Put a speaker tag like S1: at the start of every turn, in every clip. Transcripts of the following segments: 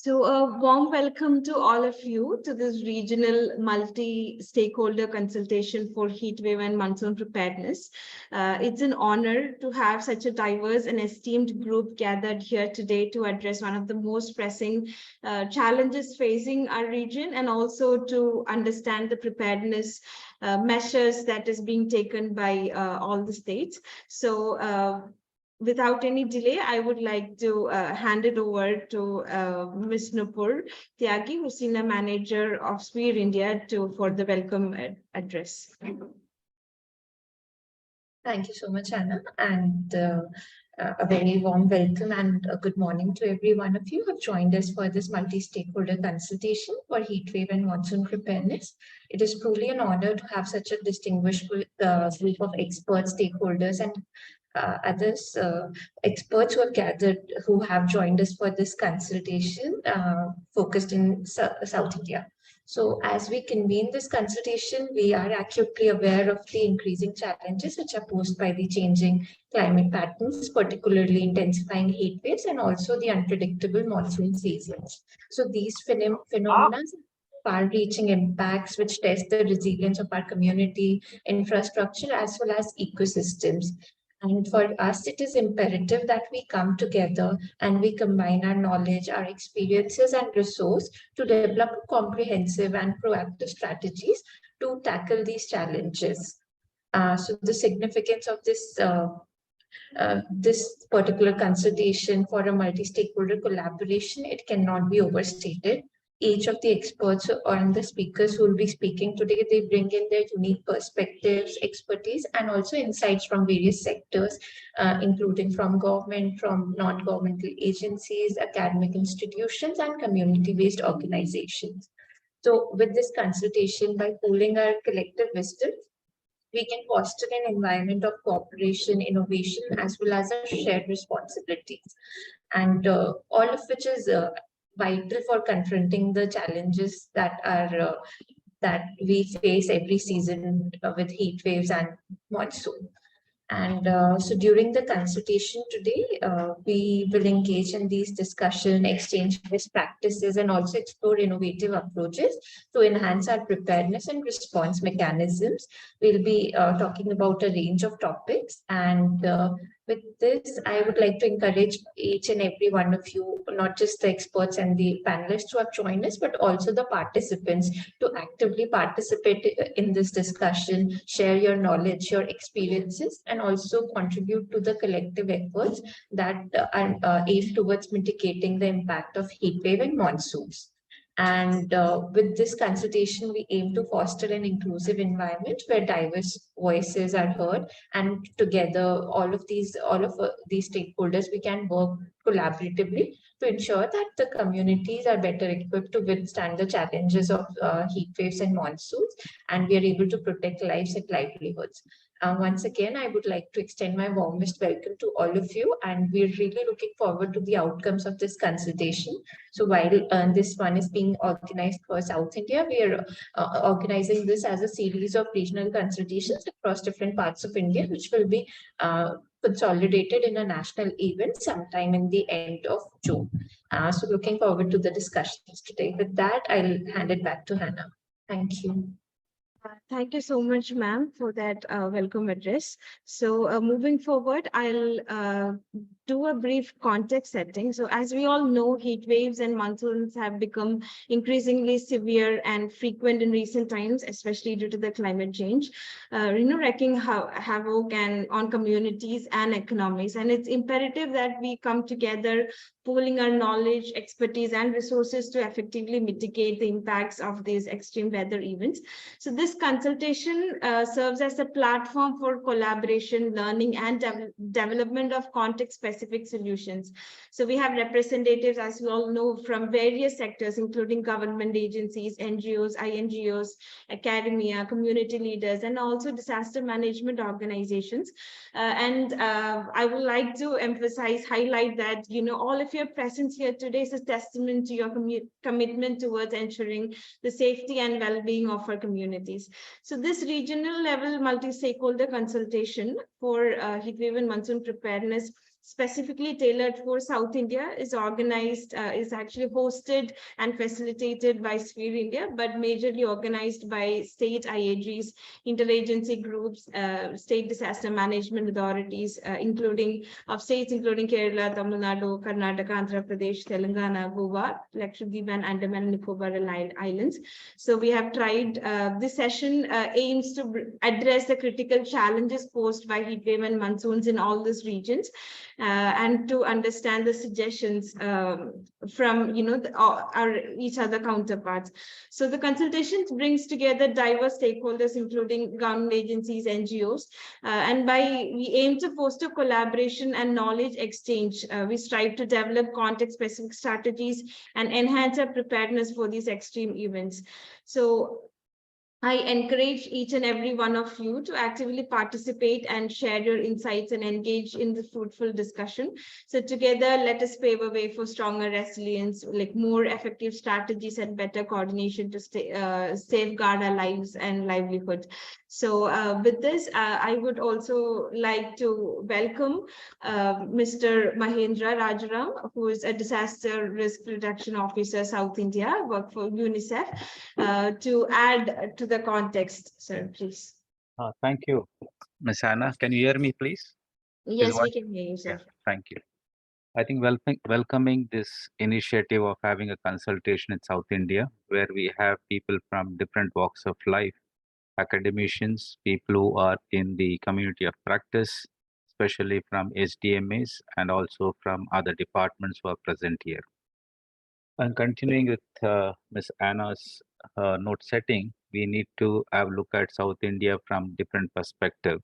S1: So a warm welcome to all of you to this regional multi-stakeholder consultation for Heatwave and Monsoon Preparedness. It's an honor to have such a diverse and esteemed group gathered here today to address one of the most pressing challenges facing our region, and also to understand the preparedness measures that is being taken by all the states. So without any delay, I would like to hand it over to Ms. Nupur Tyagi, who's Senior Manager of SPEAR India, for the welcome address.
S2: Thank you so much, Anna, and a very warm welcome and a good morning to every one of you who have joined us for this multi-stakeholder consultation for Heatwave and Monsoon Preparedness. It is truly an honor to have such a distinguished group of experts, stakeholders, and others experts who have joined us for this consultation focused in South India. So as we convene this consultation, we are acutely aware of the increasing challenges which are posed by the changing climate patterns, particularly intensifying heat waves and also the unpredictable monsoon seasons. So these phenomena far-reaching impacts which test the resilience of our community, infrastructure, as well as ecosystems. And for us, it is imperative that we come together and we combine our knowledge, our experiences, and resource to develop comprehensive and proactive strategies to tackle these challenges. So the significance of this particular consultation for a multi-stakeholder collaboration, it cannot be overstated. Each of the experts and the speakers who will be speaking today, they bring in their unique perspectives, expertise, and also insights from various sectors, including from government, from non-governmental agencies, academic institutions, and community-based organizations. So with this consultation, by pooling our collective wisdom, we can foster an environment of cooperation, innovation, as well as our shared responsibilities. And all of which is vital for confronting the challenges that are that we face every season with heat waves and monsoon. And so during the consultation today, we will engage in these discussion, exchange best practices, and also explore innovative approaches to enhance our preparedness and response mechanisms. We'll be talking about a range of topics, and with this, I would like to encourage each and every one of you, not just the experts and the panelists who have joined us, but also the participants to actively participate in this discussion, share your knowledge, your experiences, and also contribute to the collective efforts that are aimed towards mitigating the impact of heat wave and monsoons. And with this consultation, we aim to foster an inclusive environment where diverse voices are heard, and together, all of these stakeholders, we can work collaboratively to ensure that the communities are better equipped to withstand the challenges of heat waves and monsoons, and we are able to protect lives and livelihoods. Once again, I would like to extend my warmest welcome to all of you, and we're really looking forward to the outcomes of this consultation. So while this one is being organized for South India, we are organizing this as a series of regional consultations across different parts of India, which will be consolidated in a national event sometime in the end of June. So looking forward to the discussions today. With that, I'll hand it back to Hannah. Thank you.
S1: Thank you so much, ma'am, for that welcome address. So moving forward, I'll do a brief context setting. So as we all know, heat waves and monsoons have become increasingly severe and frequent in recent times, especially due to the climate change, wreaking havoc on communities and economies. And it's imperative that we come together, pooling our knowledge, expertise, and resources to effectively mitigate the impacts of these extreme weather events. So this consultation serves as a platform for collaboration, learning, and development of context-specific solutions. So we have representatives, as you all know, from various sectors, including government agencies, NGOs, INGOs, academia, community leaders, and also disaster management organizations. I would like to highlight that, all of your presence here today is a testament to your commitment towards ensuring the safety and well-being of our communities. So this regional level multi-stakeholder consultation for heatwave and monsoon preparedness specifically tailored for South India, is actually hosted and facilitated by Sphere India, but majorly organized by state IAGs, interagency groups, state disaster management authorities, including of states including Kerala, Tamil Nadu, Karnataka, Andhra Pradesh, Telangana, Goa, Lakshadweep, and Andaman and Nicobar Islands. So we have tried, this session aims to address the critical challenges posed by heat wave and monsoons in all these regions, and to understand the suggestions from our each other counterparts. So the consultation brings together diverse stakeholders, including government agencies, NGOs, and we aim to foster collaboration and knowledge exchange. We strive to develop context-specific strategies and enhance our preparedness for these extreme events. So I encourage each and every one of you to actively participate and share your insights and engage in the fruitful discussion. So together, let us pave a way for stronger resilience, like more effective strategies and better coordination to safeguard our lives and livelihood. So with this, I would also like to welcome Mr. Mahendra Rajaram, who is a disaster risk reduction officer, South India, work for UNICEF, to add to the context, sir, please.
S3: Thank you, Ms. Anna. Can you hear me, please?
S1: Yes, we can hear you, sir.
S3: Yeah, thank you. I think welcoming this initiative of having a consultation in South India, where we have people from different walks of life, academicians, people who are in the community of practice, especially from SDMAs and also from other departments who are present here. And continuing with Ms. Anna's note setting, we need to have a look at South India from different perspectives.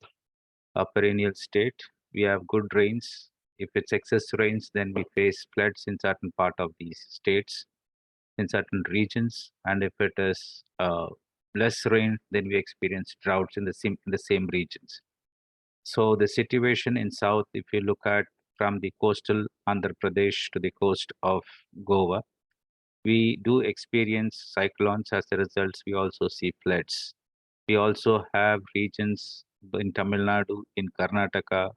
S3: A perennial state, we have good rains. If it's excess rains, then we face floods in certain part of these states, in certain regions. And if it is less rain, then we experience droughts in the same regions. So the situation in South, if you look at from the coastal Andhra Pradesh to the coast of Goa, we do experience cyclones. As a result, we also see floods. We also have regions in Tamil Nadu, in Karnataka,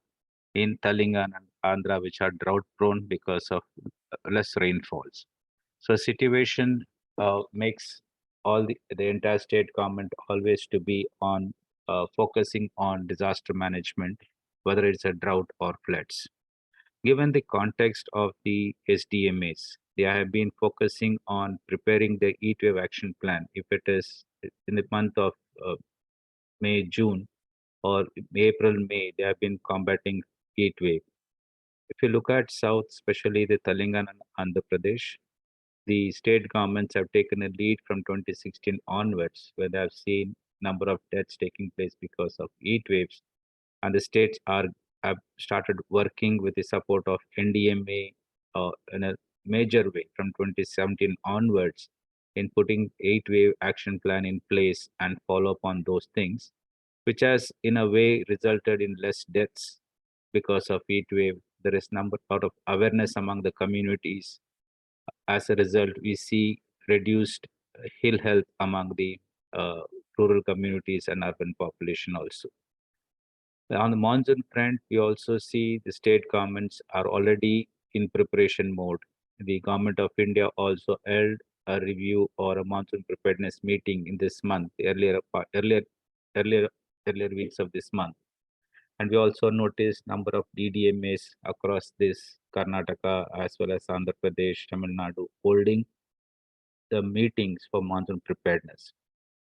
S3: in Telangana and Andhra, which are drought prone because of less rainfalls. So situation makes all the entire state government always to be on focusing on disaster management, whether it's a drought or floods. Given the context of the SDMAs, they have been focusing on preparing the Heatwave action plan. If it is in the month of May, June, or April, May, they have been combating Heatwave. If you look at South, especially the Telangana and Andhra Pradesh, the state governments have taken a lead from 2016 onwards, where they have seen number of deaths taking place because of heat waves, and the states have started working with the support of NDMA in a major way from 2017 onwards in putting Heatwave action plan in place and follow up on those things, which has in a way resulted in less deaths because of heat wave. There is lot of awareness among the communities. As a result, we see reduced ill health among the rural communities and urban population also. On the monsoon front, we also see the state governments are already in preparation mode. The government of India also held a review or a monsoon preparedness meeting in this month, earlier weeks of this month. And we also noticed number of DDMAs across this Karnataka as well as Andhra Pradesh, Tamil Nadu, holding the meetings for monsoon preparedness.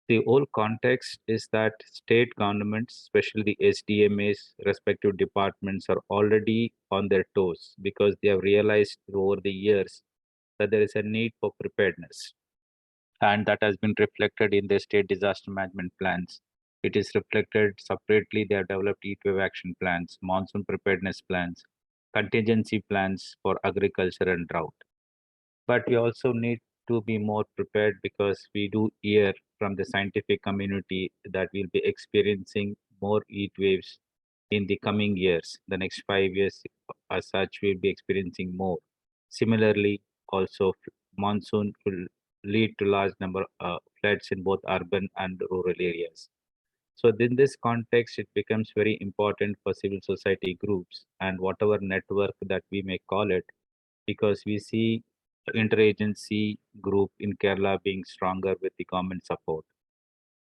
S3: The whole context is that state governments, especially the SDMAs, respective departments, are already on their toes because they have realized over the years that there is a need for preparedness. And that has been reflected in their state disaster management plans. It is reflected separately. They have developed heatwave action plans, monsoon preparedness plans, contingency plans for agriculture and drought. But we also need to be more prepared because we do hear from the scientific community that we'll be experiencing more heat waves in the coming years. The next 5 years, as such, we'll be experiencing more. Similarly, also monsoon will lead to large number of floods in both urban and rural areas. So in this context, it becomes very important for civil society groups and whatever network that we may call it, because we see interagency group in Kerala being stronger with the government support.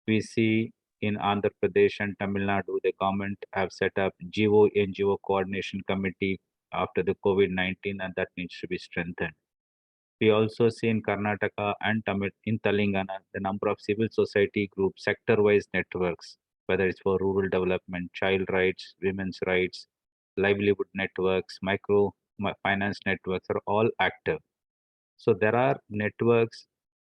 S3: We see in Andhra Pradesh and Tamil Nadu, the government have set up GO-NGO coordination committee after the COVID-19, and that needs to be strengthened. We also see in Karnataka and in Telangana, the number of civil society groups, sector-wise networks, whether it's for rural development, child rights, women's rights, livelihood networks, finance networks are all active. So there are networks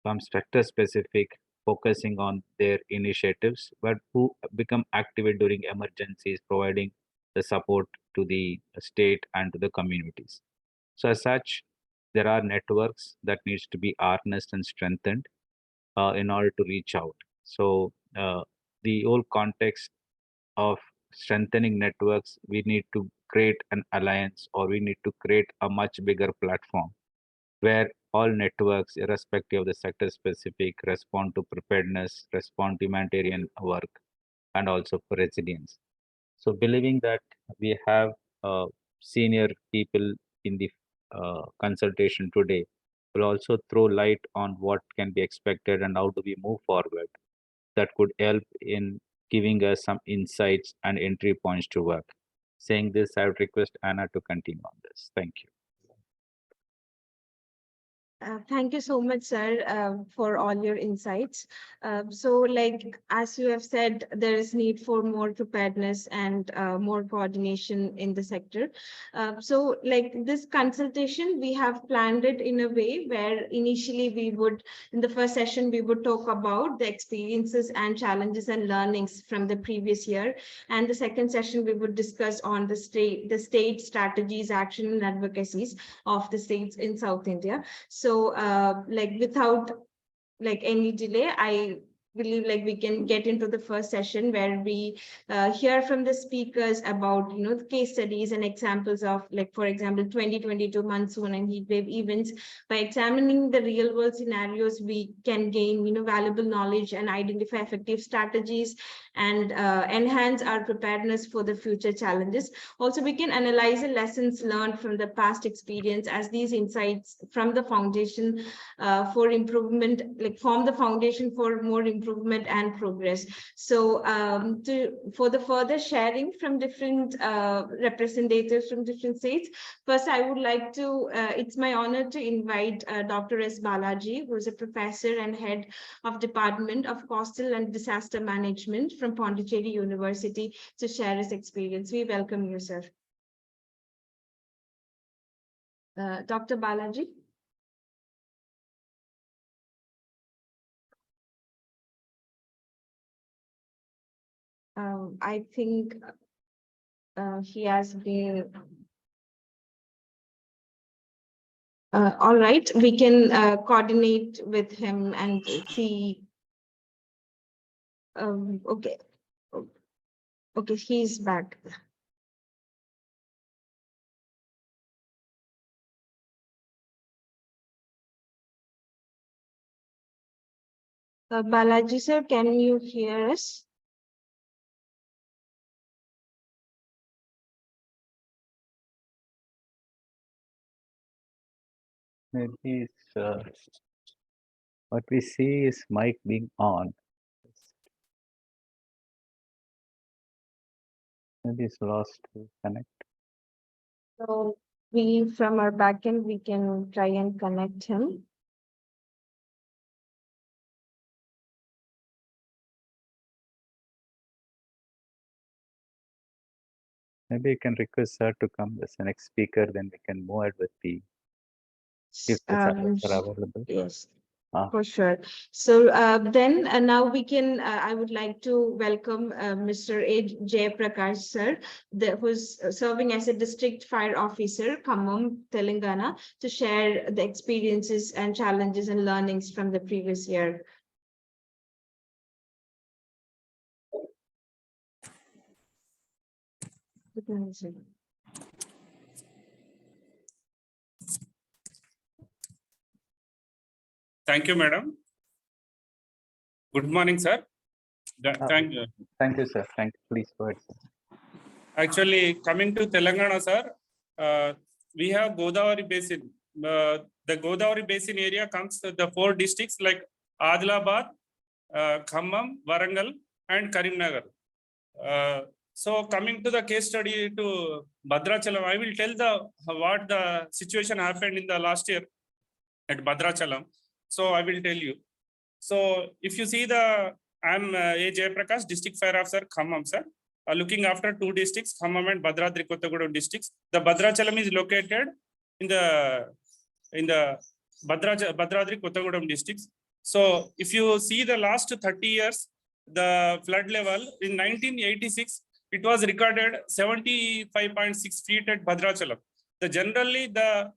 S3: from sector specific focusing on their initiatives, but who become active during emergencies, providing the support to the state and to the communities. So as such, there are networks that needs to be harnessed and strengthened in order to reach out. So the whole context of strengthening networks, we need to create an alliance, or we need to create a much bigger platform where all networks, irrespective of the sector specific, respond to preparedness, respond to humanitarian work, and also for resilience. So believing that we have senior people in the consultation today will also throw light on what can be expected and how do we move forward. That could help in giving us some insights and entry points to work. Saying this, I would request Anna to continue on this. Thank you.
S1: Thank you so much, sir, for all your insights. So, as you have said, there is need for more preparedness and more coordination in the sector. So, this consultation, we have planned it in a way where initially we would, in the first session, we would talk about the experiences and challenges and learnings from the previous year. And the second session, we would discuss on the state strategies, action and advocacies of the states in South India. So without any delay, I believe we can get into the first session where we hear from the speakers about the case studies and examples of, for example, 2022 monsoon and heatwave events. By examining the real world scenarios, we can gain valuable knowledge and identify effective strategies and enhance our preparedness for the future challenges. Also, we can analyze the lessons learned from the past experience, as these insights from the foundation for improvement, form the foundation for more improvement and progress. So for the further sharing from different representatives from different states, first I would like to, it's my honor to invite Dr. S. Balaji, who is a professor and head of Department of Coastal and Disaster Management from Pondicherry University, to share his experience. We welcome you, sir. Dr. Balaji. I think he has been. All right, we can coordinate with him and see. Okay. Okay, he's back. Balaji sir, can you hear us?
S3: Maybe what we see is mic being on. Maybe it's lost to connect.
S1: So we, from our backend, we can try and connect him.
S3: Maybe you can request her to come as the next speaker, then we can move ahead with the, if the servers are available.
S1: Yes. For sure. So then now we can, I would like to welcome Mr. A. Jayaprakash sir, who's serving as a district fire officer, Khammam, Telangana, to share the experiences and challenges and learnings from the previous year.
S4: Thank you, madam. Good morning, sir. Thank you.
S3: Thank you, sir. Thank you. Please go ahead, sir.
S4: Actually, coming to Telangana, sir, we have Godavari Basin. The Godavari Basin area comes to the 4 districts like Adilabad, Khammam, Warangal, and Karimnagar. So coming to the case study to Bhadrachalam, I will tell what the situation happened in the last year at Bhadrachalam. So I will tell you. So if you see I'm A. Jayaprakash, District Fire Officer, Khammam, sir. Looking after 2 districts, Khammam and Bhadradri Kottagudem districts. The Bhadrachalam is located in the Bhadradri Kottagudem districts. So if you see the last 30 years, the flood level in 1986, it was recorded 75.6 feet at Bhadrachalam. Generally the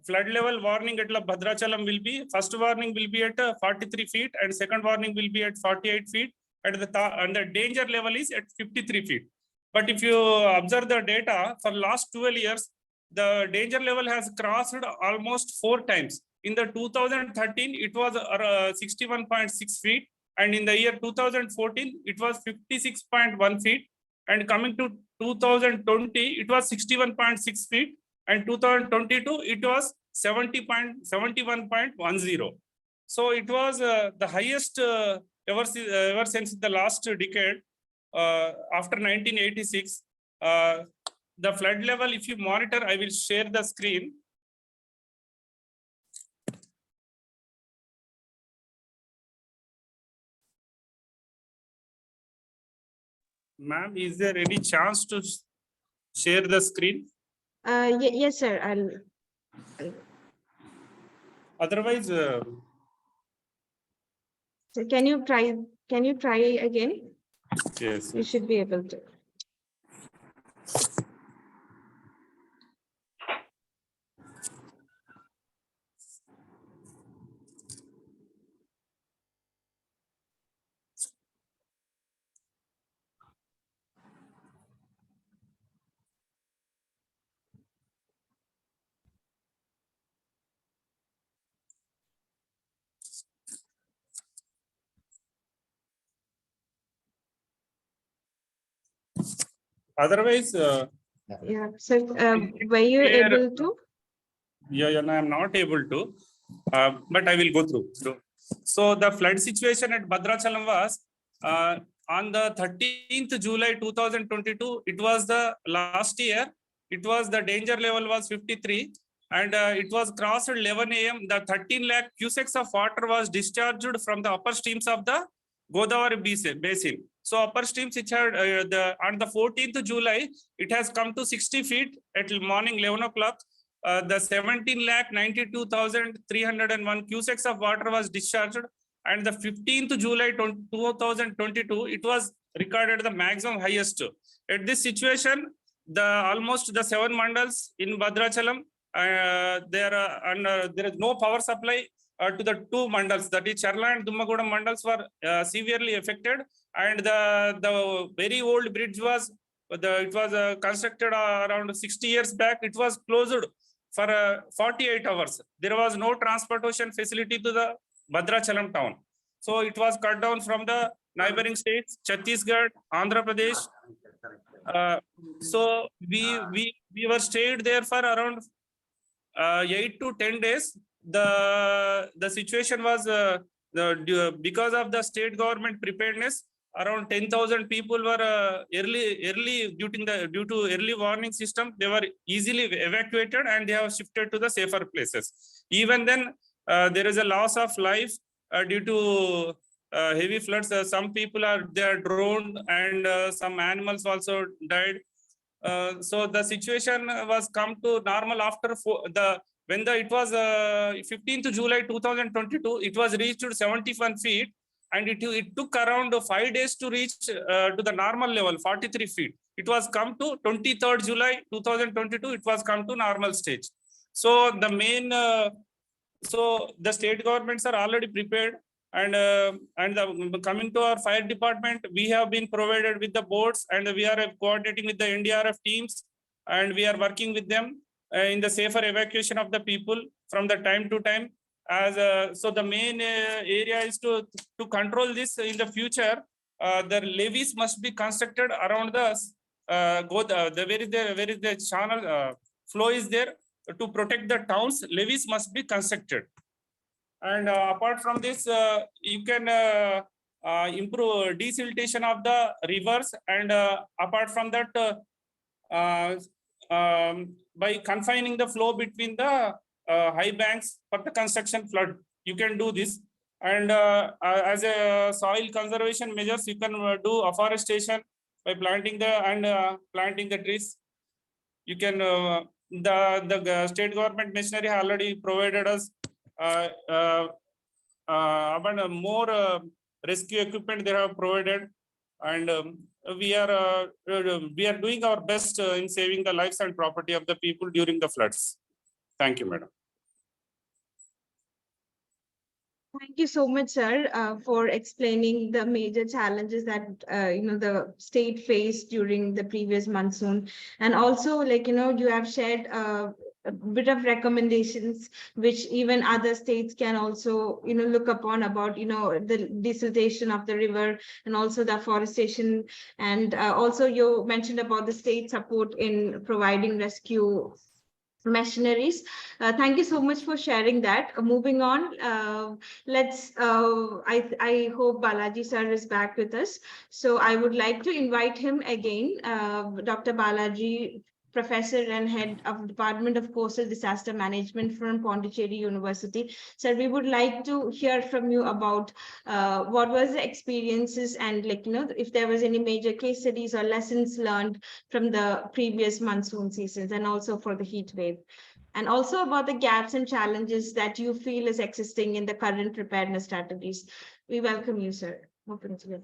S4: flood level warning at Bhadrachalam will be, first warning will be at 43 feet and second warning will be at 48 feet. And the danger level is at 53 feet. But if you observe the data for last 12 years, the danger level has crossed almost 4 times. In the 2013, it was 61.6 feet. And in the year 2014, it was 56.1 feet. And coming to 2020, it was 61.6 feet. And 2022, it was 71.10. So it was the highest ever since the last decade. After 1986, the flood level, if you monitor, I will share the screen. Ma'am, is there any chance to share the screen?
S1: Yes, sir.
S4: Otherwise,
S1: So can you try again?
S4: yes.
S1: You should be able to.
S4: Otherwise,
S1: Yeah. So were you able to?
S4: Yeah, no, I'm not able to, but I will go through. So the flood situation at Bhadrachalam was on the 13th July 2022. It was the last year. It was the danger level was 53, and it was crossed 11 a.m. The 13 lakh cusecs of water was discharged from the upper streams of the Godavari basin. So upper streams, which had on the 14th July, it has come to 60 feet at morning 11 o'clock. The 17,92,301 cusecs of water was discharged, and the 15th July 2022, it was recorded the maximum highest. At this situation, almost the 7 mandals in Bhadrachalam, there is no power supply to the 2 mandals, that is Charla and Dummagudam mandals were severely affected, and the very old bridge was constructed around 60 years back. It was closed for 48 hours. There was no transportation facility to the Bhadrachalam town. So it was cut down from the neighboring states, Chhattisgarh, Andhra Pradesh. So we were stayed there for around 8 to 10 days. The situation was because of the state government preparedness, around 10,000 people were early due to early warning system. They were easily evacuated and they have shifted to the safer places. Even then, there is a loss of life due to heavy floods. Some people are drowned, and some animals also died. So the situation was come to normal after it was 15th July 2022. It was reached 71 feet. And it took around 5 days to reach to the normal level, 43 feet. It was come to 23rd July 2022. It was come to normal stage. So the state governments are already prepared. And coming to our fire department, we have been provided with the boats, and we are coordinating with the NDRF teams, and we are working with them in the safer evacuation of the people from the time to time. So the main area is to control this in the future. the levees must be constructed around the where is the channel flow is there. To protect the towns, levees must be constructed. And apart from this, you can improve desiltation of the rivers. And apart from that, by confining the flow between the high banks for the construction flood, you can do this. And as a soil conservation measures, you can do afforestation by planting the trees. You can the state government machinery already provided us about more rescue equipment they have provided, and we are doing our best in saving the lives and property of the people during the floods. Thank you, madam.
S1: Thank you so much, sir, for explaining the major challenges that the state faced during the previous monsoon, and also you have shared a bit of recommendations which even other states can also look upon about the desiltation of the river and also the afforestation, and also you mentioned about the state support in providing rescue machineries. Thank you so much for sharing that. Moving on, I hope Balaji sir is back with us. So I would like to invite him again, Dr. Balaji, Professor and Head of Department of Coastal Disaster Management from Pondicherry University. Sir, we would like to hear from you about what was the experiences and if there was any major case studies or lessons learned from the previous monsoon seasons and also for the heat wave. And also about the gaps and challenges that you feel is existing in the current preparedness strategies. We welcome you, sir. Open to you.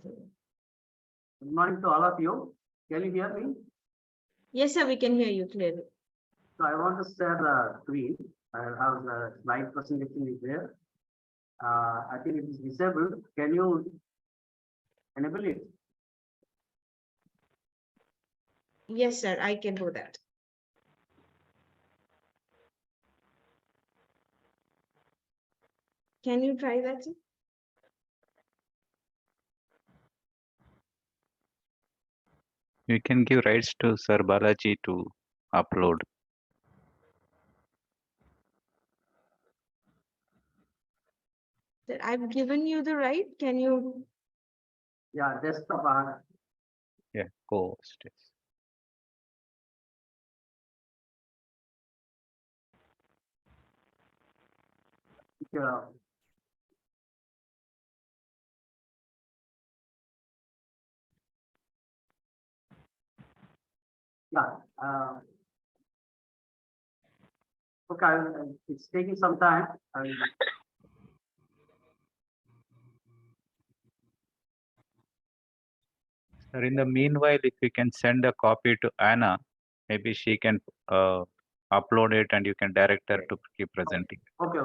S5: Good morning to all of you. Can you hear me?
S1: Yes, sir, we can hear you clearly.
S5: So I want to share the screen. I have the slide presentation is there. I think it is disabled. Can you enable it?
S1: Yes, sir, I can do that. Can you try that, sir?
S3: You can give rights to Sir Balaji to upload.
S1: Sir, I've given you the right. Can you?
S5: Yeah, just
S3: Yeah, co-host. Yes.
S5: yeah. Okay, it's taking some time.
S3: Sir, in the meanwhile, if you can send a copy to Anna, maybe she can upload it and you can direct her to keep presenting.
S5: Okay,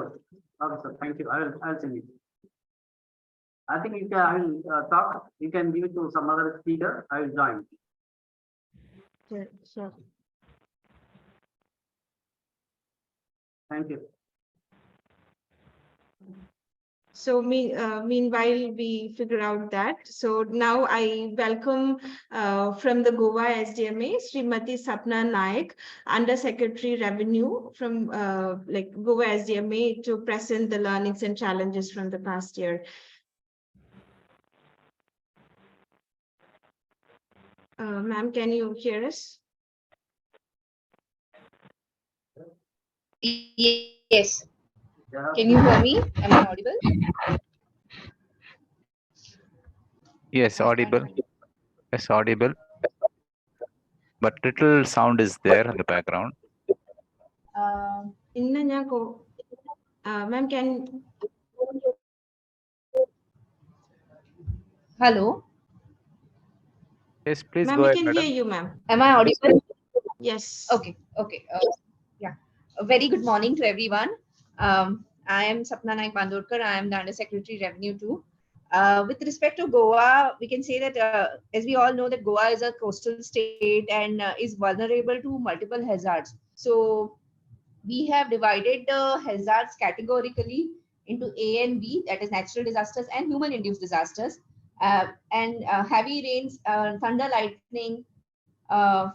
S5: sir. Thank you. I'll send it. I think you can. I will talk. You can give it to some other speaker. I will join.
S1: Sure.
S5: Thank you.
S1: So meanwhile, we figure out that. So now I welcome from the Goa SDMA, Srimati Sapna Naik, Under Secretary Revenue from Goa SDMA to present the learnings and challenges from the past year. Ma'am, can you hear us?
S6: Yes.
S5: Yeah.
S6: Can you hear me? Am I audible?
S3: Yes, audible. Yes, audible. But little sound is there in the background.
S1: Ma'am, can.
S6: Hello.
S3: Yes, please
S1: Ma'am,
S3: go
S1: we
S3: ahead,
S1: can
S3: madam.
S1: hear you, ma'am.
S6: Am I audible?
S1: Yes.
S6: Okay. Yeah. A very good morning to everyone. I am Sapna Naik Bandorkar. I am the Under Secretary Revenue too. With respect to Goa, we can say that as we all know that Goa is a coastal state and is vulnerable to multiple hazards. So we have divided the hazards categorically into A and B, that is natural disasters and human induced disasters. and heavy rains, thunder, lightning,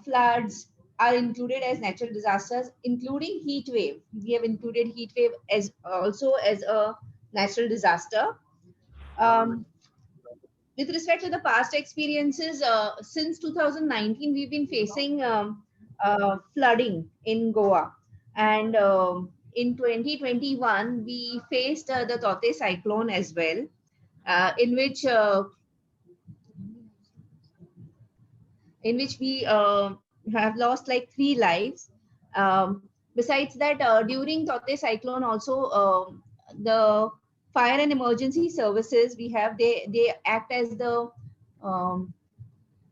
S6: floods are included as natural disasters, including heat wave. We have included heat wave as also as a natural disaster. With respect to the past experiences, since 2019, we've been facing flooding in Goa. And in 2021, we faced the Tote cyclone as well, in which we have lost like 3 lives. Besides that, during Tote cyclone, also the fire and emergency services we have, they act as the um,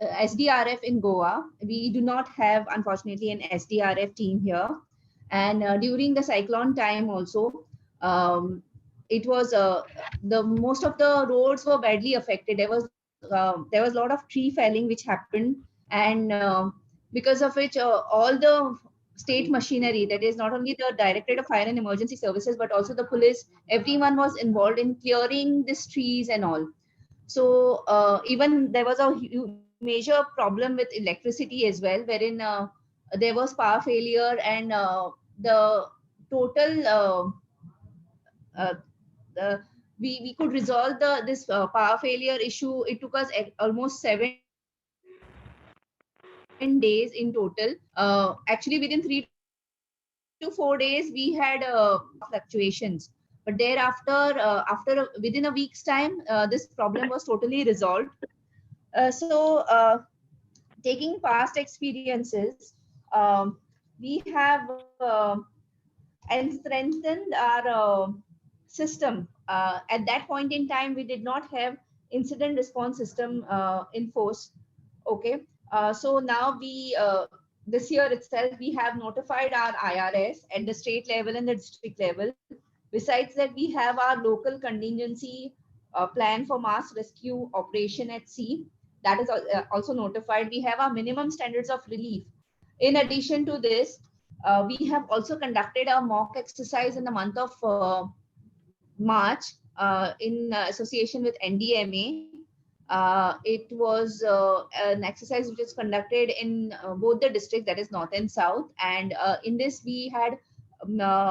S6: SDRF in Goa. We do not have, unfortunately, an SDRF team here. And during the cyclone time also, it was the most of the roads were badly affected. There was a lot of tree felling which happened, and because of which all the state machinery, that is not only the Directorate of Fire and Emergency Services but also the police, everyone was involved in clearing these trees and all. So even there was a major problem with electricity as well, wherein there was power failure, and the total uh, the, we could resolve this power failure issue. It took us almost 7 days in total. Actually, within 3 to 4 days, we had fluctuations. But thereafter, within a week's time, this problem was totally resolved. So, taking past experiences, we have and strengthened our system. At that point in time, we did not have incident response system in force. Okay, so now this year itself, we have notified our IRS at the state level and the district level. Besides that, we have our local contingency plan for mass rescue operation at sea. That is also notified. We have our minimum standards of relief. In addition to this, we have also conducted a mock exercise in the month of March in association with NDMA. It was an exercise which is conducted in both the districts, that is North and South. And in this, we had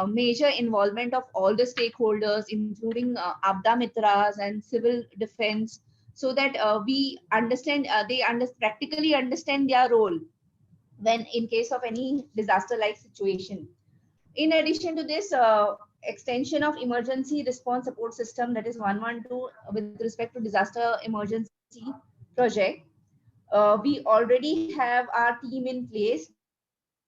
S6: major involvement of all the stakeholders, including Abda Mitras and civil defense, so that we understand, practically understand their role when in case of any disaster-like situation. In addition to this, extension of emergency response support system, that is 112, with respect to disaster emergency project, we already have our team in place.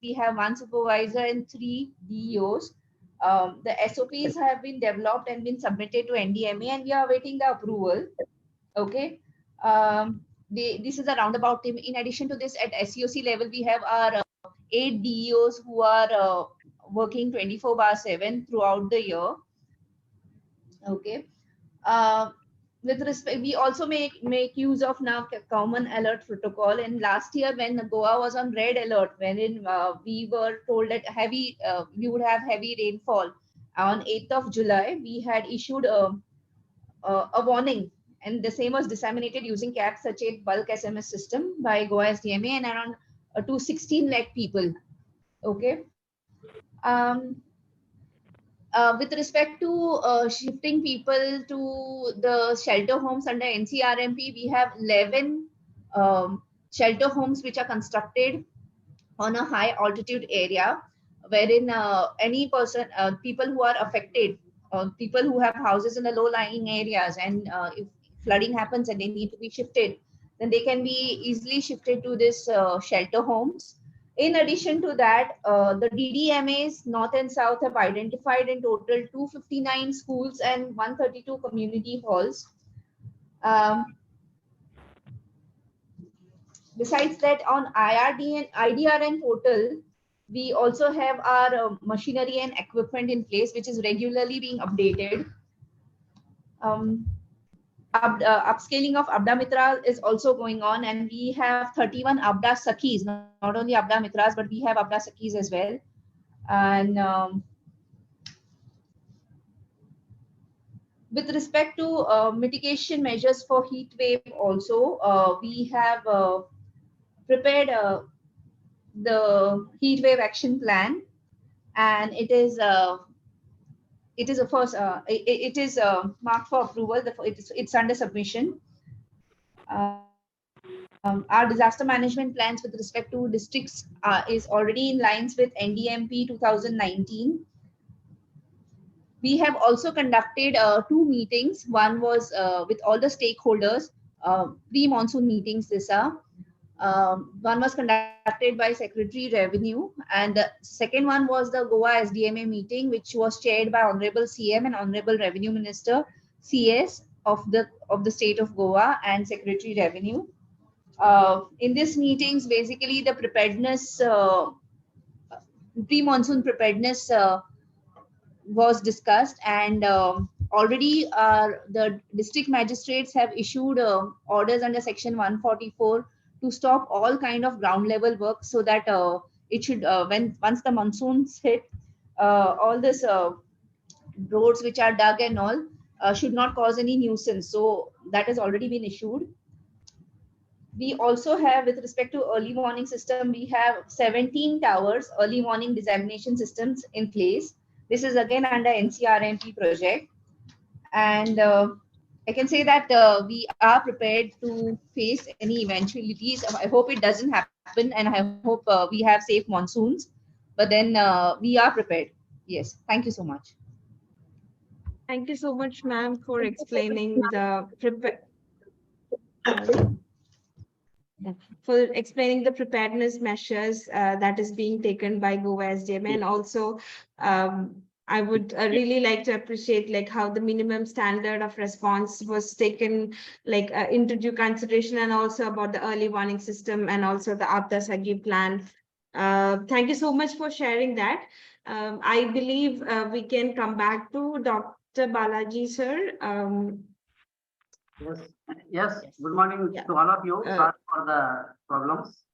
S6: We have one supervisor and 3 DEOs. The SOPs have been developed and been submitted to NDMA, and we are awaiting the approval. Okay. This is a roundabout team. In addition to this, at SCOC level, we have our 8 DEOs who are working 24/7 throughout the year. Okay. With respect, we also make use of now common alert protocol. And last year, when Goa was on red alert, wherein we were told that we would have heavy rainfall on 8th of July, we had issued a warning, and the same was disseminated using CAP such a bulk SMS system by Goa SDMA, and around 216 lakh people. Okay. With respect to shifting people to the shelter homes under NCRMP, we have 11 shelter homes which are constructed on a high altitude area, wherein any person, people who are affected, people who have houses in the low lying areas, and if flooding happens and they need to be shifted, then they can be easily shifted to this shelter homes. In addition to that, the DDMAs North and South have identified in total 259 schools and 132 community halls. Besides that, on IDRN portal, we also have our machinery and equipment in place, which is regularly being updated. Upscaling of Abda Mitra is also going on, and we have 31 Abda Sakis, not only Abda Mitras, but we have Abda Sakis as well. And With respect to mitigation measures for heat wave also, we have prepared the heat wave action plan, and it is a first it is marked for approval. It's under submission. Our disaster management plans with respect to districts is already in lines with NDMP 2019. We have also conducted 2 meetings. One was with all the stakeholders, pre-monsoon meetings. One was conducted by Secretary Revenue, and the second one was the Goa SDMA meeting, which was chaired by Honorable CM and Honorable Revenue Minister CS of the state of Goa and Secretary Revenue. In these meetings, basically the preparedness, pre-monsoon preparedness was discussed, and already the district magistrates have issued orders under section 144 to stop all kind of ground level work, so that it should once the monsoons hit, all this roads which are dug and all should not cause any nuisance. So that has already been issued. We also have, with respect to early warning system, we have 17 towers early warning dissemination systems in place. This is again under NCRMP project, and I can say that we are prepared to face any eventualities. I hope it doesn't happen, and I hope we have safe monsoons. But then we are prepared. Yes, thank you so much.
S1: Thank you so much, ma'am, for explaining the preparedness measures that is being taken by Goa SDMA, and also I would really like to appreciate like how the minimum standard of response was taken like into due consideration, and also about the early warning system and also the Aapda Saghi plan. Thank you so much for sharing that. I believe we can come back to Dr. Balaji, sir.
S5: Yes. Good morning to all of you. Sorry for the problems.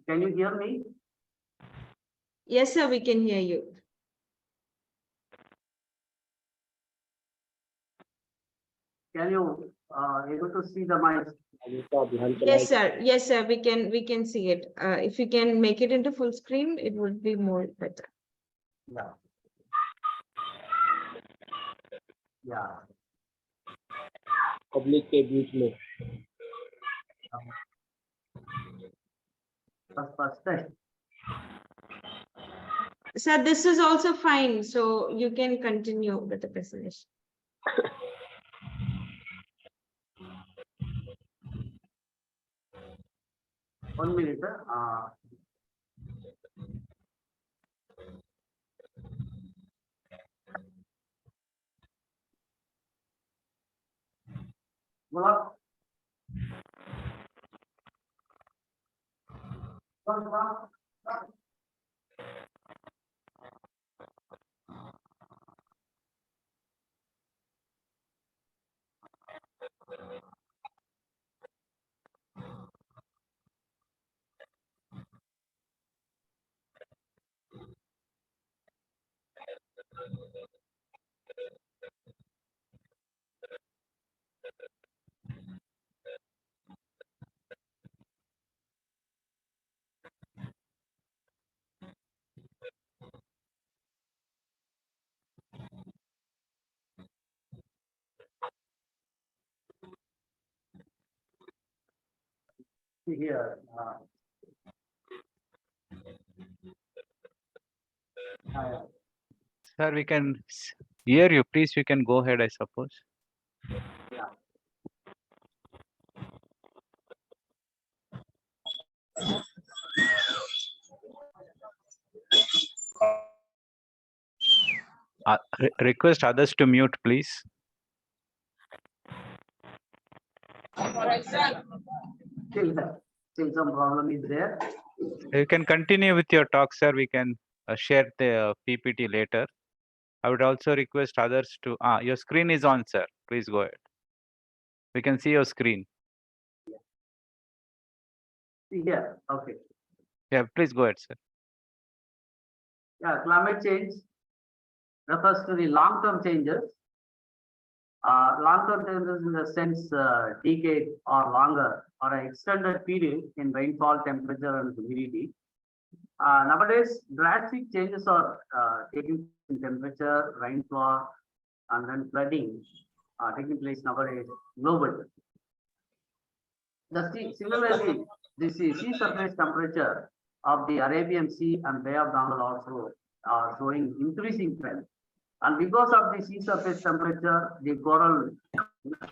S5: Can you hear me?
S1: Yes, sir, we can hear you.
S5: Can you able to see the mic?
S1: Yes, sir. Yes, sir. We can see it. If you can make it into full screen, it would be more better.
S5: Yeah. Yeah.
S7: Public के बीच में
S5: First time.
S1: Sir, this is also fine. So you can continue with the presentation.
S5: One minute. Well, here.
S3: Sir, we can hear you. Please, you can go ahead, I suppose.
S5: Yeah.
S3: Request others to mute, please.
S5: Still some problem is there.
S3: You can continue with your talk, sir. We can share the PPT later. I would also request others to. Your screen is on, sir. Please go ahead. We can see your screen.
S5: Here, okay.
S3: Yeah, please go ahead, sir.
S5: Yeah, climate change refers to the long-term changes Long-term changes in the sense decade or longer or an extended period in rainfall, temperature, and humidity. Nowadays, drastic changes are taking in temperature, rainfall, and then flooding taking place nowadays globally. Similarly, the sea surface temperature of the Arabian Sea and Bay of Bengal also are showing increasing trend. And because of the sea surface temperature, the coral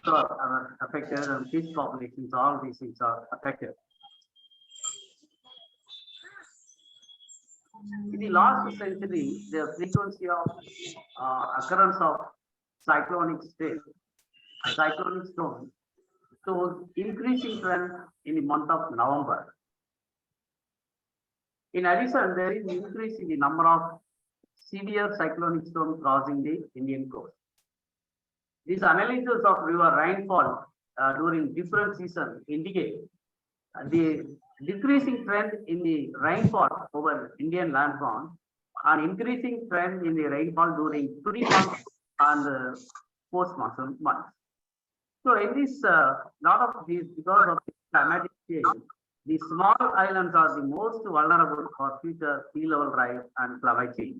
S5: are affected and fish populations, all these things are affected. In the last century, the frequency of occurrence of cyclonic storm shows increasing trend in the month of November. In addition, there is increase in the number of severe cyclonic storms crossing the Indian coast. This analysis of river rainfall during different seasons indicate the decreasing trend in the rainfall over Indian landform and increasing trend in the rainfall during pre-monsoon and post-monsoon months. So in this, lot of these, because of the climatic change, the small islands are the most vulnerable for future sea level rise and climate change.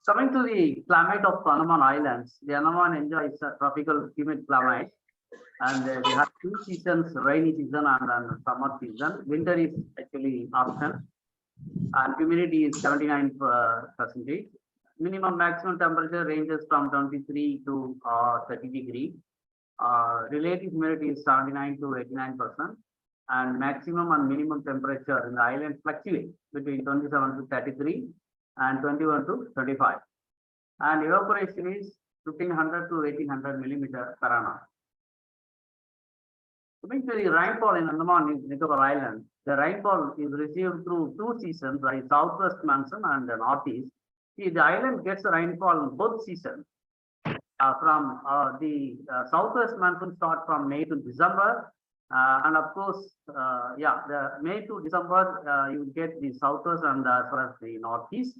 S5: Coming to the climate of Andaman Islands, the Andaman enjoys a tropical humid climate, and they have two seasons: rainy season and summer season. Winter is actually optional, and humidity is 79%. Minimum maximum temperature ranges from 23 to 30 degrees. Relative humidity is 79 to 89%, and maximum and minimum temperature in the island fluctuate between 27 to 33 and 21 to 35. And evaporation is 1500 to 1800 millimeter per annum. Coming to the rainfall in Andaman and Nicobar Island, the rainfall is received through two seasons, like southwest monsoon and the northeast. See, the island gets rainfall in both seasons. From the southwest monsoon start from May to December, and of course, the May to December you get the southwest and as well as the northeast.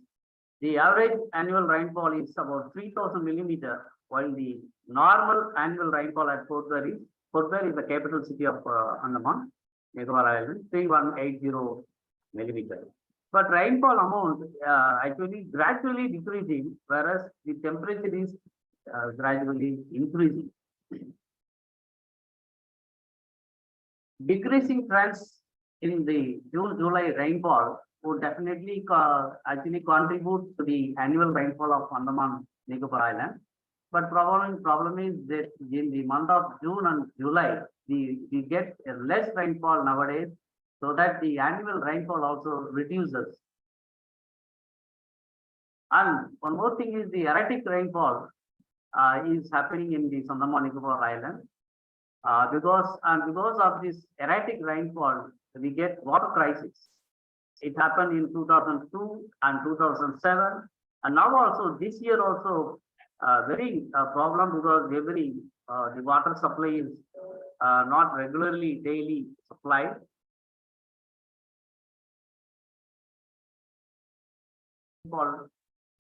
S5: The average annual rainfall is about 3000 millimeter, while the normal annual rainfall at Port Blair is the capital city of Andaman, Nicobar Island, 3180 millimeter. But rainfall amount actually gradually decreasing, whereas the temperature is gradually increasing. Decreasing trends in the June-July rainfall would definitely actually contribute to the annual rainfall of Andaman Nicobar Island. But problem is that in the month of June and July, we get less rainfall nowadays, so that the annual rainfall also reduces. And one more thing is the erratic rainfall is happening in the Andaman Nicobar Island. Because of this erratic rainfall, we get water crisis. It happened in 2002 and 2007, and now also this year also very problem, because the water supply is not regularly daily supplied.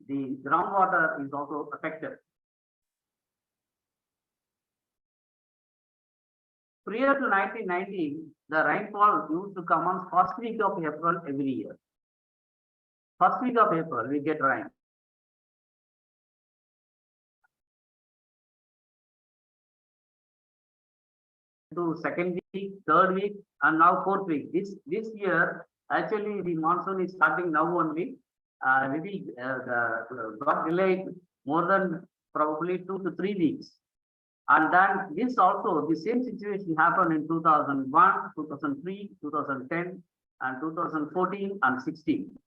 S5: The groundwater is also affected. Prior to 1990, the rainfall used to come on first week of April every year. First week of April, we get rain. To second week, third week, and now fourth week. This year, actually, the monsoon is starting now only. Got delayed more than probably 2 to 3 weeks. And then this also, the same situation happened in 2001, 2003, 2010, and 2014 and 16,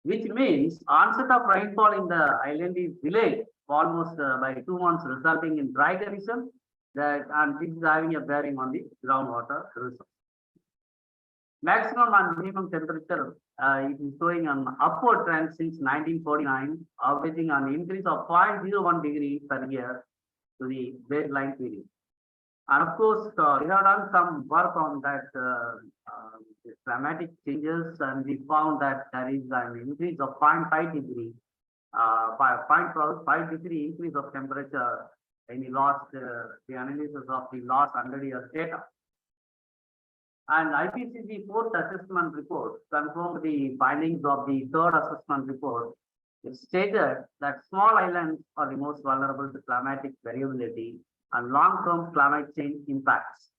S5: which means onset of rainfall in the island is delayed almost by 2 months, resulting in dry condition. And this is having a bearing on the groundwater resource. Maximum and minimum temperature it is showing an upward trend since 1949, averaging an increase of 0.01 degree per year to the baseline period. And of course, we have done some work on that climatic changes, and we found that there is an increase of 0.5 degree 5.5 degree increase of temperature in the the analysis of the last 100 years data. And IPCC fourth assessment report confirmed the findings of the third assessment report. It stated that small islands are the most vulnerable to climatic variability and long-term climate change impacts.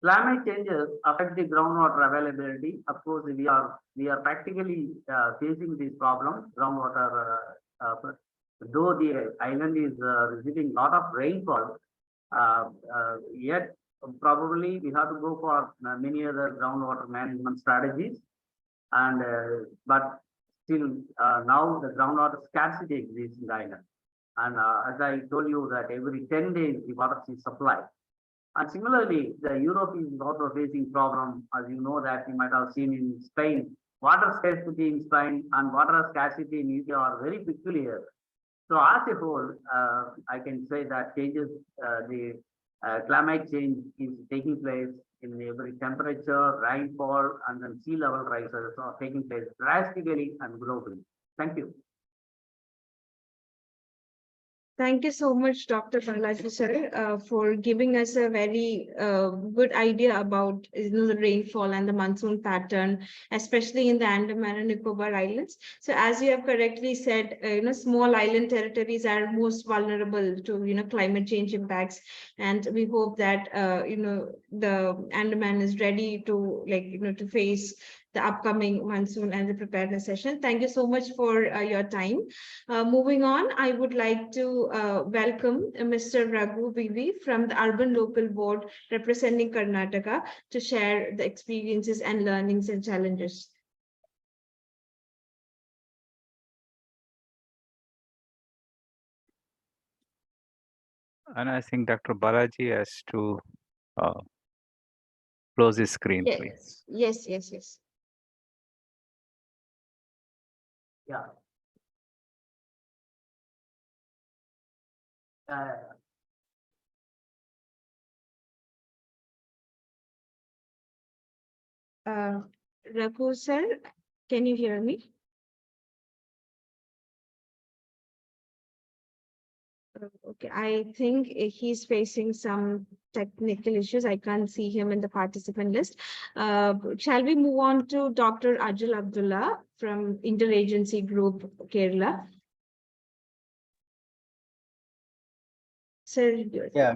S5: Climate changes affect the groundwater availability. Of course, we are practically facing this problem. Groundwater, though the island is receiving a lot of rainfall, yet probably we have to go for many other groundwater management strategies. And but still now the groundwater scarcity exists in the island. And as I told you that every 10 days the water is supplied. And similarly, the Europe is also facing problem, as you know that you might have seen in Spain. Water scarcity in Spain and water scarcity in UK are very peculiar. So as a whole, I can say that changes, the climate change is taking place in every temperature, rainfall, and then sea level rises are taking place drastically and globally. Thank you.
S1: Thank you so much, Dr. Balaji sir, for giving us a very good idea about the rainfall and the monsoon pattern, especially in the Andaman and Nicobar Islands. So, as you have correctly said, small island territories are most vulnerable to climate change impacts, and we hope that the Andaman is ready to to face the upcoming monsoon and the preparedness session. Thank you so much for your time. Moving on, I would like to welcome Mr. Raghu Vivi from the Urban Local Board representing Karnataka to share the experiences and learnings and challenges.
S3: And I think Dr. Balaji has to close his screen, please.
S1: Yes.
S5: Yeah.
S1: Raghu sir, can you hear me? Okay, I think he's facing some technical issues. I can't see him in the participant list. Shall we move on to Dr. Ajul Abdullah from Interagency Group, Kerala? Sir.
S7: Yeah.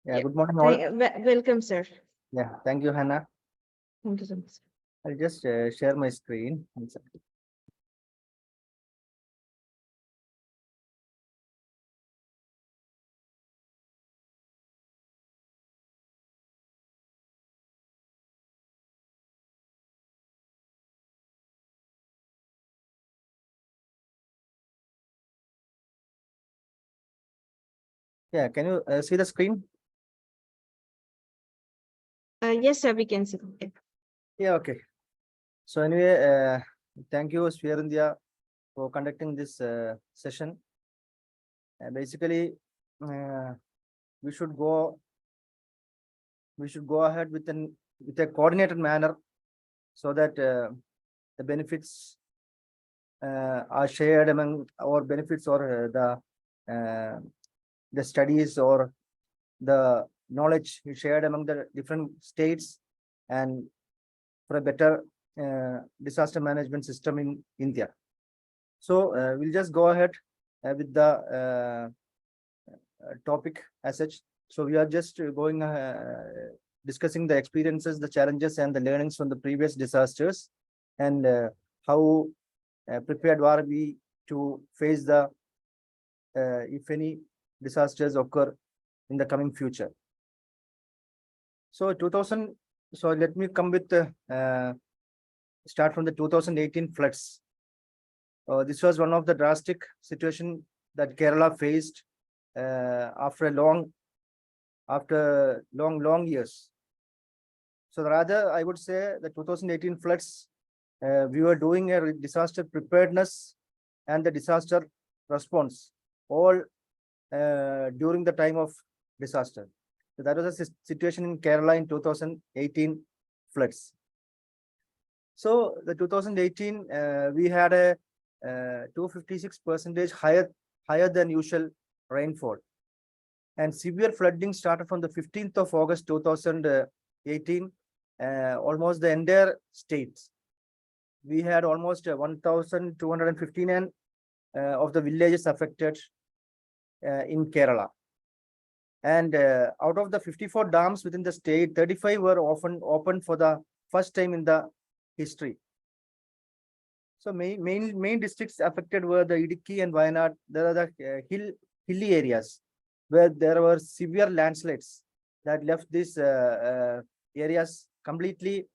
S7: Good morning, all.
S1: Welcome, sir.
S7: Yeah, thank you, Hannah.
S1: Thank you so much.
S7: I'll just share my screen. Yeah, can you see the screen?
S1: Yes, sir, we can see.
S7: Yeah, okay. So anyway, thank you, Sphere India, for conducting this session. Basically, we should go ahead with a coordinated manner so that the benefits are shared among our benefits, or the studies or the knowledge shared among the different states, and for a better disaster management system in India. So we'll just go ahead with the topic as such. So we are just going discussing the experiences, the challenges, and the learnings from the previous disasters, and how prepared are we to face the if any disasters occur in the coming future. So so let me come with start from the 2018 floods. This was one of the drastic situation that Kerala faced after long years. So rather, I would say the 2018 floods, we were doing a disaster preparedness and the disaster response all during the time of disaster. So that was a situation in Kerala in 2018 floods. So the 2018, we had a 256% higher than usual rainfall. And severe flooding started from the 15th of August 2018, almost the entire state. We had almost 1,259 of the villages affected in Kerala. And out of the 54 dams within the state, 35 were often opened for the first time in the history. So main districts affected were the Idukki and Wayanad. There are the hilly areas where there were severe landslides that left these areas completely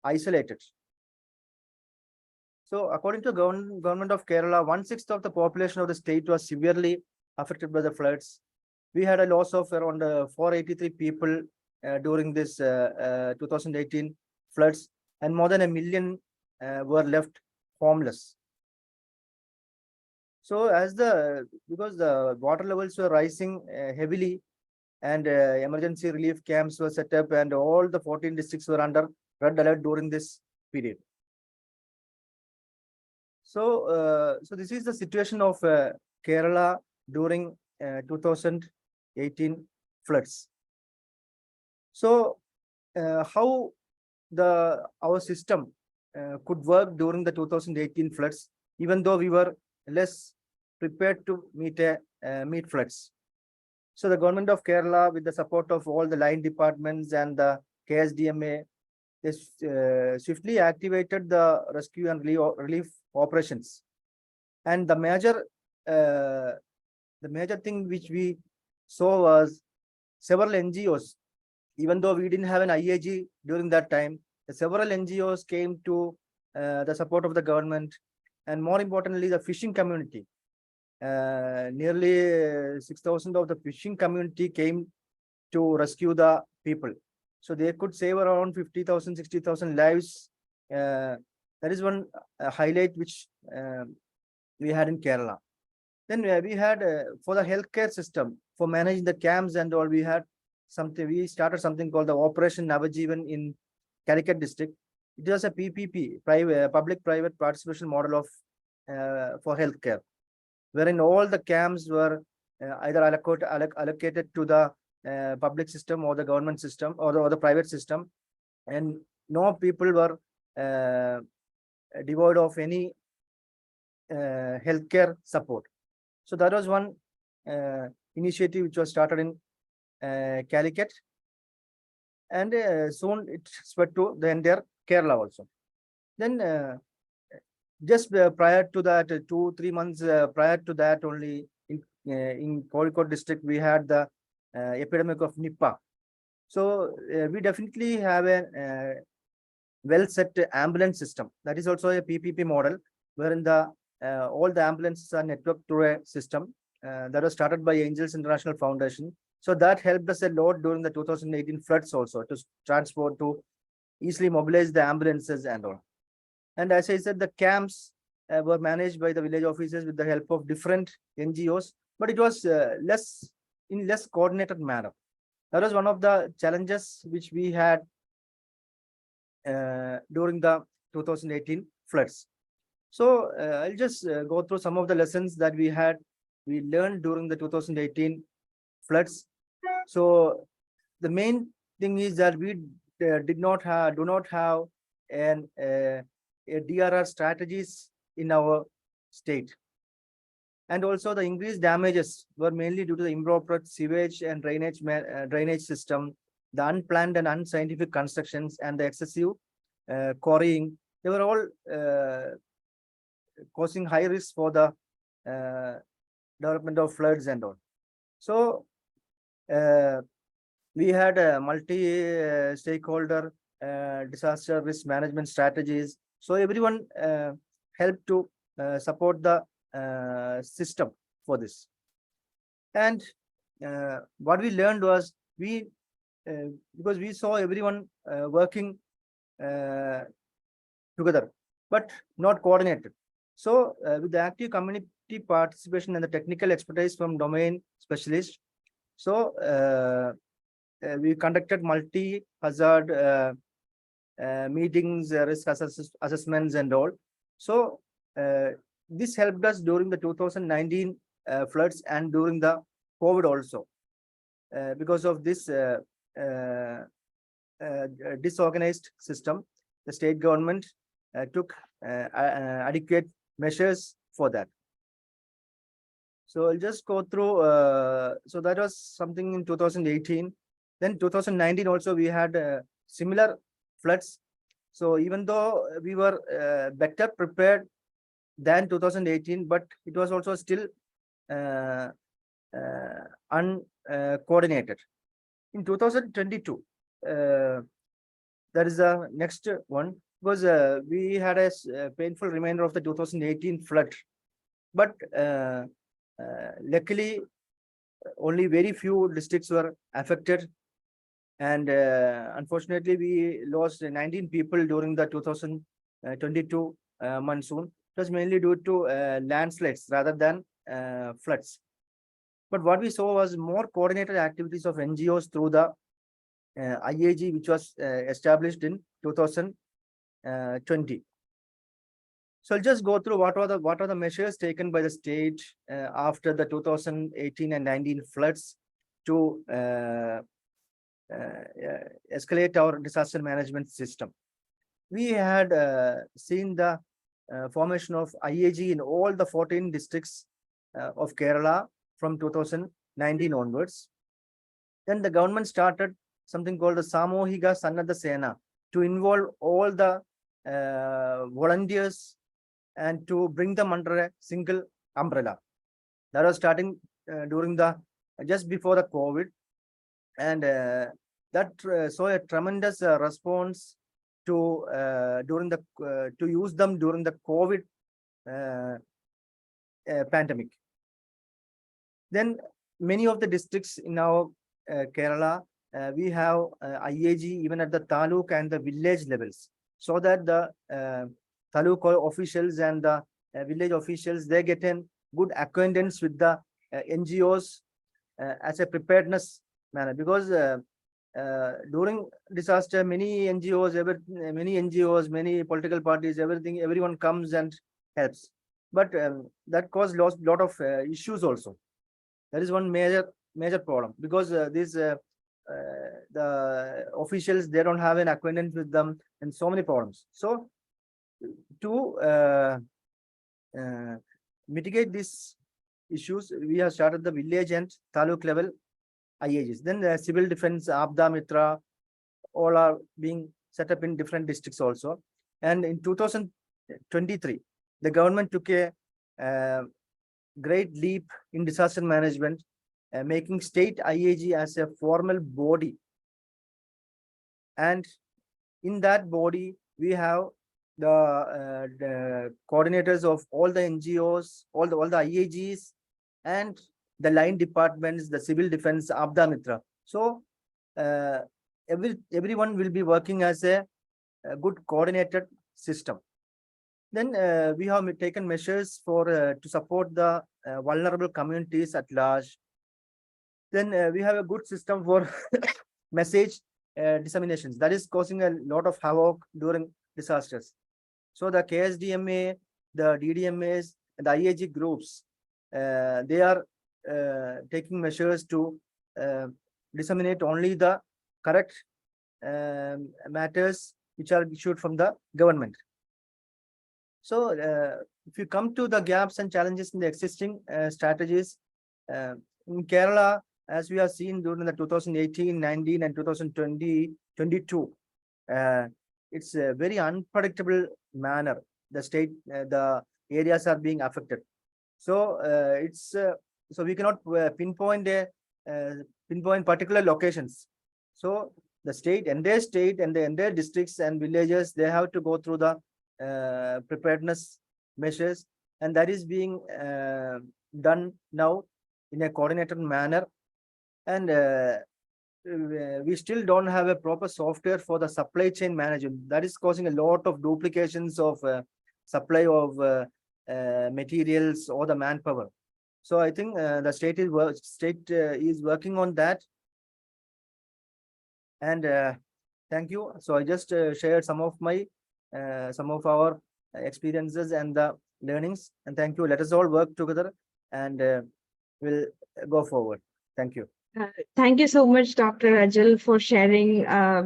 S7: isolated. So according to government of Kerala, 1/6 of the population of the state was severely affected by the floods. We had a loss of around 483 people during this 2018 floods, and more than 1 million were left homeless. So because the water levels were rising heavily, and emergency relief camps were set up, and all the 14 districts were under red alert during this period. So this is the situation of Kerala during 2018 floods. So how our system could work during the 2018 floods, even though we were less prepared to meet floods. So the government of Kerala, with the support of all the line departments and the KSDMA, they swiftly activated the rescue and relief operations. And the major thing which we saw was several NGOs. Even though we didn't have an IAG during that time, several NGOs came to the support of the government, and more importantly, the fishing community. Nearly 6,000 of the fishing community came to rescue the people. So they could save around 50,000, 60,000 lives. That is one highlight which we had in Kerala. Then we had for the healthcare system, for managing the camps and all, we started something called the Operation Navajeevan in Calicut district. It was a PPP, public-private participation model of for healthcare, wherein all the camps were either allocated to the public system or the government system or the private system, and no people were devoid of any healthcare support. So that was one initiative which was started in Calicut, and soon it spread to the entire Kerala also. Then just prior to that, 2-3 months prior to that, only in Kozhikode district, we had the epidemic of Nipah. So we definitely have a well-set ambulance system. That is also a PPP model, wherein all the ambulances are networked through a system that was started by Angels International Foundation. So that helped us a lot during the 2018 floods also, to transport, to easily mobilize the ambulances and all. And as I said, the camps were managed by the village officers with the help of different NGOs, but it was in less coordinated manner. That was one of the challenges which we had during the 2018 floods. So I'll just go through some of the lessons that we learned during the 2018 floods. So the main thing is that we do not have a DRR strategies in our state. And also the increased damages were mainly due to the improper sewage and drainage system, the unplanned and unscientific constructions, and the excessive quarrying. They were all causing high risk for the development of floods and all. So we had a multi-stakeholder disaster risk management strategies. So everyone helped to support the system for this. And what we learned was, because we saw everyone working together, but not coordinated. So with the active community participation and the technical expertise from domain specialists, so we conducted multi-hazard meetings, risk assessments and all. So this helped us during the 2019 floods and during the COVID also. Because of this disorganized system, the state government took adequate measures for that. So I'll just go through. So that was something in 2018. Then 2019 also we had similar floods. So even though we were better prepared than 2018, but it was also still uncoordinated. In 2022, that is the next one, because we had a painful reminder of the 2018 flood, but luckily only very few districts were affected, and unfortunately we lost 19 people during the 2022 monsoon. It was mainly due to landslides rather than floods. But what we saw was more coordinated activities of NGOs through the IAG, which was established in 2020. So I'll just go through what are the measures taken by the state after the 2018 and 19 floods to escalate our disaster management system. We had seen the formation of IAG in all the 14 districts of Kerala from 2019 onwards. Then the government started something called the Samohika Sannadha Sena to involve all the volunteers and to bring them under a single umbrella. That was starting during the just before the COVID, and that saw a tremendous response to during the to use them during the COVID pandemic. Then many of the districts in our Kerala, we have IAG even at the taluk and the village levels, so that the taluk officials and the village officials, they get a good acquaintance with the NGOs as a preparedness manner, because during disaster, many NGOs, many political parties, everyone comes and helps, but that caused lot of issues also. That is one major problem, because the officials, they don't have an acquaintance with them, and so many problems. So to mitigate these issues, we have started the village and taluk level IAGs. Then the civil defense, Abda Mitra, all are being set up in different districts also. And in 2023, the government took a great leap in disaster management, making state IAG as a formal body. And in that body, we have the coordinators of all the NGOs, all the IAGs, and the line departments, the civil defense, Abda Mitra. So everyone will be working as a good coordinated system. Then we have taken measures for to support the vulnerable communities at large. Then we have a good system for message disseminations that is causing a lot of havoc during disasters. So the KSDMA, the DDMAs, and the IAG groups, they are taking measures to disseminate only the correct matters which are issued from the government. So if you come to the gaps and challenges in the existing strategies, in Kerala, as we have seen during the 2018, 19, and 2020, 22, it's a very unpredictable manner. The state, the areas are being affected. So so we cannot pinpoint particular locations. So the entire state and the entire districts and villages, they have to go through the preparedness measures, and that is being done now in a coordinated manner. And we still don't have a proper software for the supply chain management. That is causing a lot of duplications of supply of materials or the manpower. So I think the state is working on that. And thank you. So I just shared some of my some of our experiences and the learnings. And thank you. Let us all work together and we'll go forward. Thank you.
S1: Thank you so much, Dr. Ajal, for sharing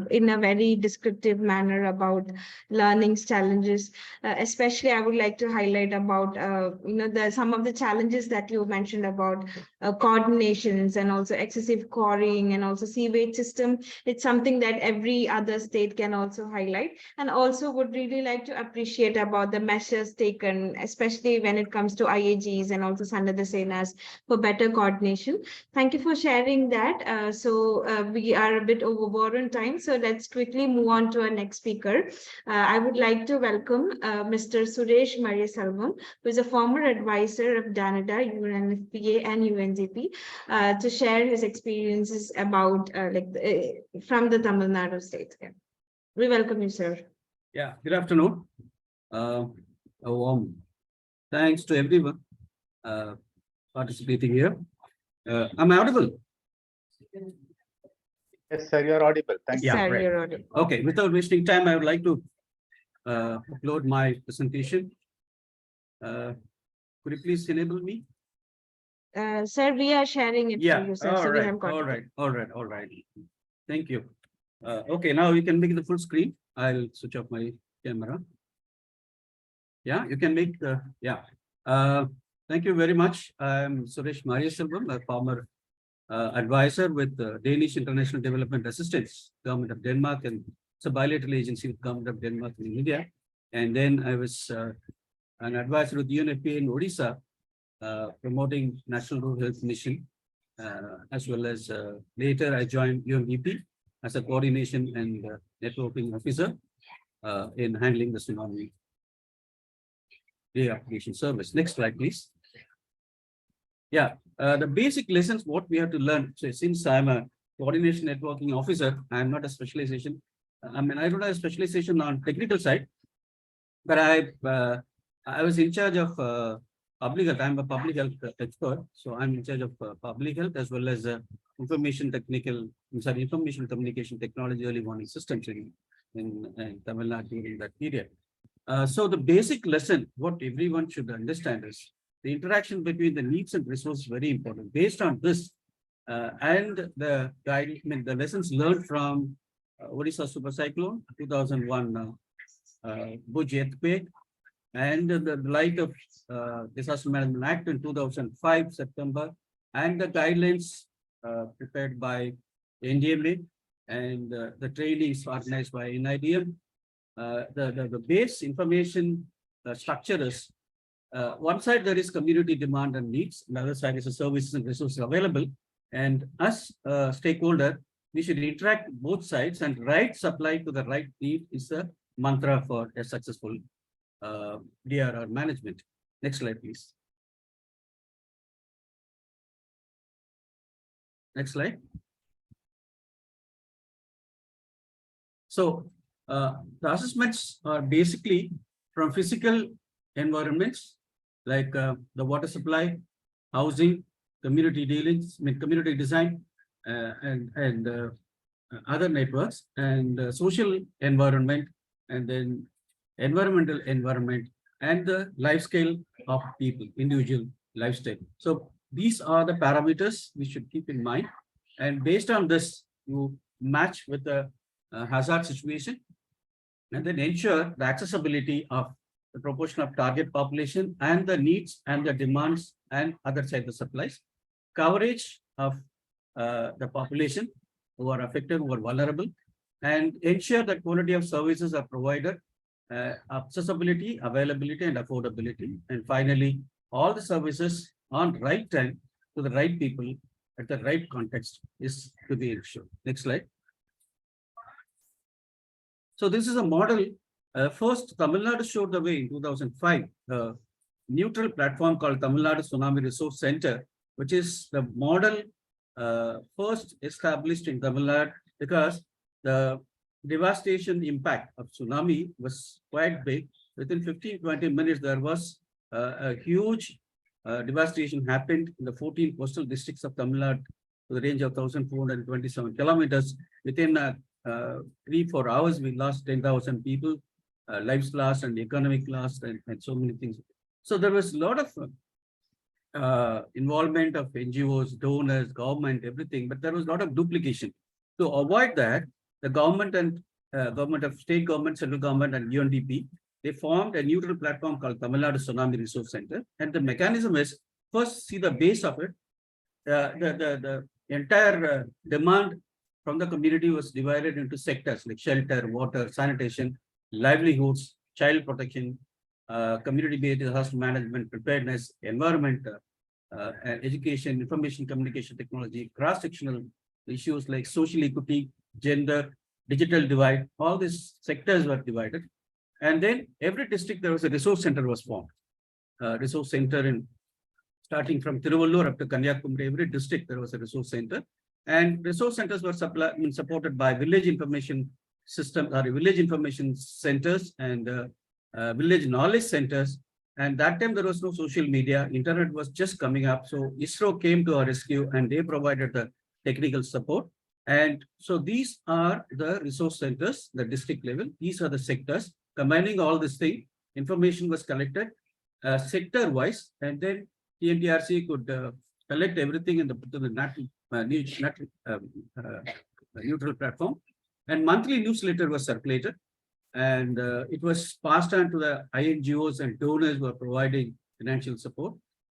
S1: in a very descriptive manner about learning's challenges. Especially, I would like to highlight about some of the challenges that you mentioned about coordinations and also excessive quarrying and also sewage system. It's something that every other state can also highlight, and also would really like to appreciate about the measures taken, especially when it comes to IAGs and also Sandhya Senas for better coordination. Thank you for sharing that. We are a bit overboard on time, so let's quickly move on to our next speaker. I would like to welcome Mr. Suresh Mariaselvam, who is a former advisor of Canada, UNFPA and UNGP, to share his experiences about from the Tamil Nadu state. Yeah. We welcome you, sir.
S8: Yeah, good afternoon. A warm thanks to everyone participating here. Am I audible?
S9: Yes, sir, you are audible. Thank you.
S8: Yeah,
S1: Sir,
S8: right.
S1: you're audible.
S8: Okay, without wasting time, I would like to upload my presentation. Could you please enable me?
S1: Sir, we are sharing it for you, sir.
S8: All
S1: So we
S8: right,
S1: have got
S8: all
S1: it.
S8: right, all right, all right. Thank you. Okay, now you can make the full screen. I'll switch off my camera. Yeah, you can make the, yeah. Thank you very much. I'm Suresh Mariaselvam, a former advisor with Danish International Development Assistance, Government of Denmark, and it's a bilateral agency with Government of Denmark in India. And then I was an advisor with UNFPA in Odisha, promoting National Rural Health Mission, as well as later I joined UNDP as a coordination and networking officer in handling the tsunami application service. Next slide, please. Yeah, the basic lessons what we have to learn. So since I'm a coordination networking officer, I'm not a specialization. I mean, I don't have a specialization on technical side, but I was in charge of public health. I'm a public health expert, so I'm in charge of public health as well as information communication technology early warning systems in Tamil Nadu during that period. So the basic lesson, what everyone should understand is the interaction between the needs and resources is very important. Based on this and the lessons learned from Odisha super cyclone, 2001 Bhuj earthquake, and the light of Disaster Management Act in 2005 September, and the guidelines prepared by NDMA and the trainings organized by NIDM. The base information structure is one side there is community demand and needs, another side is the services and resources available. And as a stakeholder, we should interact both sides, and right supply to the right need is the mantra for a successful DRR management. Next slide, please. Next slide. So the assessments are basically from physical environments like the water supply, housing, community dealings, community design, and other networks, and social environment, and then environmental environment, and the life scale of people, individual lifestyle. So these are the parameters we should keep in mind, and based on this, you match with the hazard situation, and then ensure the accessibility of the proportion of target population and the needs and the demands and other side the supplies, coverage of the population who are affected, who are vulnerable, and ensure that quality of services are provided, accessibility, availability, and affordability. And finally, all the services on right time to the right people at the right context is to be ensured. Next slide. So this is a model. First, Tamil Nadu showed the way in 2005, a neutral platform called Tamil Nadu Tsunami Resource Center, which is the model first established in Tamil Nadu, because the devastation impact of tsunami was quite big. Within 15-20 minutes, there was a huge devastation happened in the 14 coastal districts of Tamil Nadu to the range of 1,427 kilometers. Within 3-4 hours, we lost 10,000 people, lives lost and economic loss, and so many things. So there was a lot of involvement of NGOs, donors, government, everything, but there was a lot of duplication. To avoid that, the government and government of state government, central government, and UNDP, they formed a neutral platform called Tamil Nadu Tsunami Resource Center. And the mechanism is first see the base of it. The entire demand from the community was divided into sectors like shelter, water, sanitation, livelihoods, child protection, community-based disaster management, preparedness, environment, education, information communication technology, cross-sectional issues like social equity, gender, digital divide, all these sectors were divided. And then every district, there was a resource center was formed. Resource center in starting from Tiruvallur up to Kanyakumari, every district, there was a resource center. And resource centers were supported by village information systems, or village information centers and village knowledge centers. And that time there was no social media, internet was just coming up. So ISRO came to our rescue and they provided the technical support. And so these are the resource centers, the district level. These are the sectors. Combining all this thing, information was collected sector wise, and then TNTRC could collect everything in the neutral platform. And monthly newsletter was circulated. And it was passed on to the INGOs and donors who are providing financial support.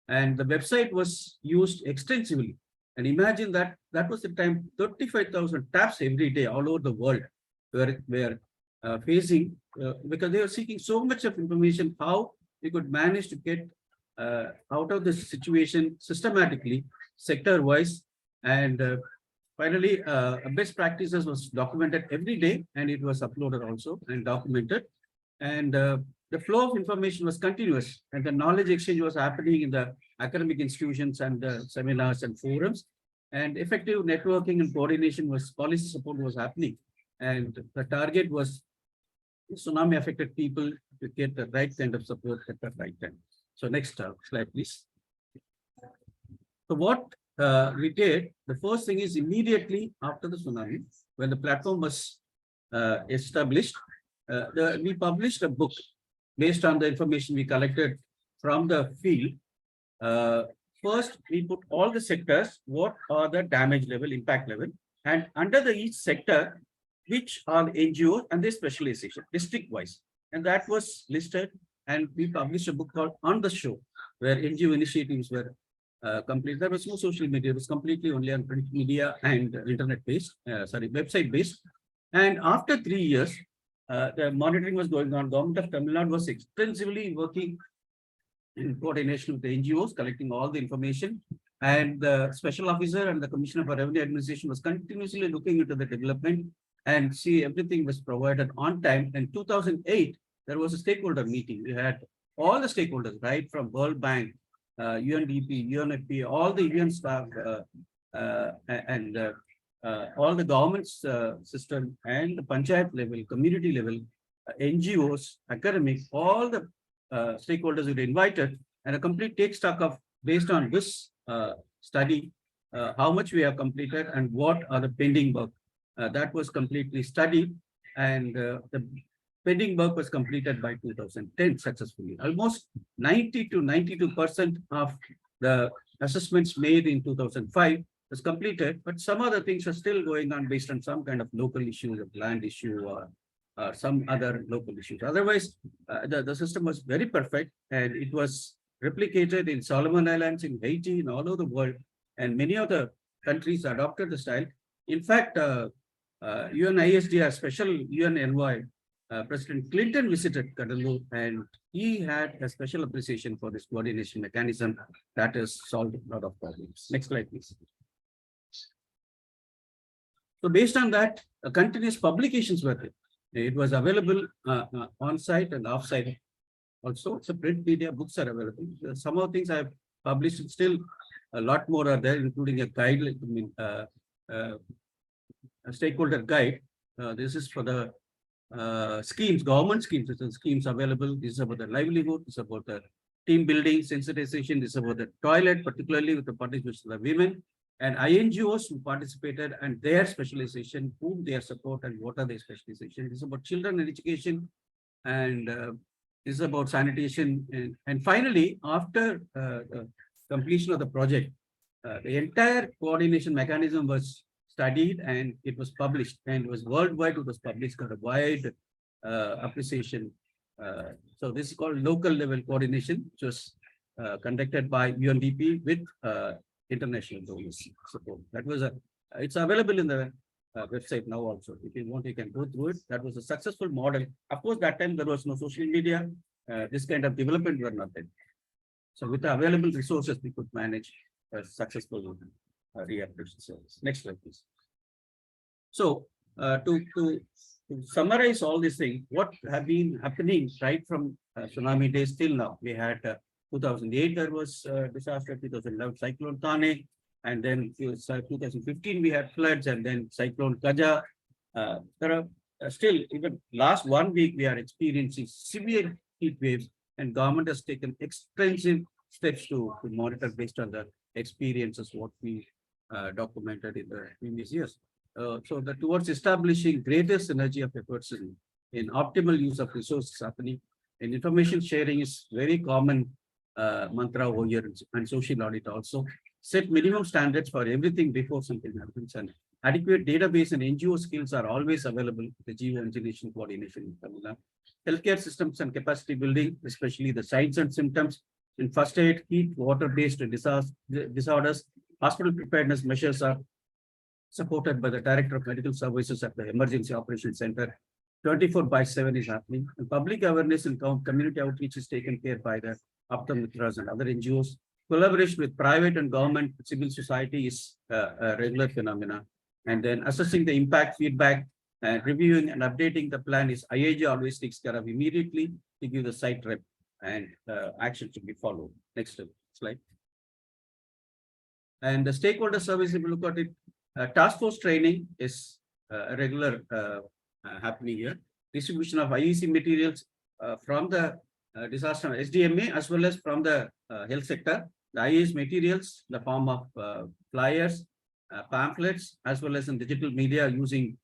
S8: And the website was used extensively. And imagine that was the time 35,000 taps every day all over the world were facing, because they were seeking so much of information, how we could manage to get out of this situation systematically, sector-wise. And finally, best practices was documented every day, and it was uploaded also and documented. And the flow of information was continuous, and the knowledge exchange was happening in the academic institutions and the seminars and forums. And effective networking and coordination was, policy support was happening. And the target was tsunami affected people to get the right kind of support at the right time. So next slide, please. So what we did, the first thing is immediately after the tsunami, when the platform was established, we published a book based on the information we collected from the field. First, we put all the sectors, what are the damage level, impact level, and under each sector, which are the NGOs and their specialization, district-wise. And that was listed, and we published a book called On the Show, where NGO initiatives were complete. There was no social media. It was completely only on print media and internet-based, website-based. And after 3 years, the monitoring was going on. Government of Tamil Nadu was extensively working in coordination with the NGOs, collecting all the information. And the special officer and the Commissioner for Revenue Administration was continuously looking into the development and see everything was provided on time. In 2008, there was a stakeholder meeting. We had all the stakeholders, right, from World Bank, UNDP, UNFP, all the UN staff, and all the government's system and the panchayat level, community level, NGOs, academic, all the stakeholders were invited, and a complete take stock of, based on this study, how much we have completed and what are the pending work. That was completely studied, and the pending work was completed by 2010 successfully. Almost 90 to 92% of the assessments made in 2005 was completed, but some other things are still going on based on some kind of local issues, of land issue, or some other local issues. Otherwise, the system was very perfect, and it was replicated in Solomon Islands, in Haiti, in all over the world, and many other countries adopted the style. In fact, UNISDR special UN envoy, President Clinton visited Cuddalore, and he had a special appreciation for this coordination mechanism that has solved a lot of problems. Next slide, please. So based on that, continuous publications were there. It was available on-site and off-site. Also, it's a print media, books are available. Some of the things I've published, still a lot more are there, including a guide, a stakeholder guide. This is for the schemes, government schemes. Schemes available. This is about the livelihood. This is about the team building, sensitization. This is about the toilet, particularly with the participation of the women. And INGOs who participated and their specialization, whom they support and what are their specialization. This is about children and education and This is about sanitation. And finally, after the completion of the project, the entire coordination mechanism was studied and it was published, and it was worldwide. It was published, got a wide appreciation. So this is called local level coordination, which was conducted by UNDP with international donors support. That was it's available in the website now also. If you want, you can go through it. That was a successful model. Of course, that time there was no social media. This kind of development were not there. So with the available resources, we could manage a successful rehabilitation service. Next slide, please. So to summarize all these things, what have been happening right from tsunami days till now? We had 2008, there was disaster, 2011 Cyclone Thane, and then 2015 we had floods, and then Cyclone Kaja. There are still, even last 1 week, we are experiencing severe heat waves, and government has taken extensive steps to monitor based on the experiences what we documented in the previous years. So that towards establishing greater synergy of efforts in optimal use of resources happening, and information sharing is very common mantra over here, and social audit also. Set minimum standards for everything before something happens, and adequate database and NGO skills are always available. The geo-engineering coordination in Tamil Nadu. Healthcare systems and capacity building, especially the signs and symptoms in first aid, heat, water-based disorders. Hospital preparedness measures are supported by the Director of Medical Services at the Emergency Operations Center. 24/7 is happening. And public awareness and community outreach is taken care by the Aptamitras and other NGOs. Collaboration with private and government civil society is a regular phenomena. And then assessing the impact, feedback, and reviewing and updating the plan is IAG always takes care of immediately to give the site rep, and action should be followed. Next slide. And the stakeholder service, if you look at it, task force training is a regular happening here. Distribution of IEC materials from the disaster SDMA as well as from the health sector. The IEC materials, the form of flyers, pamphlets, as well as in digital media using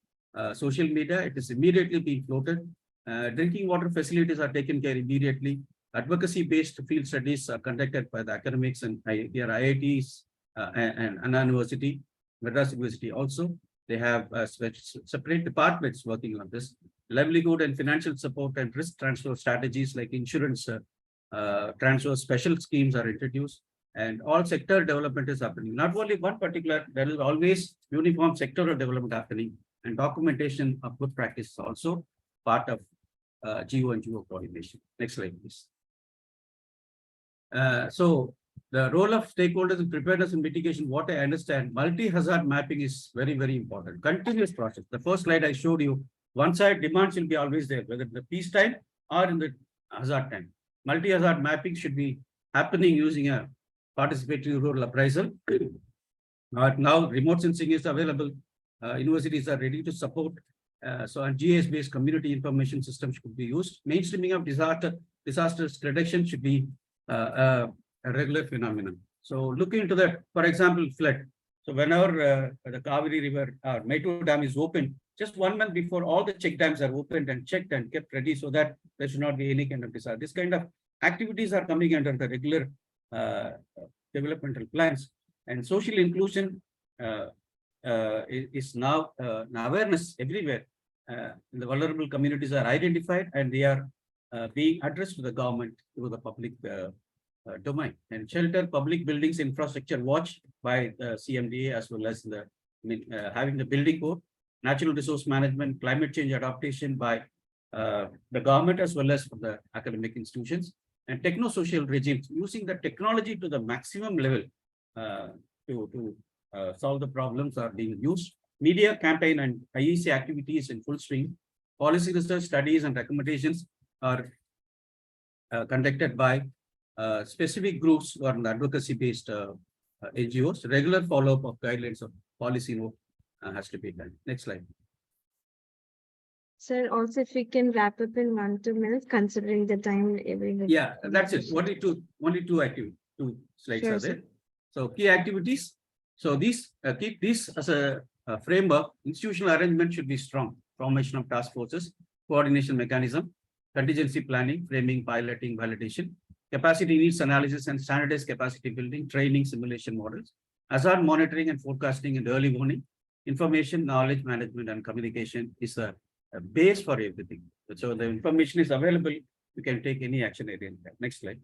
S8: social media, it is immediately being floated. Drinking water facilities are taken care immediately. Advocacy-based field studies are conducted by the academics and IITs and Anna University, Madras University also. They have separate departments working on this. Livelihood and financial support and risk transfer strategies like insurance transfer special schemes are introduced, and all sector development is happening. Not only one particular, there is always uniform sectoral development happening, and documentation of good practice is also part of GEO and GEO coordination. Next slide, please. So the role of stakeholders in preparedness and mitigation, what I understand, multi-hazard mapping is very, very important. Continuous process. The first slide I showed you, one side demands will be always there, whether in the peace time or in the hazard time. Multi-hazard mapping should be happening using a participatory rural appraisal. Now remote sensing is available. Universities are ready to support. So a GIS-based community information system should be used. Mainstreaming of disasters prediction should be a regular phenomenon. So look into that. For example, flood. So whenever the Kaveri River or Metro Dam is open, just 1 month before, all the check dams are opened and checked and kept ready so that there should not be any kind of disaster. This kind of activities are coming under the regular developmental plans. And social inclusion is now an awareness everywhere. The vulnerable communities are identified and they are being addressed to the government through the public domain. And shelter, public buildings, infrastructure watch by the CMDA as well as the having the building code, natural resource management, climate change adaptation by the government as well as from the academic institutions, and techno-social regimes using the technology to the maximum level to solve the problems are being used. Media campaign and IEC activities in full swing. Policy research studies and recommendations are conducted by specific groups who are in advocacy-based NGOs. Regular follow-up of guidelines of policy note has to be done. Next slide.
S1: Sir, also if we can wrap up in 1 2 minutes, considering the time.
S8: Yeah, that's it. Only two activities, 2 slides
S1: Sure,
S8: are there. So key activities. So these keep this as a framework. Institutional arrangement should be strong. Formation of task forces, coordination mechanism, contingency planning, framing, piloting, validation, capacity needs analysis and standardized capacity building, training, simulation models, hazard monitoring and forecasting and early warning, information, knowledge management and communication is a base for everything. So the information is available, you can take any action area. Next slide.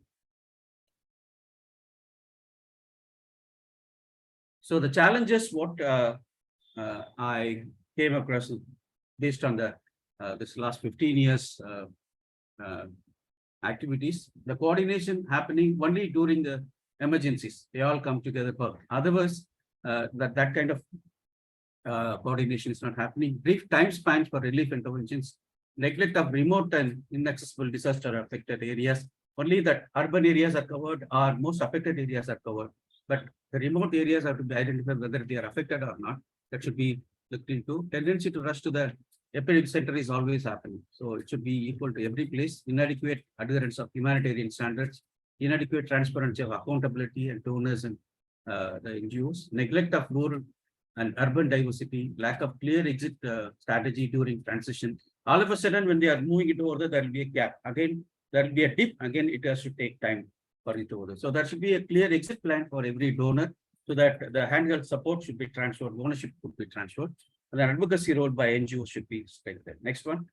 S8: So the challenges, what I came across based on the this last 15 years activities, the coordination happening only during the emergencies. They all come together. Otherwise, that kind of coordination is not happening. Brief time spans for relief interventions, neglect of remote and inaccessible disaster affected areas. Only that urban areas are covered, or most affected areas are covered, but the remote areas have to be identified whether they are affected or not. That should be looked into. Tendency to rush to the epidemic center is always happening. So it should be equal to every place. Inadequate adherence of humanitarian standards, inadequate transparency of accountability and donors and the NGOs, neglect of rural and urban diversity, lack of clear exit strategy during transition. All of a sudden, when they are moving it over there will be a gap. Again, there will be a dip. Again, it has to take time for it over there. So there should be a clear exit plan for every donor so that the handheld support should be transferred, ownership could be transferred. And the advocacy role by NGOs should be strengthened. Next one.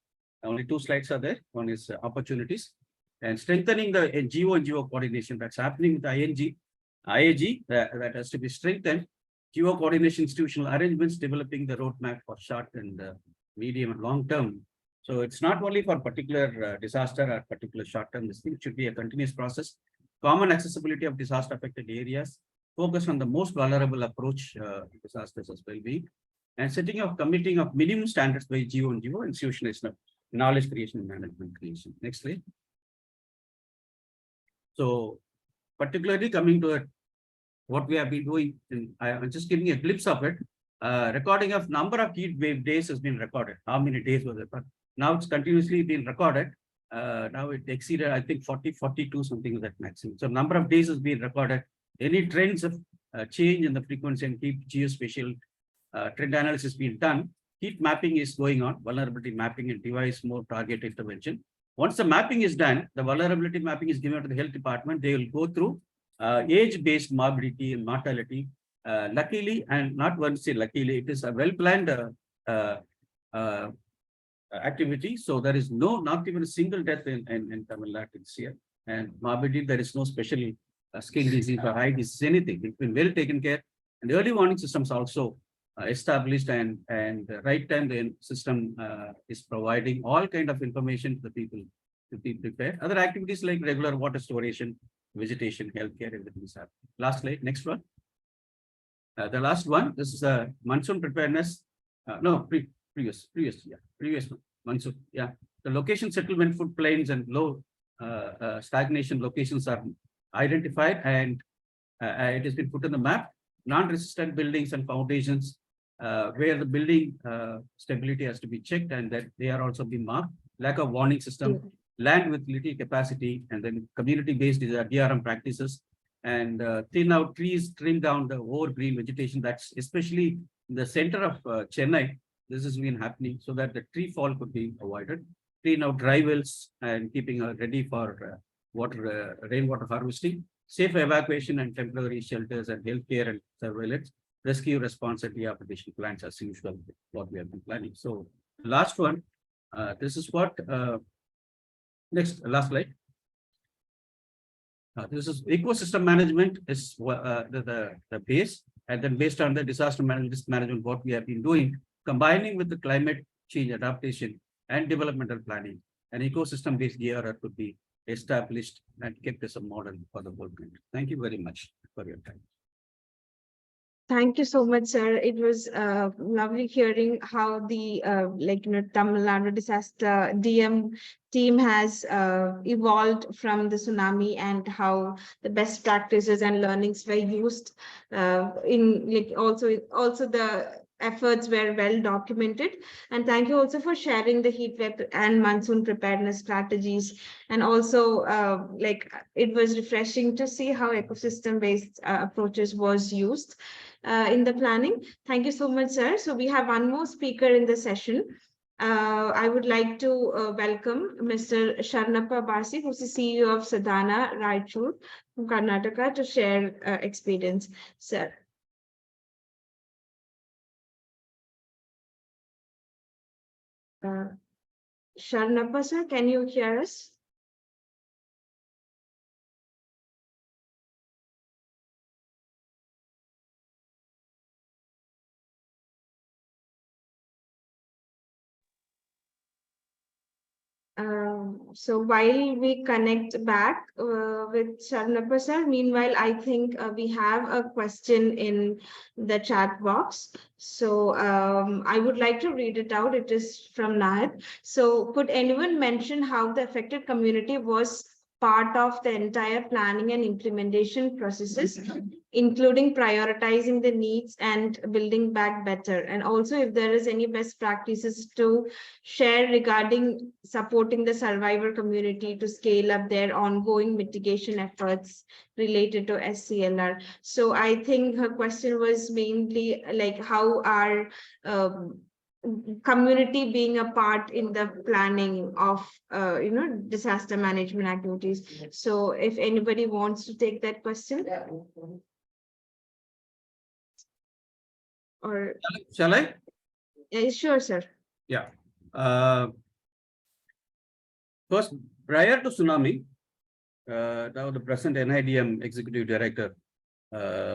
S8: Only 2 slides are there. One is opportunities and strengthening the NGO coordination that's happening with IAG that has to be strengthened. GEO coordination institutional arrangements, developing the roadmap for short and medium and long term. So it's not only for particular disaster or particular short term. This thing should be a continuous process. Common accessibility of disaster affected areas, focus on the most vulnerable approach disasters as well be, and setting of committing of minimum standards by GEO and institutionalization of knowledge creation and management creation. Next slide. So particularly coming to it, what we have been doing, I'm just giving a glimpse of it. Recording of number of heat wave days has been recorded. How many days was it? But now it's continuously been recorded. Now it exceeded, I think, 40, 42, something like that maximum. So number of days has been recorded. Any trends of change in the frequency and heat geospatial trend analysis being done. Heat mapping is going on, vulnerability mapping and device more target intervention. Once the mapping is done, the vulnerability mapping is given to the health department. They will go through age-based morbidity and mortality. Luckily, and not one say luckily, it is a well-planned activity. So there is not even a single death in Tamil Nadu this year. And morbidity, there is no special skin disease or eye disease, anything. It's been well taken care. And early warning systems also established, and the right time the system is providing all kind of information to the people to be prepared. Other activities like regular water storation, vegetation, healthcare, everything is happening. Last slide, next one. The last one, this is a monsoon preparedness. Previous one, monsoon. Yeah, the location settlement floodplains and low stagnation locations are identified, and it has been put on the map. Non-resistant buildings and foundations where the building stability has to be checked, and that they are also being marked. Lack of warning system, land with little capacity, and then community-based DRM practices, and thin out trees, trim down the overgreen vegetation. That's especially in the center of Chennai. This has been happening so that the tree fall could be avoided. Clean out dry wells and keeping ready for rainwater harvesting. Safe evacuation and temporary shelters and healthcare and surveillance. Rescue response and rehabilitation plans as usual, what we have been planning. So last one, this is what, next, last slide. This is ecosystem management is the base, and then based on the disaster management, what we have been doing, combining with the climate change adaptation and developmental planning, an ecosystem-based DRR could be established and kept as a model for the whole country. Thank you very much for your time.
S1: Thank you so much, sir. It was lovely hearing how the Tamil Nadu disaster DM team has evolved from the tsunami, and how the best practices and learnings were used in also the efforts were well documented. And thank you also for sharing the heat wave and monsoon preparedness strategies. And also it was refreshing to see how ecosystem-based approaches was used in the planning. Thank you so much, sir. So we have one more speaker in the session. I would like to welcome Mr. Sharnappa Basi, who's the CEO of Sadhana Raichur from Karnataka, to share experience. Sir. Sharnappa sir, can you hear us? So while we connect back with Sharnappa sir, meanwhile, I think we have a question in the chat box. So I would like to read it out. It is from Nahid. So could anyone mention how the affected community was part of the entire planning and implementation processes, including prioritizing the needs and building back better? And also if there is any best practices to share regarding supporting the survivor community to scale up their ongoing mitigation efforts related to SCLR. So I think her question was mainly like how are community being a part in the planning of disaster management activities. So if anybody wants to take that question. Or
S8: Shall I?
S1: sure, sir.
S8: Yeah. First, prior to tsunami, now the present NIDM Executive Director,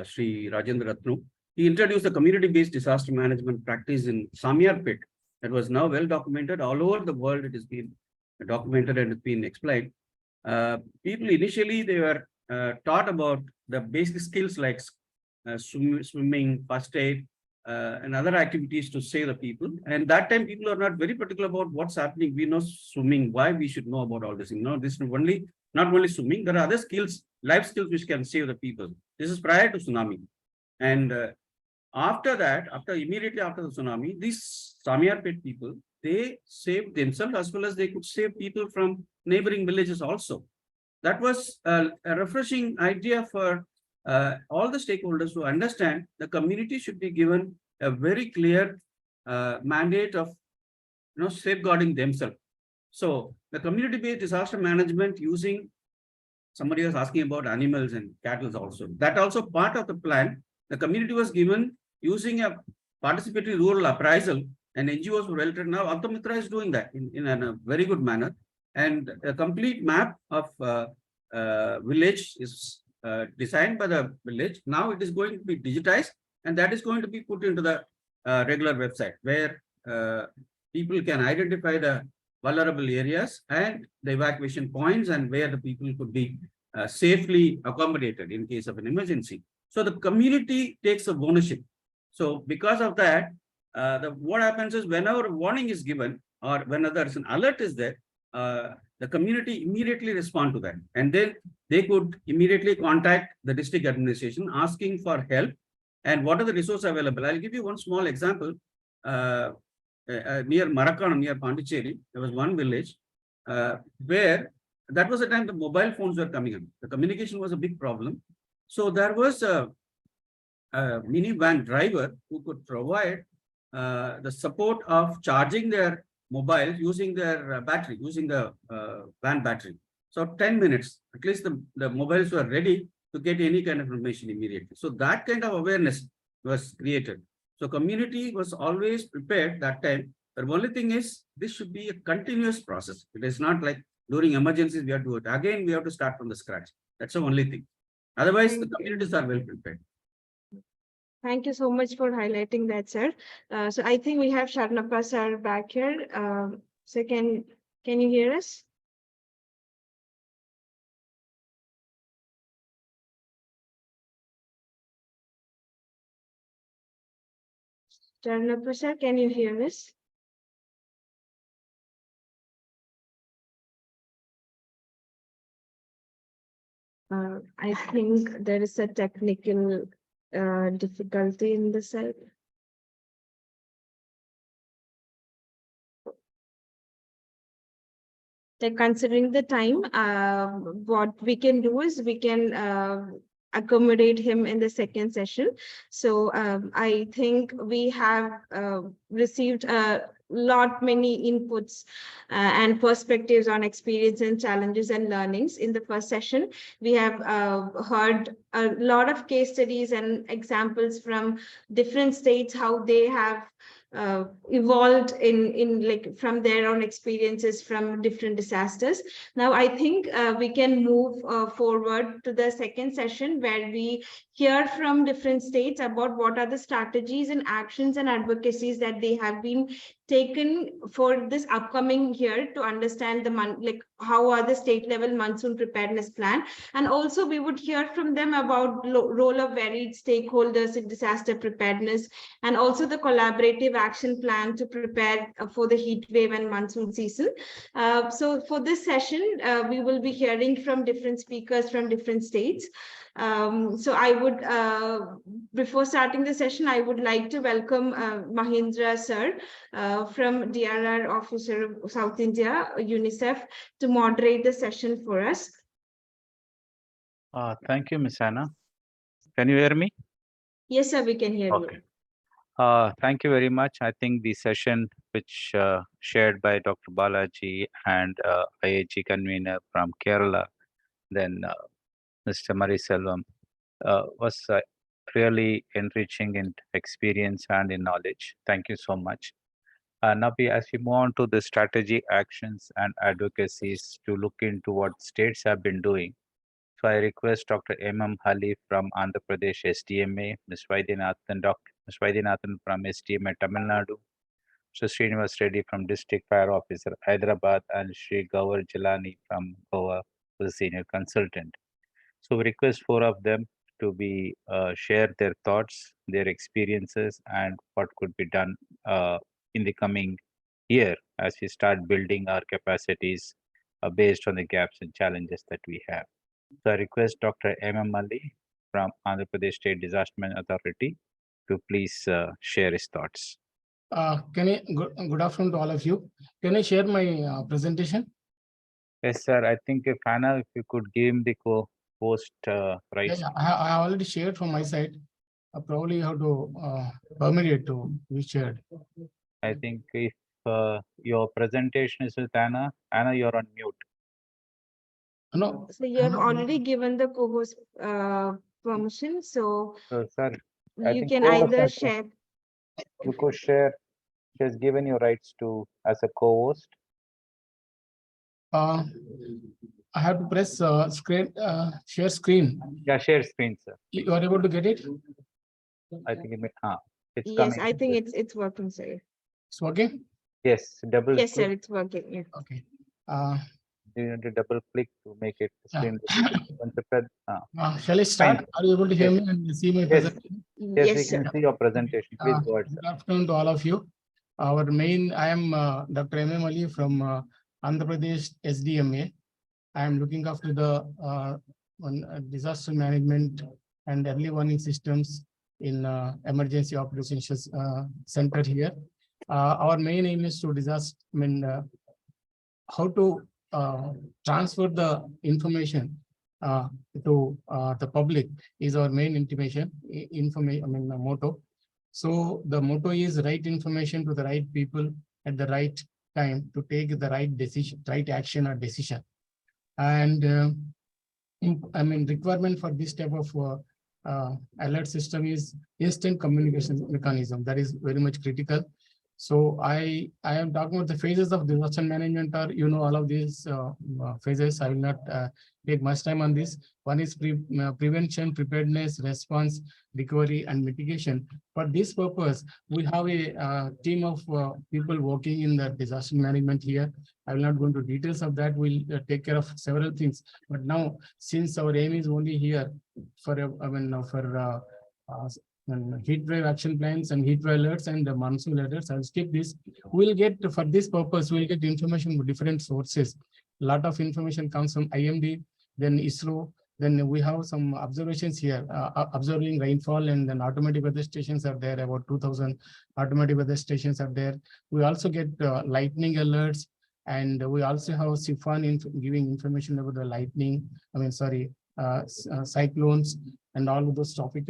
S8: Sri Rajendra Ratnu, he introduced a community-based disaster management practice in Samyarpet that was now well documented all over the world. It has been documented and it's been explained. People initially, they were taught about the basic skills like swimming, first aid, and other activities to save the people. And that time, people are not very particular about what's happening. We know swimming, why we should know about all this. This is not only swimming, there are other skills, life skills which can save the people. This is prior to tsunami. And after that, immediately after the tsunami, these Samyarpet people, they saved themselves as well as they could save people from neighboring villages also. That was a refreshing idea for all the stakeholders who understand the community should be given a very clear mandate of safeguarding themselves. So the community-based disaster management using, somebody was asking about animals and cattle also. That also part of the plan. The community was given using a participatory rural appraisal, and NGOs were well trained. Now Aptamitra is doing that in a very good manner. And a complete map of village is designed by the village. Now it is going to be digitized, and that is going to be put into the regular website where people can identify the vulnerable areas and the evacuation points and where the people could be safely accommodated in case of an emergency. So the community takes ownership. So because of that, what happens is whenever warning is given or when there's an alert is there, the community immediately respond to that. And then they could immediately contact the district administration asking for help and what are the resources available. I'll give you one small example. Near Marakanam, near Pondicherry, there was one village where that was the time the mobile phones were coming in. The communication was a big problem. So there was a minivan driver who could provide the support of charging their mobile using their battery, using the van battery. So 10 minutes, at least the mobiles were ready to get any kind of information immediately. So that kind of awareness was created. So community was always prepared that time. The only thing is this should be a continuous process. It is not like during emergencies we have to do it. Again, we have to start from the scratch. That's the only thing. Otherwise, the communities are well prepared.
S1: Thank you so much for highlighting that, sir. So I think we have Sharnappa sir back here. So can you hear us? Sharnappa sir, can you hear us? I think there is a technical difficulty in the side. Considering the time, what we can do is we can accommodate him in the second session. So I think we have received a many inputs and perspectives on experience and challenges and learnings. In the first session, we have heard a lot of case studies and examples from different states, how they have evolved in like from their own experiences from different disasters. Now, I think we can move forward to the second session, where we hear from different states about what are the strategies and actions and advocacies that they have been taken for this upcoming year to understand the how are the state level monsoon preparedness plan. And also we would hear from them about role of varied stakeholders in disaster preparedness, and also the collaborative action plan to prepare for the heat wave and monsoon season. So for this session, we will be hearing from different speakers from different states. So I would, before starting the session, I would like to welcome Mahindra sir from DRR Officer of South India, UNICEF, to moderate the session for us.
S3: Thank you, Ms. Anna. Can you hear me?
S1: Yes, sir, we can hear
S3: Okay.
S1: you.
S3: Thank you very much. I think the session which shared by Dr. Balaji and IAG convener from Kerala, then Mr. Mariselvam, was really enriching in experience and in knowledge. Thank you so much. Now, as we move on to the strategy, actions, and advocacies to look into what states have been doing. So I request Dr. M. Hali from Andhra Pradesh SDMA, Ms. Vaidyanathan, Dr. Ms. Vaidyanathan from SDMA Tamil Nadu, Mr. Srinivas Reddy from District Fire Officer Hyderabad, and Sri Gaur Jalani from Goa, who is a senior consultant. So we request four of them to be share their thoughts, their experiences, and what could be done in the coming year as we start building our capacities based on the gaps and challenges that we have. So I request Dr. M. Ali from Andhra Pradesh State Disaster Management Authority to please share his thoughts.
S10: Good afternoon to all of you. Can I share my presentation?
S3: Yes, sir. I think if Anna, if you could give him the post rights.
S10: Yeah, I already shared from my side. Probably you have to permit it to be shared.
S3: I think if your presentation is with Anna, Anna, you're on mute.
S10: No.
S1: So you have already given the co-host permission, so
S3: sir,
S1: you can either share.
S3: You could share. She has given you rights to as a co-host.
S10: I have to press screen, share screen.
S3: Yeah, share screen, sir.
S10: You are able to get it?
S3: I think it's
S1: Yes,
S3: coming.
S1: I think it's working, sir.
S10: It's working?
S3: Yes, double
S1: Yes,
S3: click.
S1: sir, it's working. Yeah.
S10: Okay.
S3: You need to double click to make it screen.
S10: Shall I start?
S3: Fine.
S10: Are you able to hear
S3: Yes.
S10: me and see my
S3: Yes.
S10: presentation?
S3: Yes,
S1: Yes,
S3: we
S1: sir.
S3: can see your presentation. Please go ahead, sir.
S10: Good afternoon to all of you. I am Dr. M. Ali from Andhra Pradesh SDMA. I am looking after the disaster management and early warning systems in emergency operations center here. Our main aim is to how to transfer the information to the public is our main motto. So the motto is right information to the right people at the right time to take the right decision, right action or decision. And requirement for this type of alert system is instant communication mechanism. That is very much critical. So I am talking about the phases of disaster management, or all of these phases. I will not take much time on this. One is prevention, preparedness, response, recovery, and mitigation. For this purpose, we have a team of people working in the disaster management here. I will not go into details of that. We'll take care of several things. But now, since our aim is only here for heat wave action plans and heat wave alerts and the monsoon alerts, I'll skip this. We'll get, for this purpose, we'll get information from different sources. A lot of information comes from IMD, then ISRO, then we have some observations here, observing rainfall, and then automatic weather stations are there, about 2000 automatic weather stations are there. We also get lightning alerts, and we also have CIFAN giving information about the lightning, cyclones, and all of those topic,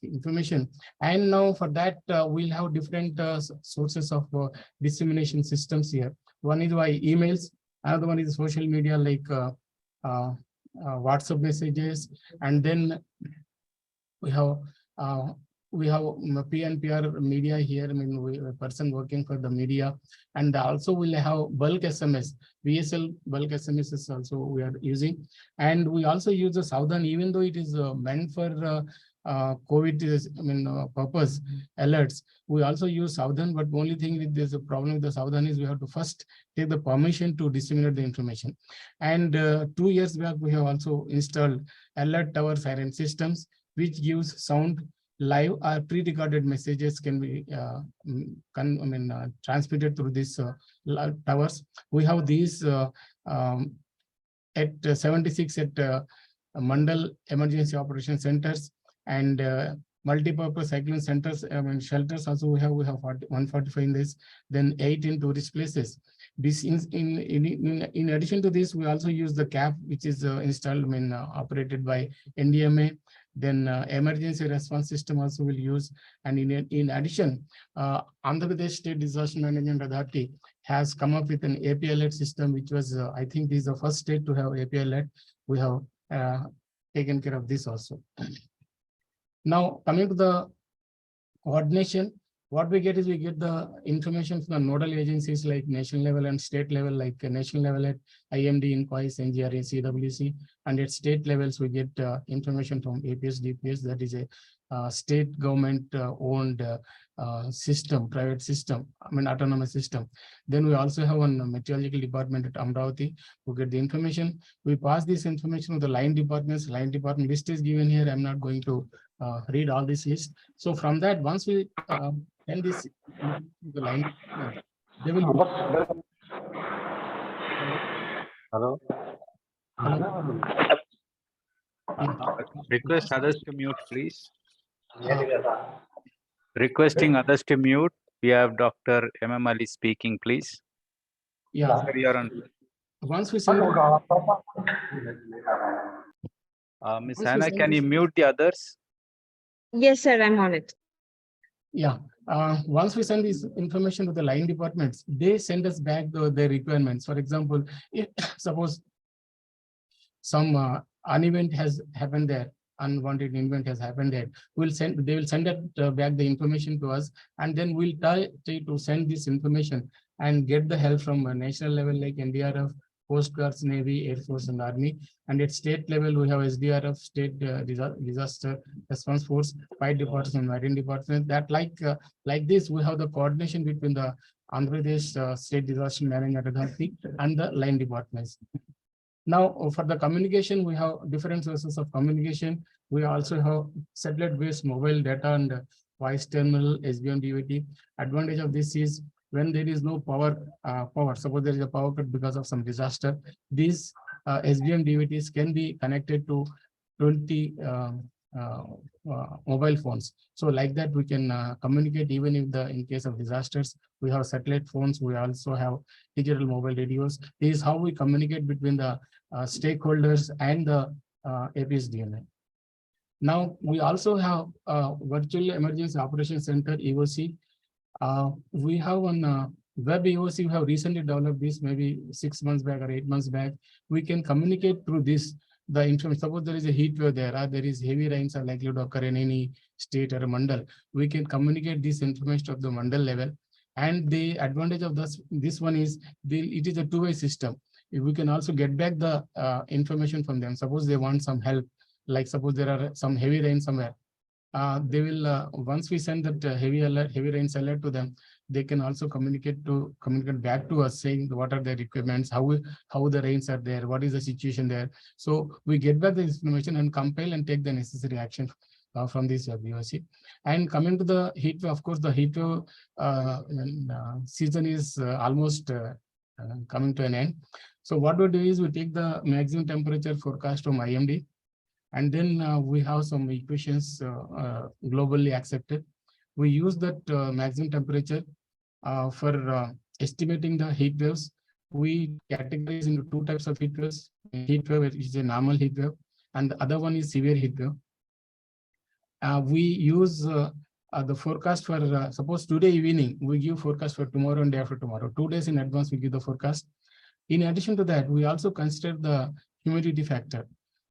S10: information. And now for that, we'll have different sources of dissemination systems here. One is by emails, another one is social media like WhatsApp messages, and then we have PNPR media here. I mean, a person working for the media, and also we'll have bulk SMS, VSL bulk SMS is also we are using, and we also use the Southern, even though it is meant for COVID purpose alerts. We also use Southern, but only thing with this problem with the Southern is we have to first take the permission to disseminate the information. And 2 years back, we have also installed alert tower siren systems, which gives sound live or pre-recorded messages can be transmitted through these towers. We have these at 76 at Mandal Emergency Operation Centers and multi-purpose cyclone centers, shelters also we have 145 in this, then 8 in tourist places. This in addition to this, we also use the CAP, which is installed, operated by NDMA. Then emergency response system also will use. And in addition, Andhra Pradesh State Disaster Management Authority has come up with an API alert system, which was, I think this is the first state to have API alert. We have taken care of this also. Now, coming to the coordination, what we get is we get the information from the nodal agencies like national level and state level, like national level at IMD, INCOIS, NGRA, CWC, and at state levels, we get information from APS, DPS, that is a state government owned system, private system, autonomous system. Then we also have one meteorological department at Amravati who get the information. We pass this information to the line departments. Line department list is given here. I'm not going to read all this list. So from that, once we send this the line, they will.
S3: Hello.
S10: Hello.
S3: Request others to mute, please. Requesting others to mute. We have Dr. MM Ali speaking, please.
S10: Yeah.
S3: Sir, you're on.
S10: Once we send.
S3: Ms. Hannah, can you mute the others?
S1: Yes, sir, I'm on it.
S10: Yeah. Once we send this information to the line departments, they send us back their requirements. For example, if suppose some event has happened there, unwanted event has happened there, they will send it back the information to us, and then we'll try to send this information and get the help from a national level like NDRF, Coast Guards, Navy, Air Force, and Army. And at state level, we have SDRF, State Disaster Response Force, Fire Department, Marine Department. That like this, we have the coordination between the Andhra Pradesh State Disaster Management Authority and the line departments. Now, for the communication, we have different sources of communication. We also have satellite-based mobile data and voice terminal, SBM DVT. Advantage of this is when there is no power, suppose there is a power cut because of some disaster, these SBM DVTs can be connected to 20 mobile phones. So like that, we can communicate even if in case of disasters. We have satellite phones. We also have digital mobile radios. This is how we communicate between the stakeholders and the APSDMA. Now, we also have Virtual Emergency Operations Center, EOC. We have one web EOC. We have recently developed this maybe 6 months back or 8 months back. We can communicate through this. The information, suppose there is a heat wave there, or there is heavy rains are likely to occur in any state or a mandal. We can communicate this information at the mandal level. And the advantage of this one is it is a two-way system. We can also get back the information from them. Suppose they want some help, like suppose there are some heavy rain somewhere. They will once we send that heavy rains alert to them, they can also communicate back to us saying what are their requirements, how the rains are there, what is the situation there. So we get back the information and compile and take the necessary action from this WOC. And coming to the heat wave, of course, the heat wave season is almost coming to an end. So what we do is we take the maximum temperature forecast from IMD, and then we have some equations globally accepted. We use that maximum temperature for estimating the heat waves. We categorize into two types of heat waves. Heat wave, which is a normal heat wave, and the other one is severe heat wave. We use the forecast for suppose today evening, we give forecast for tomorrow and day after tomorrow. 2 days in advance, we give the forecast. In addition to that, we also consider the humidity factor.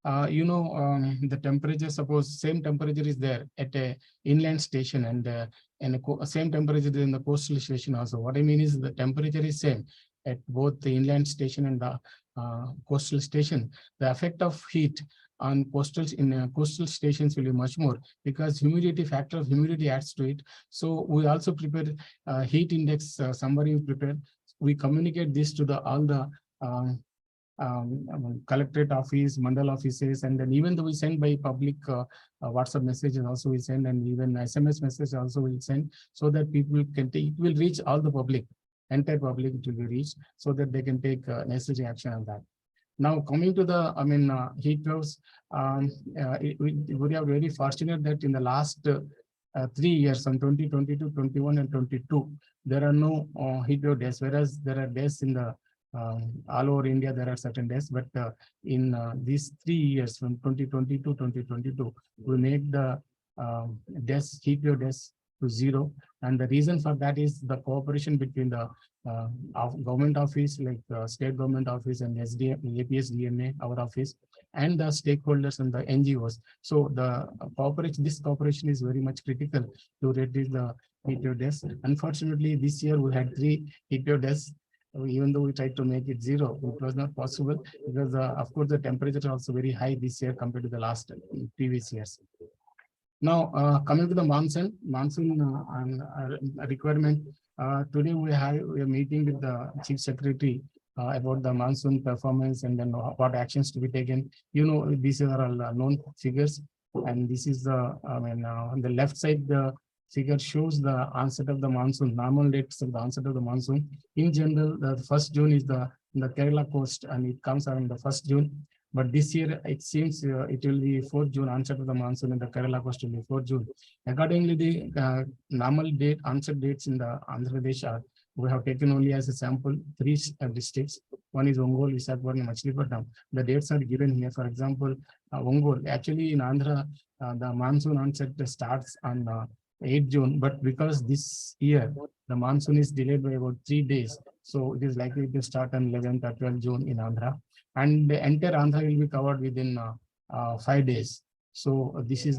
S10: The temperature, suppose same temperature is there at a inland station and same temperature is in the coastal station also. What I mean is the temperature is same at both the inland station and the coastal station. The effect of heat on coastal stations will be much more, because humidity factor of humidity adds to it. So we also prepare heat index summary. We communicate this to all the collectorate office, mandal offices, and then even though we send by public WhatsApp messages also we send, and even SMS message also we send, so that people can take, it will reach all the public, entire public it will be reached, so that they can take necessary action on that. Now coming to the, heat waves, we are very fortunate that in the last 3 years, from 2022, 21, and 22, there are no heat wave days, whereas there are days in the all over India, there are certain days, but in these 3 years, from 2020 to 2022, we make the heat wave days to 0. And the reason for that is the cooperation between the government office, like state government office and SDM, APS, DMA, our office, and the stakeholders and the NGOs. So the this cooperation is very much critical to reduce the heat wave days. Unfortunately, this year we had 3 heat wave days. Even though we tried to make it 0, it was not possible, because of course the temperature is also very high this year compared to the last previous years. Now coming to the monsoon requirement, today we have a meeting with the Chief Secretary about the monsoon performance and then what actions to be taken. These are all known figures, and this is the on the left side the figure shows the onset of the monsoon, normal dates of the onset of the monsoon. In general, the 1st June is in the Kerala coast, and it comes around the 1st June. But this year, it seems it will be 4th June, onset of the monsoon in the Kerala coast will be 4th June. Accordingly, the normal onset dates in the Andhra Pradesh are, we have taken only as a sample 3 districts. One is Ongole, Visakhapatnam, and Machilipatnam. The dates are given here. For example, Ongole, actually in Andhra, the monsoon onset starts on 8 June, but because this year the monsoon is delayed by about 3 days, so it is likely to start on 11th or 12th June in Andhra, and the entire Andhra will be covered within 5 days. So this is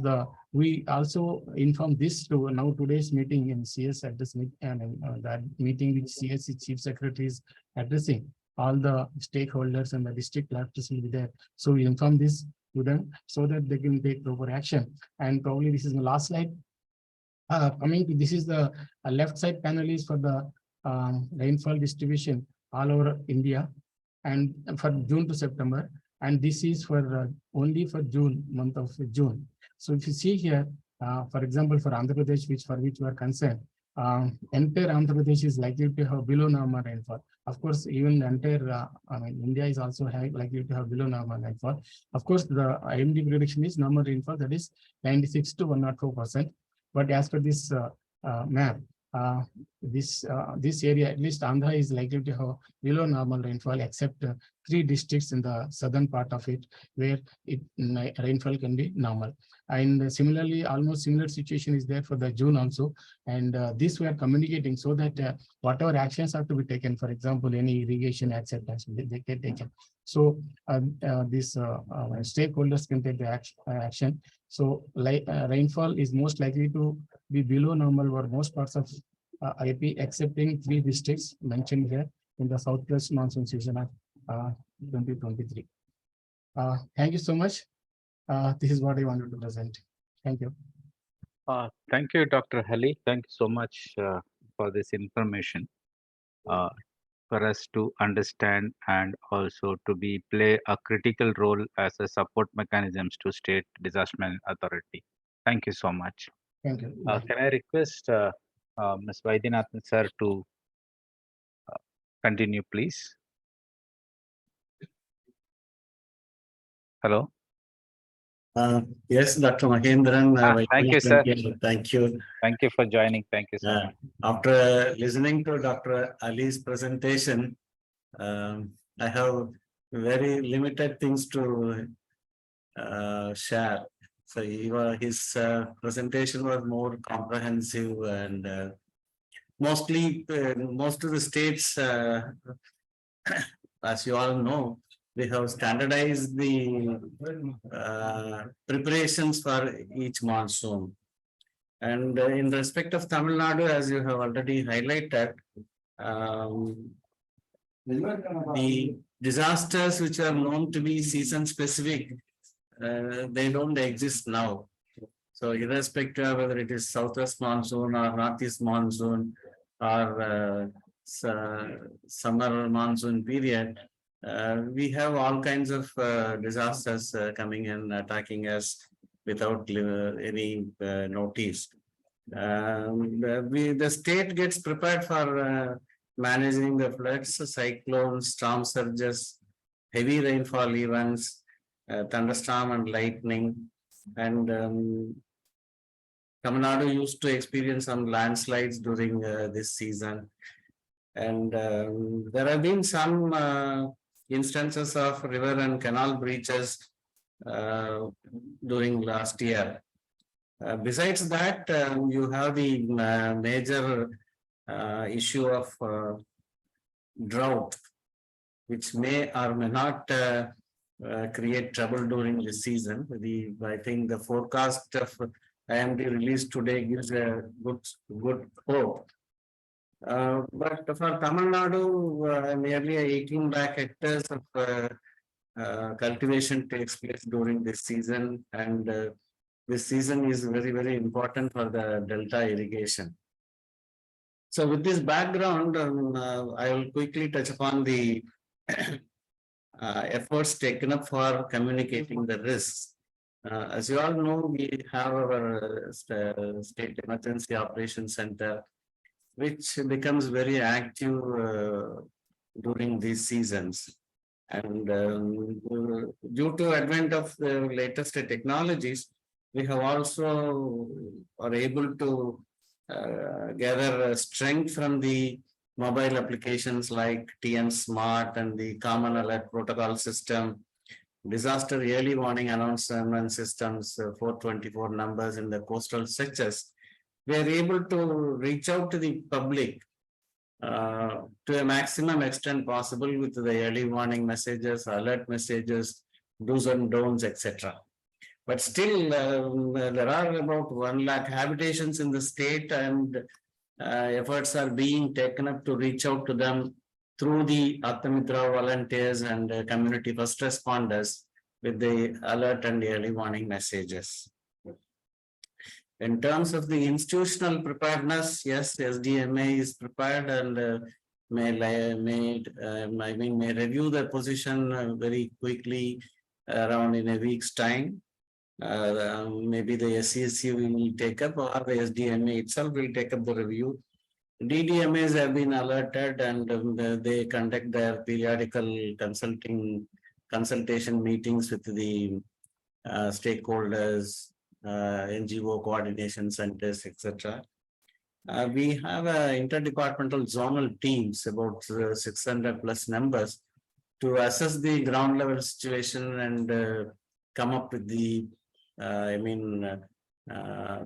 S10: we also inform this to now today's meeting in CS addressing, and that meeting which CS Chief Secretary is addressing, all the stakeholders and the district collectors will be there. So we inform this to them so that they can take proper action. And probably this is the last slide. Coming to this is the left side panel is for the rainfall distribution all over India, and for June to September, and this is for only for June, month of June. So if you see here, for example, for Andhra Pradesh, for which we are concerned, entire Andhra Pradesh is likely to have below normal rainfall. Of course, even the entire India is also likely to have below normal rainfall. Of course, the IMD prediction is normal rainfall, that is 96 to 104%. But as per this map, this area, at least Andhra, is likely to have below normal rainfall, except 3 districts in the southern part of it, where rainfall can be normal. And similarly, almost similar situation is there for the June also. And this we are communicating so that whatever actions have to be taken, for example, any irrigation acceptance, they get taken. So these stakeholders can take the action. So rainfall is most likely to be below normal for most parts of IP, excepting 3 districts mentioned here in the southwest monsoon season of 2023. Thank you so much. This is what I wanted to present. Thank you.
S3: Thank you, Dr. Hali. Thank you so much for this information. For us to understand and also to play a critical role as a support mechanisms to state disaster management authority. Thank you so much.
S10: Thank you.
S3: Can I request Ms. Vaidyanathan sir to continue, please? Hello.
S11: Yes, Dr. Mahendran.
S3: Thank you, sir.
S11: Thank you.
S3: Thank you for joining. Thank you so much.
S11: After listening to Dr. Ali's presentation, I have very limited things to share. So his presentation was more comprehensive and mostly most of the states, as you all know, we have standardized the preparations for each monsoon. And in respect of Tamil Nadu, as you have already highlighted, the disasters which are known to be season specific, they don't exist now. So irrespective of whether it is southwest monsoon or northeast monsoon or summer monsoon period, we have all kinds of disasters coming and attacking us without any notice. The state gets prepared for managing the floods, cyclones, storm surges, heavy rainfall events, thunderstorm and lightning. And Tamil Nadu used to experience some landslides during this season. And there have been some instances of river and canal breaches during last year. Besides that, you have the major issue of drought, which may or may not create trouble during this season. I think the forecast of IMD released today gives a good hope. But for Tamil Nadu, nearly 18 lakh hectares of cultivation takes place during this season, and this season is very, very important for the delta irrigation. So with this background, I will quickly touch upon the efforts taken up for communicating the risks. As you all know, we have our State Emergency Operations Center, which becomes very active during these seasons. And due to advent of the latest technologies, we have also are able to gather strength from the mobile applications like TN Smart and the Common Alert Protocol System, disaster early warning announcement systems, 424 numbers in the coastal stretches. We are able to reach out to the public to a maximum extent possible with the early warning messages, alert messages, do's and don'ts, etc. But still, there are about 1 lakh habitations in the state, and efforts are being taken up to reach out to them through the Atmamitra volunteers and community first responders with the alert and early warning messages. In terms of the institutional preparedness, yes, SDMA is prepared and may review the position very quickly around in a week's time. Maybe the SCSU will take up, or the SDMA itself will take up the review. DDMAs have been alerted, and they conduct their periodical consultation meetings with the stakeholders, NGO coordination centers, etc. We have interdepartmental zonal teams, about 600 plus members, to assess the ground level situation and come up with the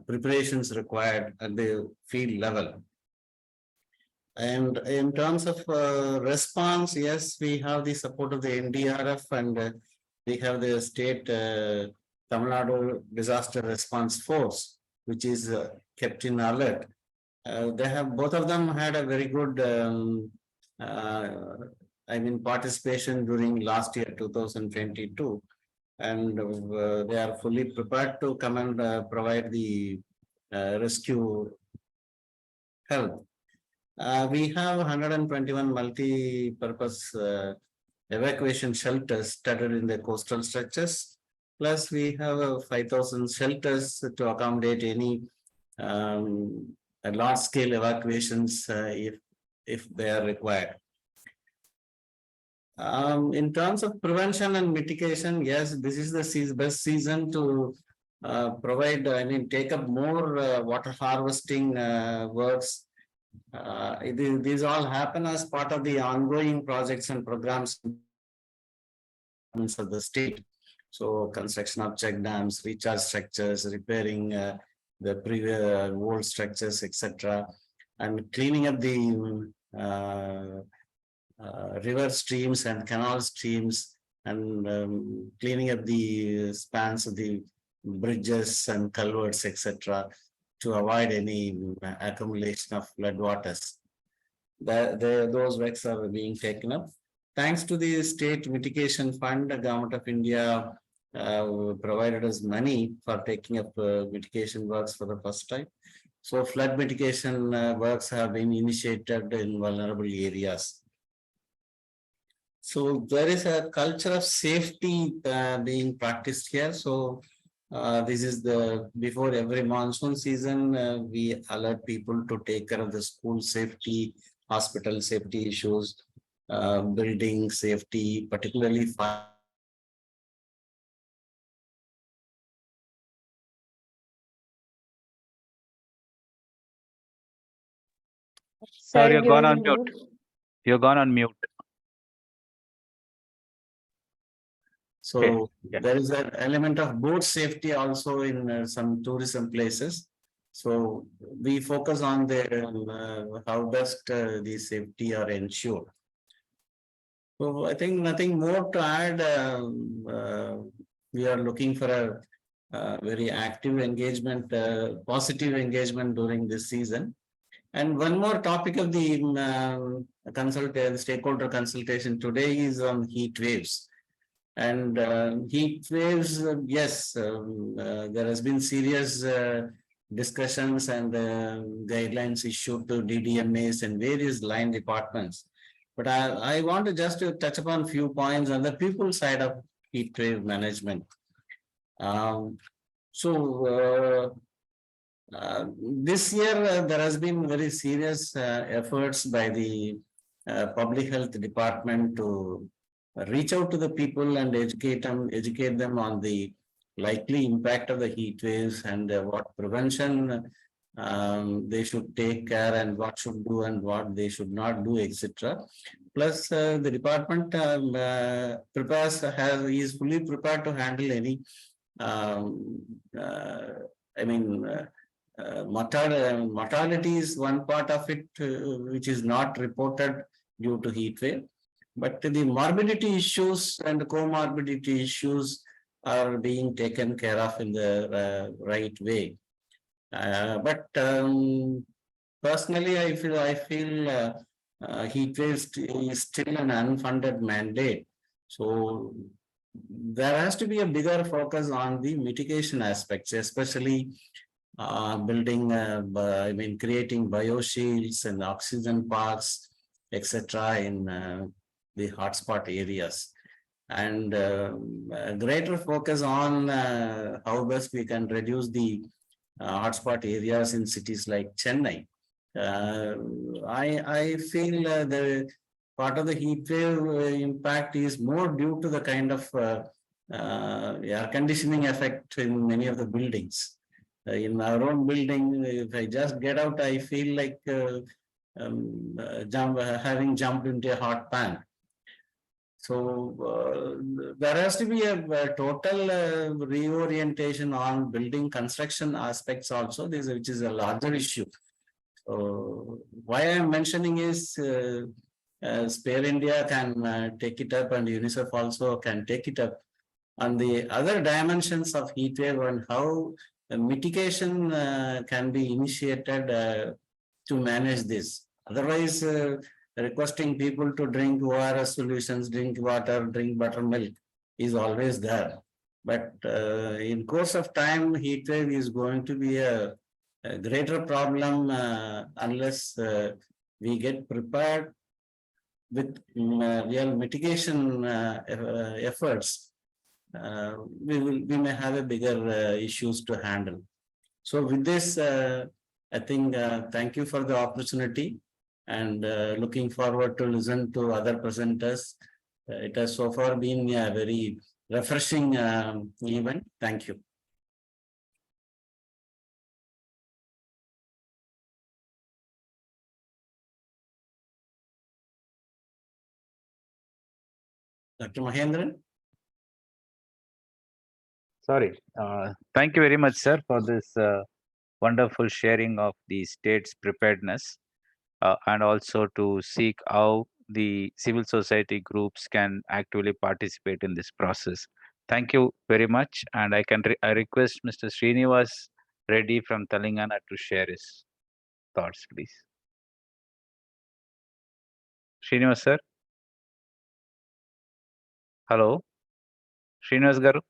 S11: preparations required at the field level. And in terms of response, yes, we have the support of the NDRF, and we have the state Tamil Nadu Disaster Response Force, which is kept in alert. They have, both of them had a very good participation during last year, 2022. And they are fully prepared to come and provide the rescue help. We have 121 multi-purpose evacuation shelters started in the coastal stretches. Plus, we have 5,000 shelters to accommodate any large-scale evacuations if they are required. In terms of prevention and mitigation, yes, this is the best season to provide, take up more water harvesting works. These all happen as part of the ongoing projects and programs of the state. So construction of check dams, recharge structures, repairing the previous old structures, etc., and cleaning up the river streams and canal streams, and cleaning up the spans of the bridges and culverts, etc., to avoid any accumulation of flood waters. Those works are being taken up. Thanks to the State Mitigation Fund, the Government of India provided us money for taking up mitigation works for the first time. So flood mitigation works have been initiated in vulnerable areas. So there is a culture of safety being practiced here. So this is before every monsoon season, we alert people to take care of the school safety, hospital safety issues, building safety, particularly fire.
S3: Sir,
S1: Sir,
S3: you're gone
S1: you're
S3: on
S1: on
S3: mute.
S1: mute.
S3: You're gone on mute.
S11: So
S3: Yeah.
S11: there is an element of boat safety also in some tourism places. So we focus on the how best the safety are ensured. So I think nothing more to add. We are looking for a very active engagement, positive engagement during this season. And one more topic of the stakeholder consultation today is on heat waves. And heat waves, yes, there has been serious discussions and guidelines issued to DDMAs and various line departments. But I want to just to touch upon a few points on the people side of heat wave management. This year, there has been very serious efforts by the public health department to reach out to the people and educate them on the likely impact of the heat waves and what prevention they should take care and what should do and what they should not do, etc. Plus, the department is fully prepared to handle any mortality is one part of it which is not reported due to heat wave, but the morbidity issues and comorbidity issues are being taken care of in the right way. But personally, I feel heat wave is still an unfunded mandate. So there has to be a bigger focus on the mitigation aspects, especially creating bioshields and oxygen parks, etc. in the hotspot areas. And a greater focus on how best we can reduce the hotspot areas in cities like Chennai. I feel the part of the heat wave impact is more due to the kind of air conditioning effect in many of the buildings. In our own building, if I just get out, I feel like having jumped into a hot pan. So there has to be a total reorientation on building construction aspects also, which is a larger issue. So why I'm mentioning is Spare India can take it up and UNICEF also can take it up on the other dimensions of heat wave and how mitigation can be initiated to manage this. Otherwise, requesting people to drink ORS solutions, drink water, drink buttermilk is always there. But in course of time, heat wave is going to be a greater problem unless we get prepared with real mitigation efforts. We may have a bigger issues to handle. So with this, I think thank you for the opportunity and looking forward to listen to other presenters. It has so far been a very refreshing event. Thank you. Dr. Mahendran?
S3: Sorry. Thank you very much, sir, for this wonderful sharing of the state's preparedness and also to seek how the civil society groups can actively participate in this process. Thank you very much. And I request Mr. Srinivas Reddy from Telangana to share his thoughts, please. Srinivas, sir. Hello. Srinivas Garu.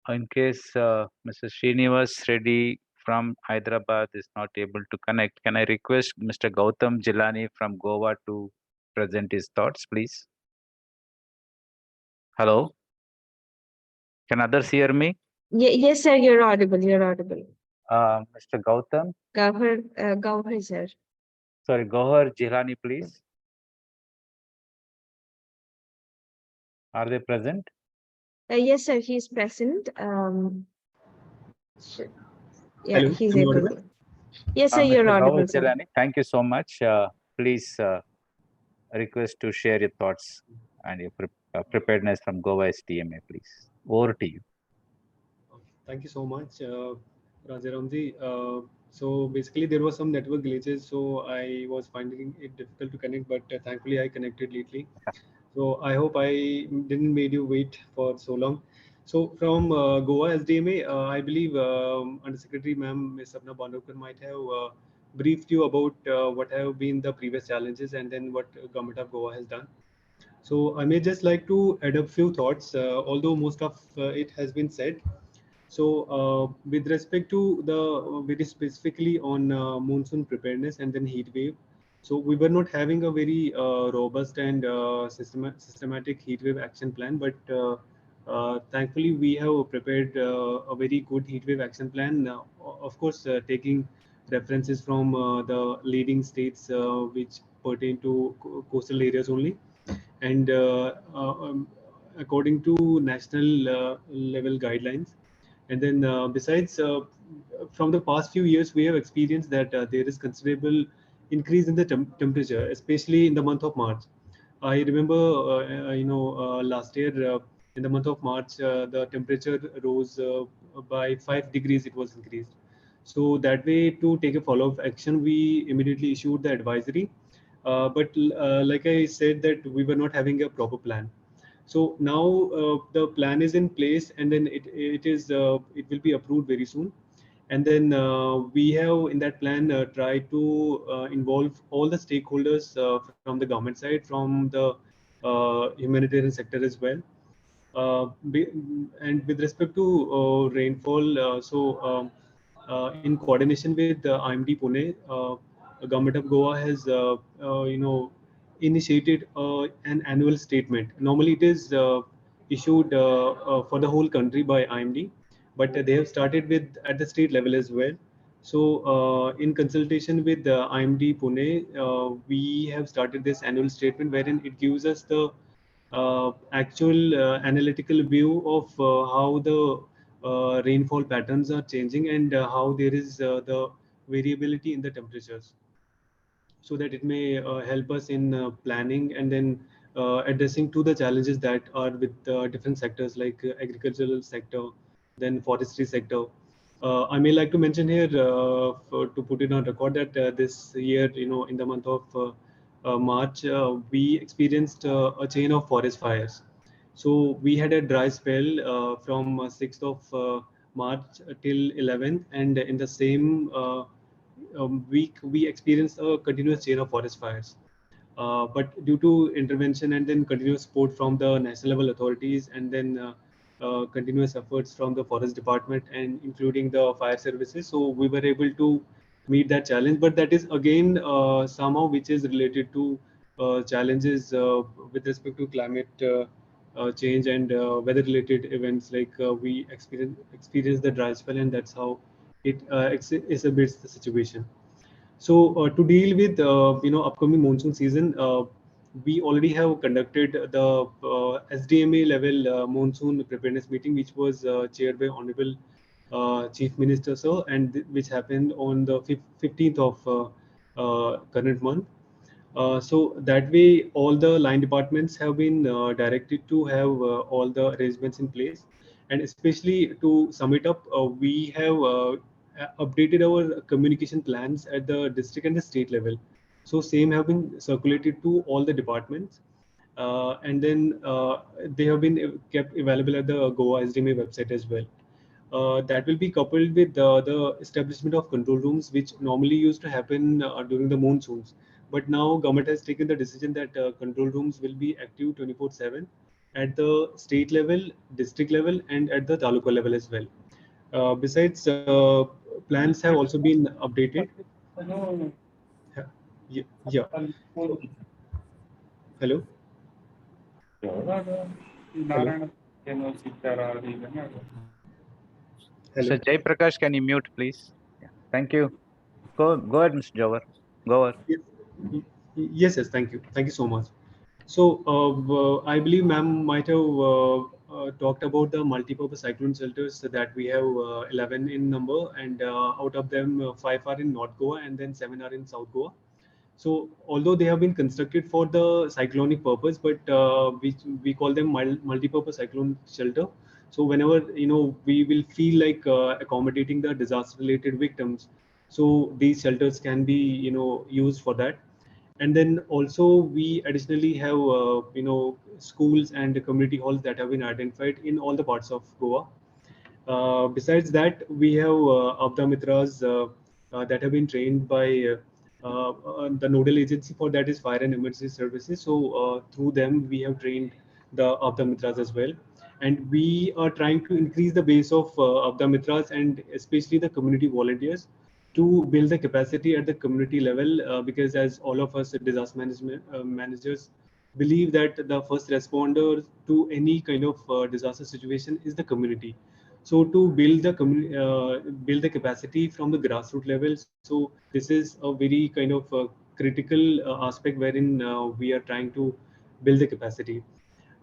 S3: In case Mr. Srinivas Reddy from Hyderabad is not able to connect, can I request Mr. Gautam Jilani from Goa to present his thoughts, please? Hello? Can others hear me?
S1: Yes, sir, you're audible. You're audible.
S3: Mr. Gautam?
S1: Gauhar, sir.
S3: Sorry, Gohar Jilani, please. Are they present?
S1: Yes, sir, he's present. Sure. Yeah,
S12: Hello,
S1: he's
S12: am I
S1: able
S12: audible?
S1: to. Yes, sir, you're
S3: Mr.
S1: audible,
S3: Gohar
S1: sir.
S3: Jilani, thank you so much. Please request to share your thoughts and your preparedness from Goa SDMA, please. Over to you.
S12: Thank you so much, Rajaramji. So basically there was some network glitches, so I was finding it difficult to connect, but thankfully I connected lately. So I hope I didn't made you wait for so long. So from Goa SDMA, I believe Under Secretary Ma'am Ms. Sapna Bandokar might have briefed you about what have been the previous challenges and then what Government of Goa has done. So I may just like to add a few thoughts, although most of it has been said. So with respect to the very specifically on monsoon preparedness and then heat wave, so we were not having a very robust and systematic heat wave action plan, but thankfully we have prepared a very good heat wave action plan. Of course, taking references from the leading states which pertain to coastal areas only, and according to national level guidelines. And then besides, from the past few years, we have experienced that there is considerable increase in the temperature, especially in the month of March. I remember, last year in the month of March, the temperature rose by 5 degrees. It was increased. So that way, to take a follow-up action, we immediately issued the advisory. But like I said, that we were not having a proper plan. So now the plan is in place, and then it will be approved very soon. And then we have in that plan tried to involve all the stakeholders from the government side, from the humanitarian sector as well. And with respect to rainfall, in coordination with IMD Pune, the government of Goa has initiated an annual statement. Normally, it is issued for the whole country by IMD, but they have started with at the state level as well. So, in consultation with IMD Pune, we have started this annual statement wherein it gives us the actual analytical view of how the rainfall patterns are changing and how there is the variability in the temperatures, so that it may help us in planning and then addressing to the challenges that are with different sectors like agricultural sector, then forestry sector. I may like to mention here to put it on record that this year, in the month of March, we experienced a chain of forest fires. So we had a dry spell from 6th of March till 11th, and in the same week, we experienced a continuous chain of forest fires. But due to intervention and then continuous support from the national level authorities, and then continuous efforts from the forest department and including the fire services, so we were able to meet that challenge. But that is again somehow which is related to challenges with respect to climate change and weather related events, like we experience the dry spell, and that's how it exacerbates the situation. So to deal with upcoming monsoon season, we already have conducted the SDMA level monsoon preparedness meeting, which was chaired by Honorable Chief Minister, sir, and which happened on the 15th of current month. So that way, all the line departments have been directed to have all the arrangements in place. And especially to sum it up, we have updated our communication plans at the district and the state level. So same have been circulated to all the departments. And then they have been kept available at the Goa SDMA website as well. That will be coupled with the establishment of control rooms, which normally used to happen during the monsoons. But now government has taken the decision that control rooms will be active 24/7 at the state level, district level, and at the taluka level as well. Besides, plans have also been updated. Yeah. Yeah. So, hello. Hello.
S3: So
S12: Hello.
S3: Jay Prakash, can you mute, please? Yeah. Thank you. Go ahead, Mr. Jawar. Go ahead.
S12: Yes, yes, thank you so much. So I believe ma'am might have talked about the multi-purpose cyclone shelters that we have 11 in number, and out of them 5 are in North Goa and then 7 are in South Goa. So although they have been constructed for the cyclonic purpose, but we call them multi-purpose cyclone shelter. So whenever we will feel like accommodating the disaster-related victims, so these shelters can be used for that. And then also we additionally have schools and community halls that have been identified in all the parts of Goa. Besides that, we have Abda Mitras that have been trained by the nodal agency for that is Fire and Emergency Services. So through them, we have trained the Abda Mitras as well. And we are trying to increase the base of Abda Mitras and especially the community volunteers to build the capacity at the community level, because as all of us disaster management managers believe that the first responder to any kind of disaster situation is the community. So to build the build the capacity from the grassroots level, so this is a very kind of critical aspect wherein we are trying to build the capacity.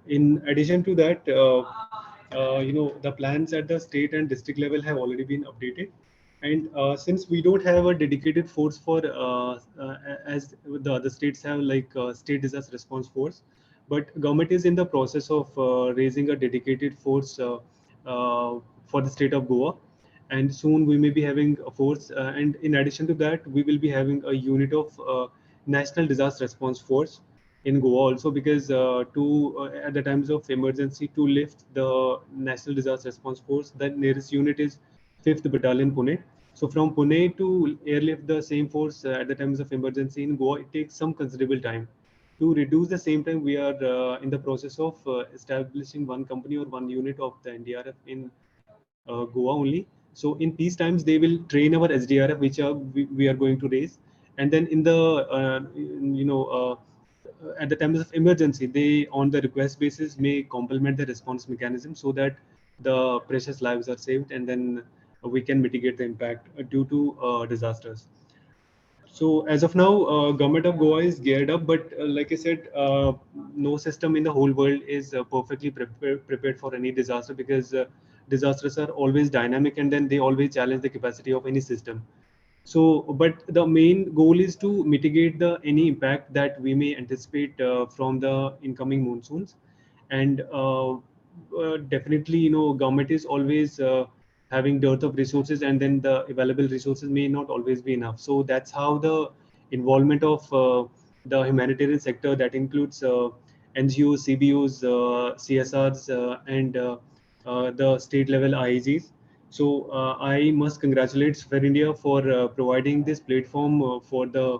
S12: In addition to that, the plans at the state and district level have already been updated. And since we don't have a dedicated force for, as the other states have like state disaster response force, but government is in the process of raising a dedicated force for the state of Goa. And soon we may be having a force. And in addition to that, we will be having a unit of National Disaster Response Force in Goa also, because at the times of emergency to lift the National Disaster Response Force, the nearest unit is 5th Battalion Pune. So from Pune to airlift the same force at the times of emergency in Goa, it takes some considerable time. To reduce the same time, we are in the process of establishing one company or one unit of the NDRF in Goa only. So in peace times, they will train our SDRF, which we are going to raise, and then in the at the times of emergency, they on the request basis may complement the response mechanism so that the precious lives are saved, and then we can mitigate the impact due to disasters. So as of now, government of Goa is geared up, but like I said, no system in the whole world is perfectly prepared for any disaster, because disasters are always dynamic and then they always challenge the capacity of any system. So, but the main goal is to mitigate the any impact that we may anticipate from the incoming monsoons. And definitely, government is always having dearth of resources, and then the available resources may not always be enough. So that's how the involvement of the humanitarian sector, that includes NGOs, CBOs, CSRs, and the state level IAGs. So I must congratulate Sphere India for providing this platform for the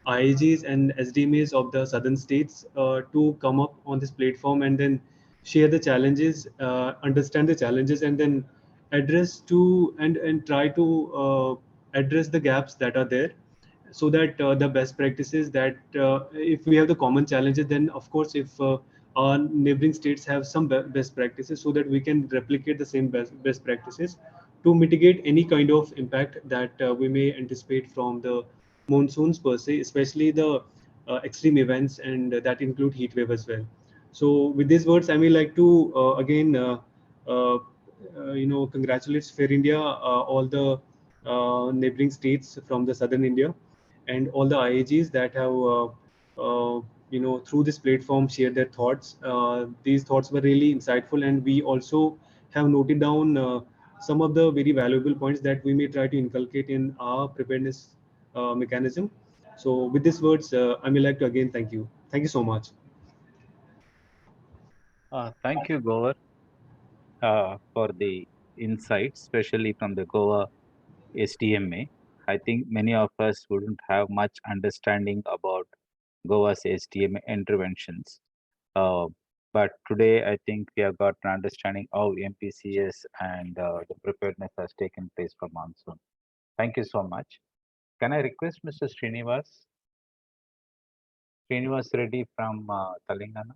S12: IAGs and SDMAs of the southern states to come up on this platform and then share the challenges, understand the challenges, and then address to and try to address the gaps that are there, so that the best practices that if we have the common challenges, then of course if our neighboring states have some best practices, so that we can replicate the same best practices to mitigate any kind of impact that we may anticipate from the monsoons per se, especially the extreme events, and that include heat wave as well. So with these words, I may like to again uh, congratulate Sphere India, all the neighboring states from the southern India, and all the IAGs that have through this platform share their thoughts. These thoughts were really insightful, and we also have noted down some of the very valuable points that we may try to inculcate in our preparedness mechanism. So with these words, I may like to again thank you. Thank you so much.
S3: Thank you, Goa, for the insights, especially from the Goa SDMA. I think many of us wouldn't have much understanding about Goa's SDMA interventions. But today, I think we have got an understanding how MPCS and the preparedness has taken place for Monsoon. Thank you so much. Can I request Mr. Srinivas? Srinivas Reddy from Telangana.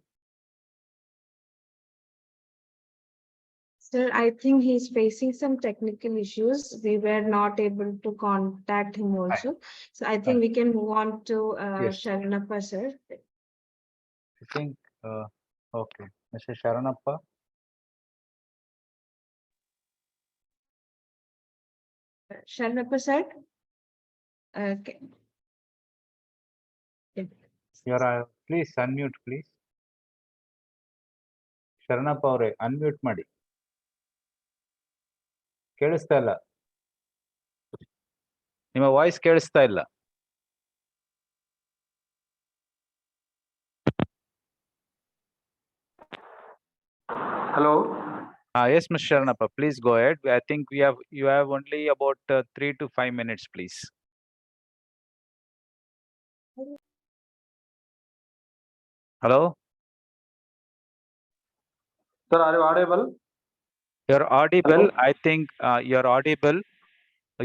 S1: Sir, I think he's facing some technical issues. We were not able to contact him also. So I think we can move on to
S3: Yes.
S1: Sharanappa, sir.
S3: I think, okay. Mr. Sharanappa.
S1: Sharanappa, sir. Okay.
S3: Please unmute, please. Sharanappa ಅವರೇ unmute ಮಾಡಿ. ಕೇಳಿಸ್ತಾ ಇಲ್ಲ. ನಿಮ್ಮ voice ಕೇಳಿಸ್ತಾ ಇಲ್ಲ.
S9: Hello.
S3: Yes, Mr. Sharanappa, please go ahead. I think you have only about 3 to 5 minutes, please. Hello?
S9: Sir, are you audible?
S3: You're audible.
S9: Hello?
S3: I think you're audible.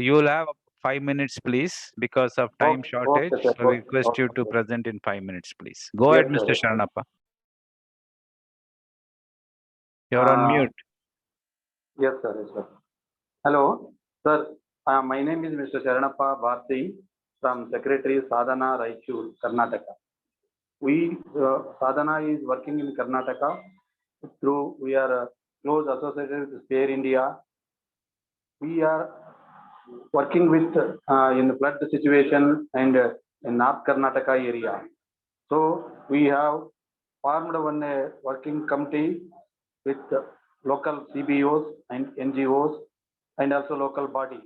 S3: You will have 5 minutes, please, because of time shortage.
S9: Okay, sir.
S3: So we request you to present in 5 minutes, please. Go ahead,
S9: Yes,
S3: Mr.
S9: sir.
S3: Sharanappa. You're on mute.
S9: Yes, sir. Yes, sir. Hello, sir. My name is Mr. Sharanappa Bharti from Secretary Sadhana Raichur, Karnataka. Sadhana is working in Karnataka we are close associated with Spare India. We are working with in the flood situation and in North Karnataka area. So we have formed one working committee with local CBOs and NGOs and also local body.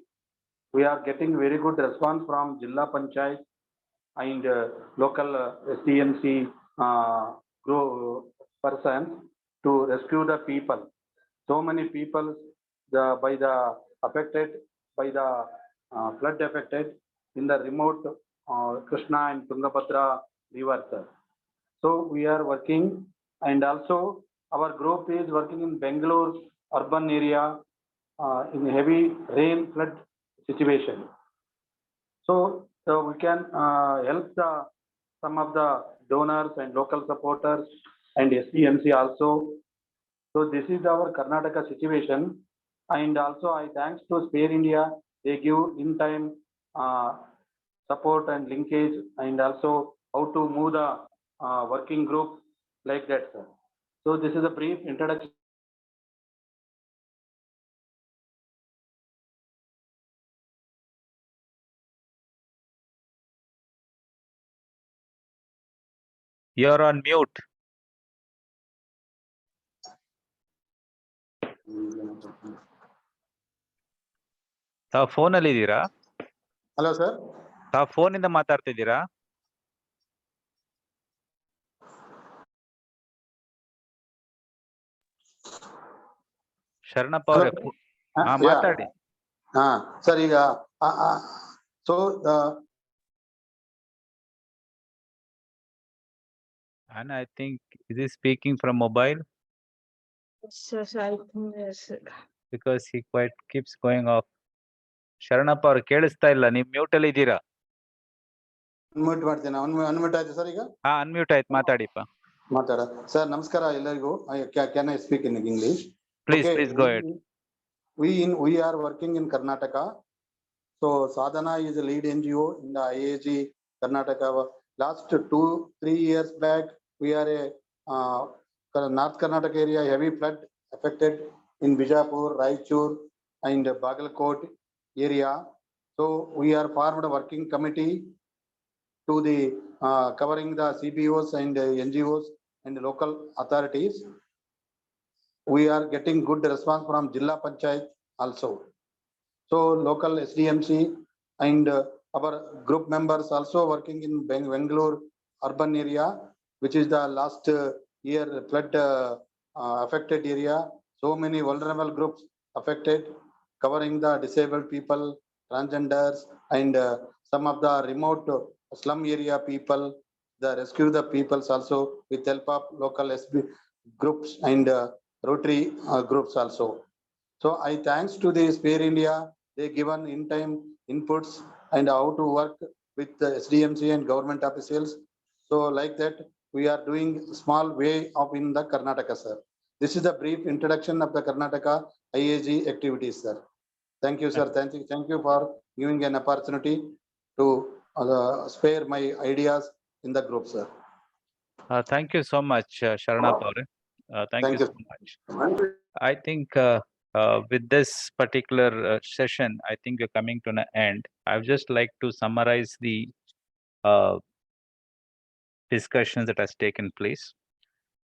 S9: We are getting very good response from Jilla Panchayat and local STMC persons to rescue the people. So many people affected by the flood affected in the remote Krishna and Tungabhadra rivers. So we are working, and also our group is working in Bangalore urban area in heavy rain flood situation. So we can help some of the donors and local supporters and SPMC also. So this is our Karnataka situation, and also I thanks to Spare India. They give in time support and linkage, and also how to move the working group like that, sir. So this is a brief introduction.
S3: You're on mute. ತಾವು phone ಅಲ್ಲಿ ಇದ್ದೀರಾ?
S9: Hello, sir.
S3: ತಾವು phone ಇಂದ ಮಾತಾಡ್ತಿದ್ದೀರಾ? ಶರಣಪ್ಪ ಅವರೇ ಮಾತಾಡಿ.
S9: Sir ಈಗ
S3: And I think is he speaking from mobile?
S1: Yes.
S3: Because he quite keeps going off. Sharanappa ಅವ್ರು ಕೇಳಿಸ್ತಾ ಇಲ್ಲ, ನೀವು ಮ್ಯೂಟ್ ಅಲ್ಲಿ ಇದ್ದೀರಾ?
S9: ಅನ್ಮ್ಯೂಟ್ ಮಾಡ್ತೀನಿ. ಅನ್ಮ್ಯೂಟ್ ಆಯ್ತು ಸರ್ ಈಗ?
S3: ಅನ್ಮ್ಯೂಟ್ ಆಯ್ತು, ಮಾತಾಡಿಪ್ಪ.
S9: ಮಾತಾಡ ಸರ್. ನಮಸ್ಕಾರ ಎಲ್ಲರಿಗೂ. Can I speak in English?
S3: Please go ahead.
S9: We are working in Karnataka. So Sadhana is a lead NGO in the IAG Karnataka. Last 2-3 years back, we are a North Karnataka area heavy flood affected in Bijapur, Raichur and Bagalkot area. So we are formed a working committee to the covering the CBOs and NGOs and local authorities. We are getting good response from Jilla Panchayat also. So local SDMC and our group members also working in Bangalore urban area, which is the last year flood affected area. So many vulnerable groups affected, covering the disabled people, transgenders, and some of the remote slum area people, the rescue the peoples also with help of local SB groups and Rotary groups also. So I thanks to the Spare India, they given in time inputs and how to work with the SDMC and government officials. So like that, we are doing small way of in the Karnataka, sir. This is the brief introduction of the Karnataka IAG activities, sir. Thank you, sir. Thank you for giving an opportunity to spare my ideas in the group, sir.
S3: Thank you so much, Sharana Paure. Thank you so much. I think with this particular session, I think we're coming to an end. I would just like to summarize the discussions that has taken place.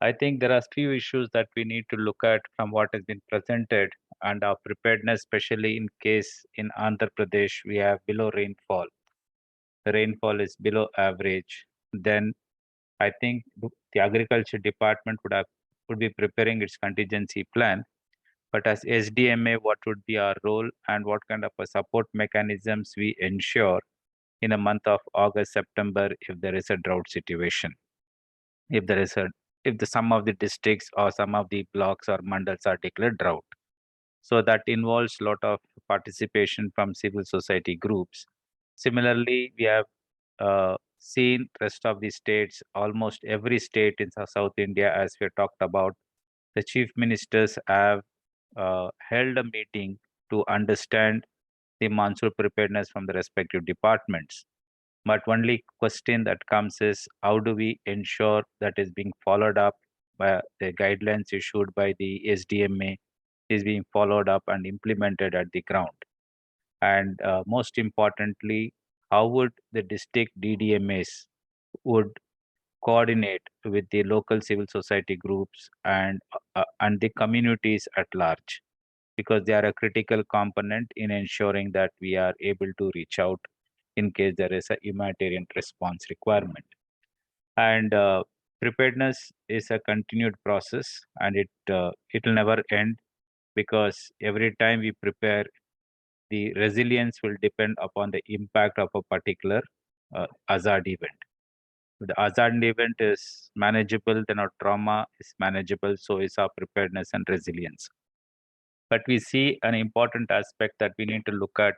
S3: I think there are few issues that we need to look at from what has been presented and our preparedness, especially in case in Andhra Pradesh, we have below rainfall. The rainfall is below average. Then I think the agriculture department would be preparing its contingency plan. But as SDMA, what would be our role and what kind of a support mechanisms we ensure in the month of August, September, if there is a drought situation, if some of the districts or some of the blocks or mandals are declared drought. So that involves a lot of participation from civil society groups. Similarly, we have seen rest of the states, almost every state in South India, as we talked about, the chief ministers have held a meeting to understand the monsoon preparedness from the respective departments. But only question that comes is how do we ensure that is being followed up by the guidelines issued by the SDMA is being followed up and implemented at the ground. And most importantly, how would the district DDMAs would coordinate with the local civil society groups and the communities at large, because they are a critical component in ensuring that we are able to reach out in case there is a humanitarian response requirement. And preparedness is a continued process, and it will never end, because every time we prepare, the resilience will depend upon the impact of a particular hazard event. If the hazard event is manageable, then our trauma is manageable, so is our preparedness and resilience. But we see an important aspect that we need to look at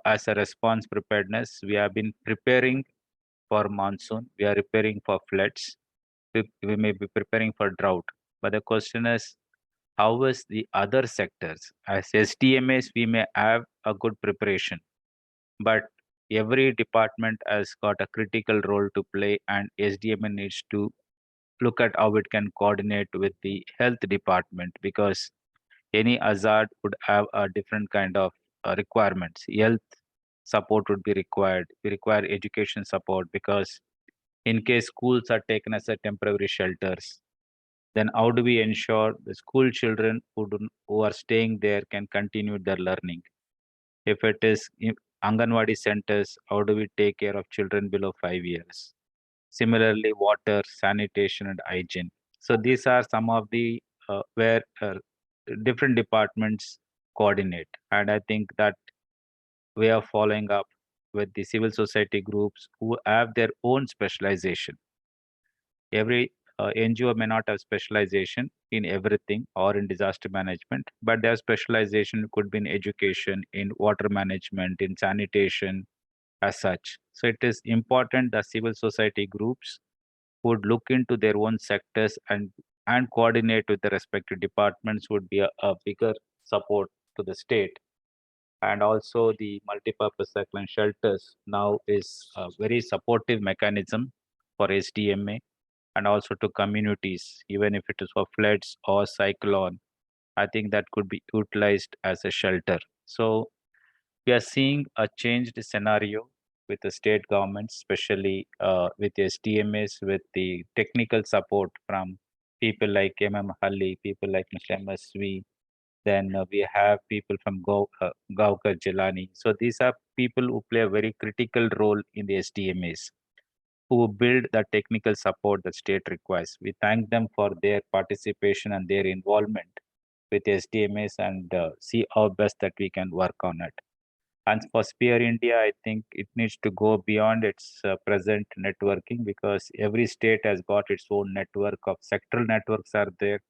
S3: as a response preparedness. We have been preparing for monsoon, we are preparing for floods, we may be preparing for drought. But the question is, how is the other sectors? As SDMAs, we may have a good preparation, but every department has got a critical role to play, and SDMA needs to look at how it can coordinate with the health department, because any hazard would have a different kind of requirements. Health support would be required. We require education support, because in case schools are taken as a temporary shelters, then how do we ensure the school children who are staying there can continue their learning? If it is Anganwadi centers, how do we take care of children below 5 years? Similarly, water, sanitation, and hygiene. So these are some of the where different departments coordinate. And I think that we are following up with the civil society groups who have their own specialization. Every NGO may not have specialization in everything or in disaster management, but their specialization could be in education, in water management, in sanitation as such. So it is important that civil society groups would look into their own sectors and coordinate with the respective departments would be a bigger support to the state. And also the multipurpose cyclone shelters now is a very supportive mechanism for SDMA and also to communities, even if it is for floods or cyclone. I think that could be utilized as a shelter. So we are seeing a changed scenario with the state governments, especially with SDMAs, with the technical support from people like Halli, people like Mr. MSV. Then we have people from Gaukar Jilani. So these are people who play a very critical role in the SDMAs, who build the technical support the state requires. We thank them for their participation and their involvement with SDMAs and see how best that we can work on it. And for Spear India, I think it needs to go beyond its present networking, because every state has got its own network of sectoral networks are there.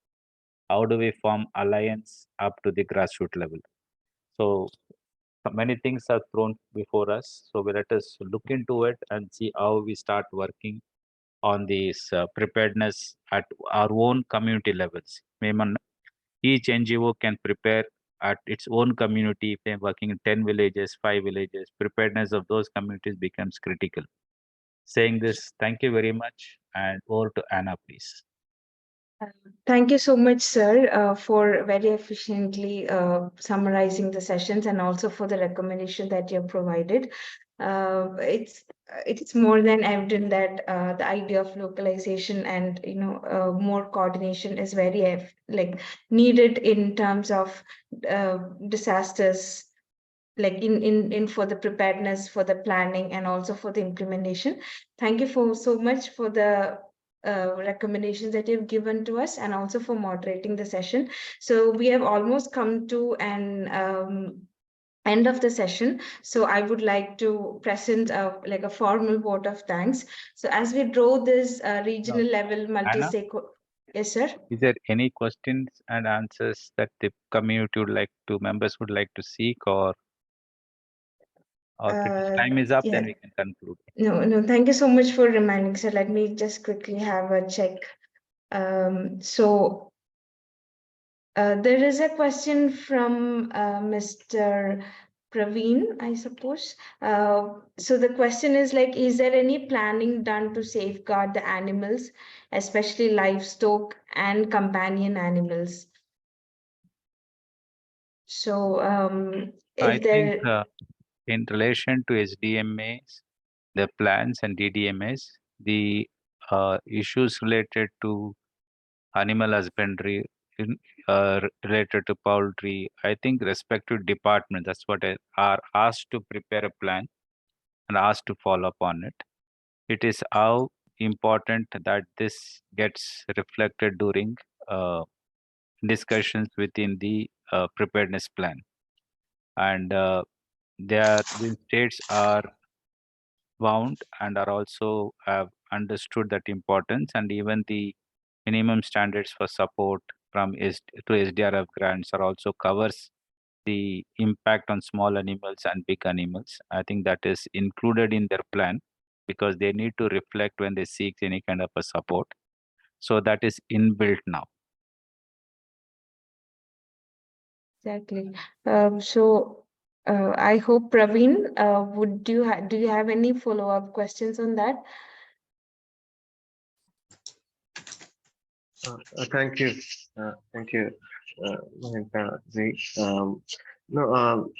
S3: How do we form alliance up to the grassroots level? So many things are thrown before us. So let us look into it and see how we start working on this preparedness at our own community levels. Each NGO can prepare at its own community. If they're working in 10 villages, 5 villages, preparedness of those communities becomes critical. Saying this, thank you very much, and over to Anna, please.
S1: Thank you so much, sir, for very efficiently summarizing the sessions and also for the recommendation that you have provided. It's more than evident that the idea of localization and more coordination is very needed in terms of disasters, like in for the preparedness, for the planning, and also for the implementation. Thank you so much for the recommendations that you've given to us, and also for moderating the session. So we have almost come to an end of the session. So I would like to present a formal vote of thanks. So as we draw this regional level multi-stakeholder. Yes, sir.
S3: Is there any questions and answers that the community would like to, members would like to seek, or if time is up, then we can conclude.
S1: No, thank you so much for reminding, sir. Let me just quickly have a check. So there is a question from Mr. Praveen, I suppose. So the question is is there any planning done to safeguard the animals, especially livestock and companion animals? So
S3: I think in relation to SDMAs, the plans and DDMAs, the issues related to animal husbandry, related to poultry, I think respective departments, that's what are asked to prepare a plan and asked to follow up on it. It is how important that this gets reflected during discussions within the preparedness plan. And the states are bound and are also have understood that importance, and even the minimum standards for support from to SDRF grants are also covers the impact on small animals and big animals. I think that is included in their plan, because they need to reflect when they seek any kind of a support. So that is inbuilt now.
S1: Exactly. So I hope Praveen, do you have any follow-up questions on that?
S13: Thank you. Thank you, Mahinda ji.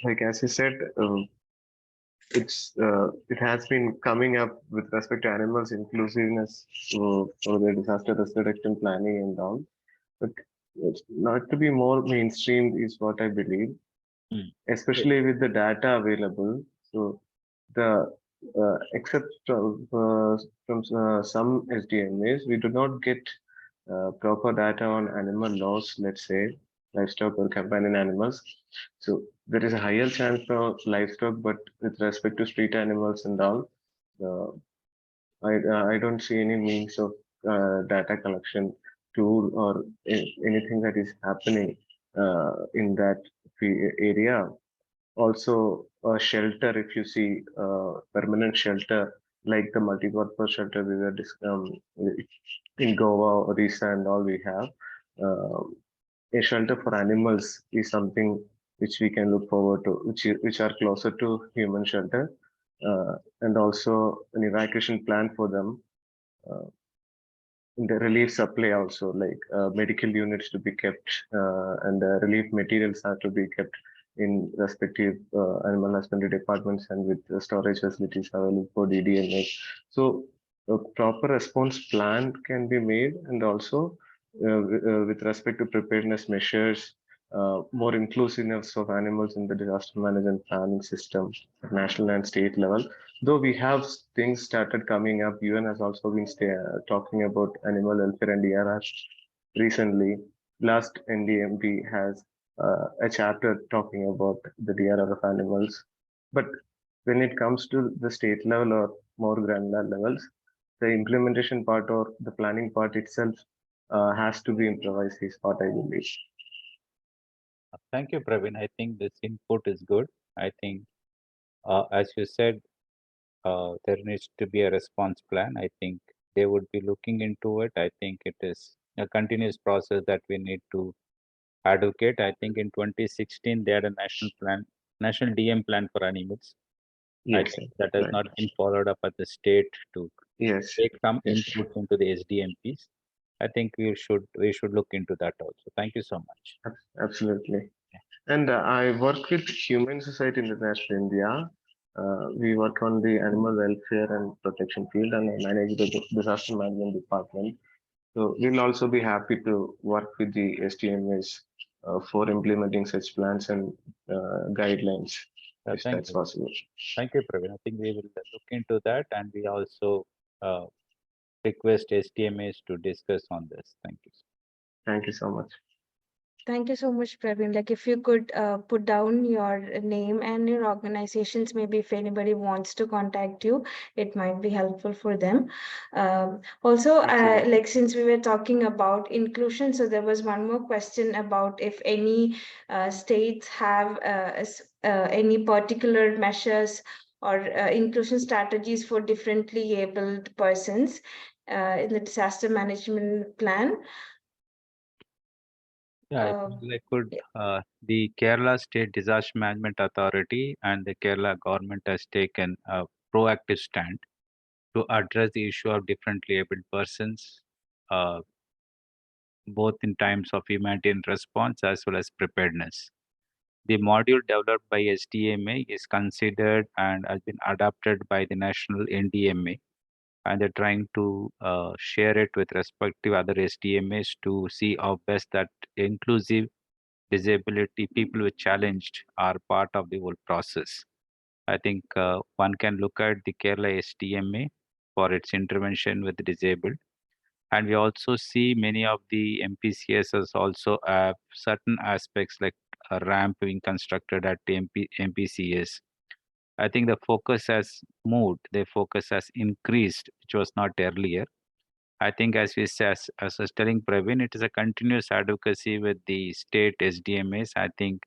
S13: Like as you said, it has been coming up with respect to animals inclusiveness for the disaster risk reduction planning and all, but it's not to be more mainstreamed is what I believe, especially with the data available. So the except from some SDMAs, we do not get proper data on animal loss, let's say livestock or companion animals. So there is a higher chance for livestock, but with respect to street animals and all, I don't see any means of data collection tool or anything that is happening in that area. Also, a shelter, if you see permanent shelter like the multi-purpose shelter we were in Goa, Odisha, and all we have. A shelter for animals is something which we can look forward to, which are closer to human shelter, and also an evacuation plan for them. The relief supply also, like medical units to be kept, and relief materials are to be kept in respective animal husbandry departments and with the storage facilities available for DDMA. So a proper response plan can be made, and also with respect to preparedness measures, more inclusiveness of animals in the disaster management planning system at national and state level. Though we have things started coming up, UN has also been talking about animal welfare and DRR recently. Last NDMP has a chapter talking about the DRR of animals. But when it comes to the state level or more granular levels, the implementation part or the planning part itself has to be improvised, is what I believe.
S3: Thank you, Praveen. I think this input is good. I think, as you said, there needs to be a response plan. I think they would be looking into it. I think it is a continuous process that we need to advocate. I think in 2016, they had a national plan, national DM plan for animals. I
S13: Yes,
S3: think that has
S13: right.
S3: not been followed up at the state to
S13: Yes,
S3: take some
S13: yes,
S3: inputs into the SDMPs. I think we should look into that also. Thank you so much.
S13: absolutely. And I work with Human Society International India. We work on the animal welfare and protection field, and I manage the disaster management department. So we'll also be happy to work with the STMs for implementing such plans and guidelines, if
S3: Thank
S13: that's
S3: you.
S13: possible.
S3: Thank you, Praveen. I think we will look into that, and we also request STMAs to discuss on this. Thank you.
S13: Thank you so much.
S1: Thank you so much, Praveen. Like, if you could put down your name and your organizations, maybe if anybody wants to contact you, it might be helpful for them. Also, like, since we were talking about inclusion, so there was one more question about if any states have any particular measures or inclusion strategies for differently abled persons in the disaster management plan.
S3: Yeah, I could. The Kerala State Disaster Management Authority and the Kerala government has taken a proactive stand to address the issue of differently abled persons, both in times of humanitarian response as well as preparedness. The module developed by SDMA is considered and has been adopted by the national NDMA, and they're trying to share it with respective other SDMAs to see how best that inclusive disability people with challenged are part of the whole process. I think one can look at the Kerala SDMA for its intervention with the disabled. And we also see many of the MPCSs also have certain aspects like a ramp being constructed at the MPCS. I think the focus has moved, the focus has increased, which was not earlier. I think as I was telling Praveen, it is a continuous advocacy with the state SDMAs. I think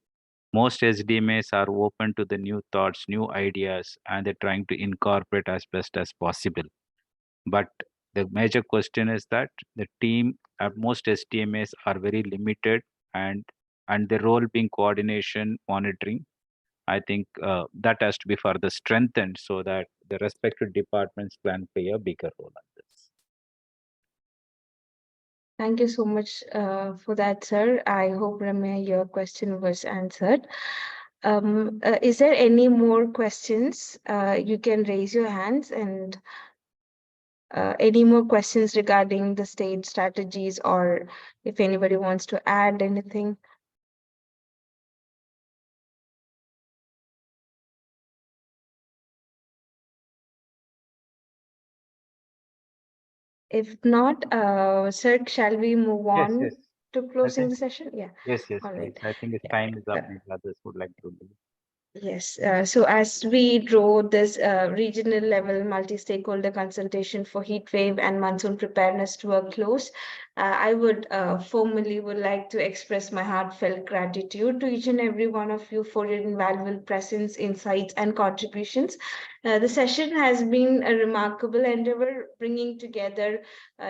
S3: most SDMAs are open to the new thoughts, new ideas, and they're trying to incorporate as best as possible. But the major question is that the team at most SDMAs are very limited, and the role being coordination, monitoring. I think that has to be further strengthened so that the respective departments can play a bigger role on this.
S1: Thank you so much for that, sir. I hope, Ramya, your question was answered. Is there any more questions? You can raise your hands, and any more questions regarding the state strategies, or if anybody wants to add anything. If not, sir, shall we move on
S3: Yes.
S1: to closing the session? Yeah.
S3: Yes,
S1: All right.
S3: I think its time is up. Maybe others would like to do.
S1: Yes, so as we draw this regional level multi-stakeholder consultation for Heatwave and monsoon preparedness to a close, I would formally would like to express my heartfelt gratitude to each and every one of you for your invaluable presence, insights, and contributions. The session has been a remarkable endeavor, bringing together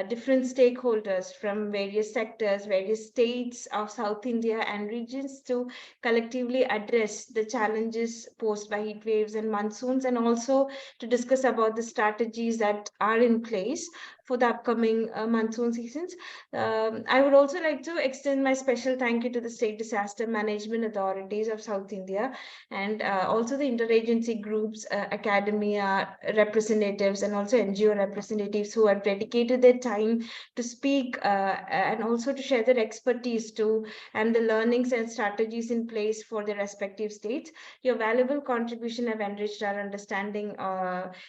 S1: different stakeholders from various sectors, various states of South India and regions to collectively address the challenges posed by heat waves and monsoons, and also to discuss about the strategies that are in place for the upcoming monsoon seasons. I would also like to extend my special thank you to the State Disaster Management Authorities of South India, and also the interagency groups, academia representatives, and also NGO representatives who have dedicated their time to speak and also to share their expertise too, and the learnings and strategies in place for their respective states. Your valuable contribution have enriched our understanding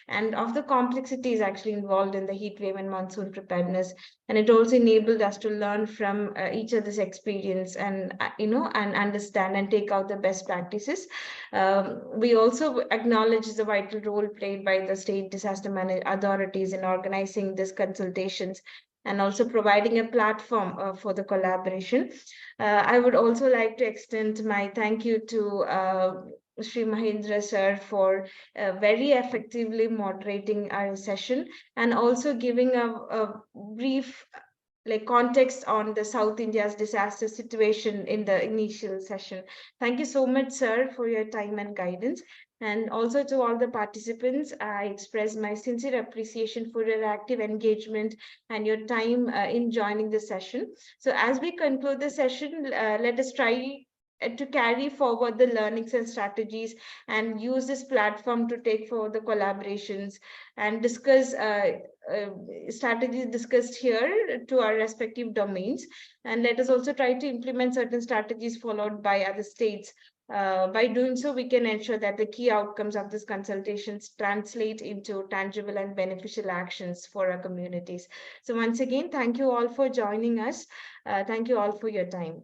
S1: and of the complexities actually involved in the heat wave and monsoon preparedness. And it also enabled us to learn from each other's experience and, and understand and take out the best practices. We also acknowledge the vital role played by the state disaster management authorities in organizing these consultations and also providing a platform for the collaboration. I would also like to extend my thank you to Sri Mahendra sir for very effectively moderating our session and also giving a brief context on the South India's disaster situation in the initial session. Thank you so much, sir, for your time and guidance. And also to all the participants, I express my sincere appreciation for your active engagement and your time in joining the session. So as we conclude the session, let us try to carry forward the learnings and strategies and use this platform to take forward the collaborations and discuss strategies discussed here to our respective domains. And let us also try to implement certain strategies followed by other states. By doing so, we can ensure that the key outcomes of these consultations translate into tangible and beneficial actions for our communities. So once again, thank you all for joining us. Thank you all for your time.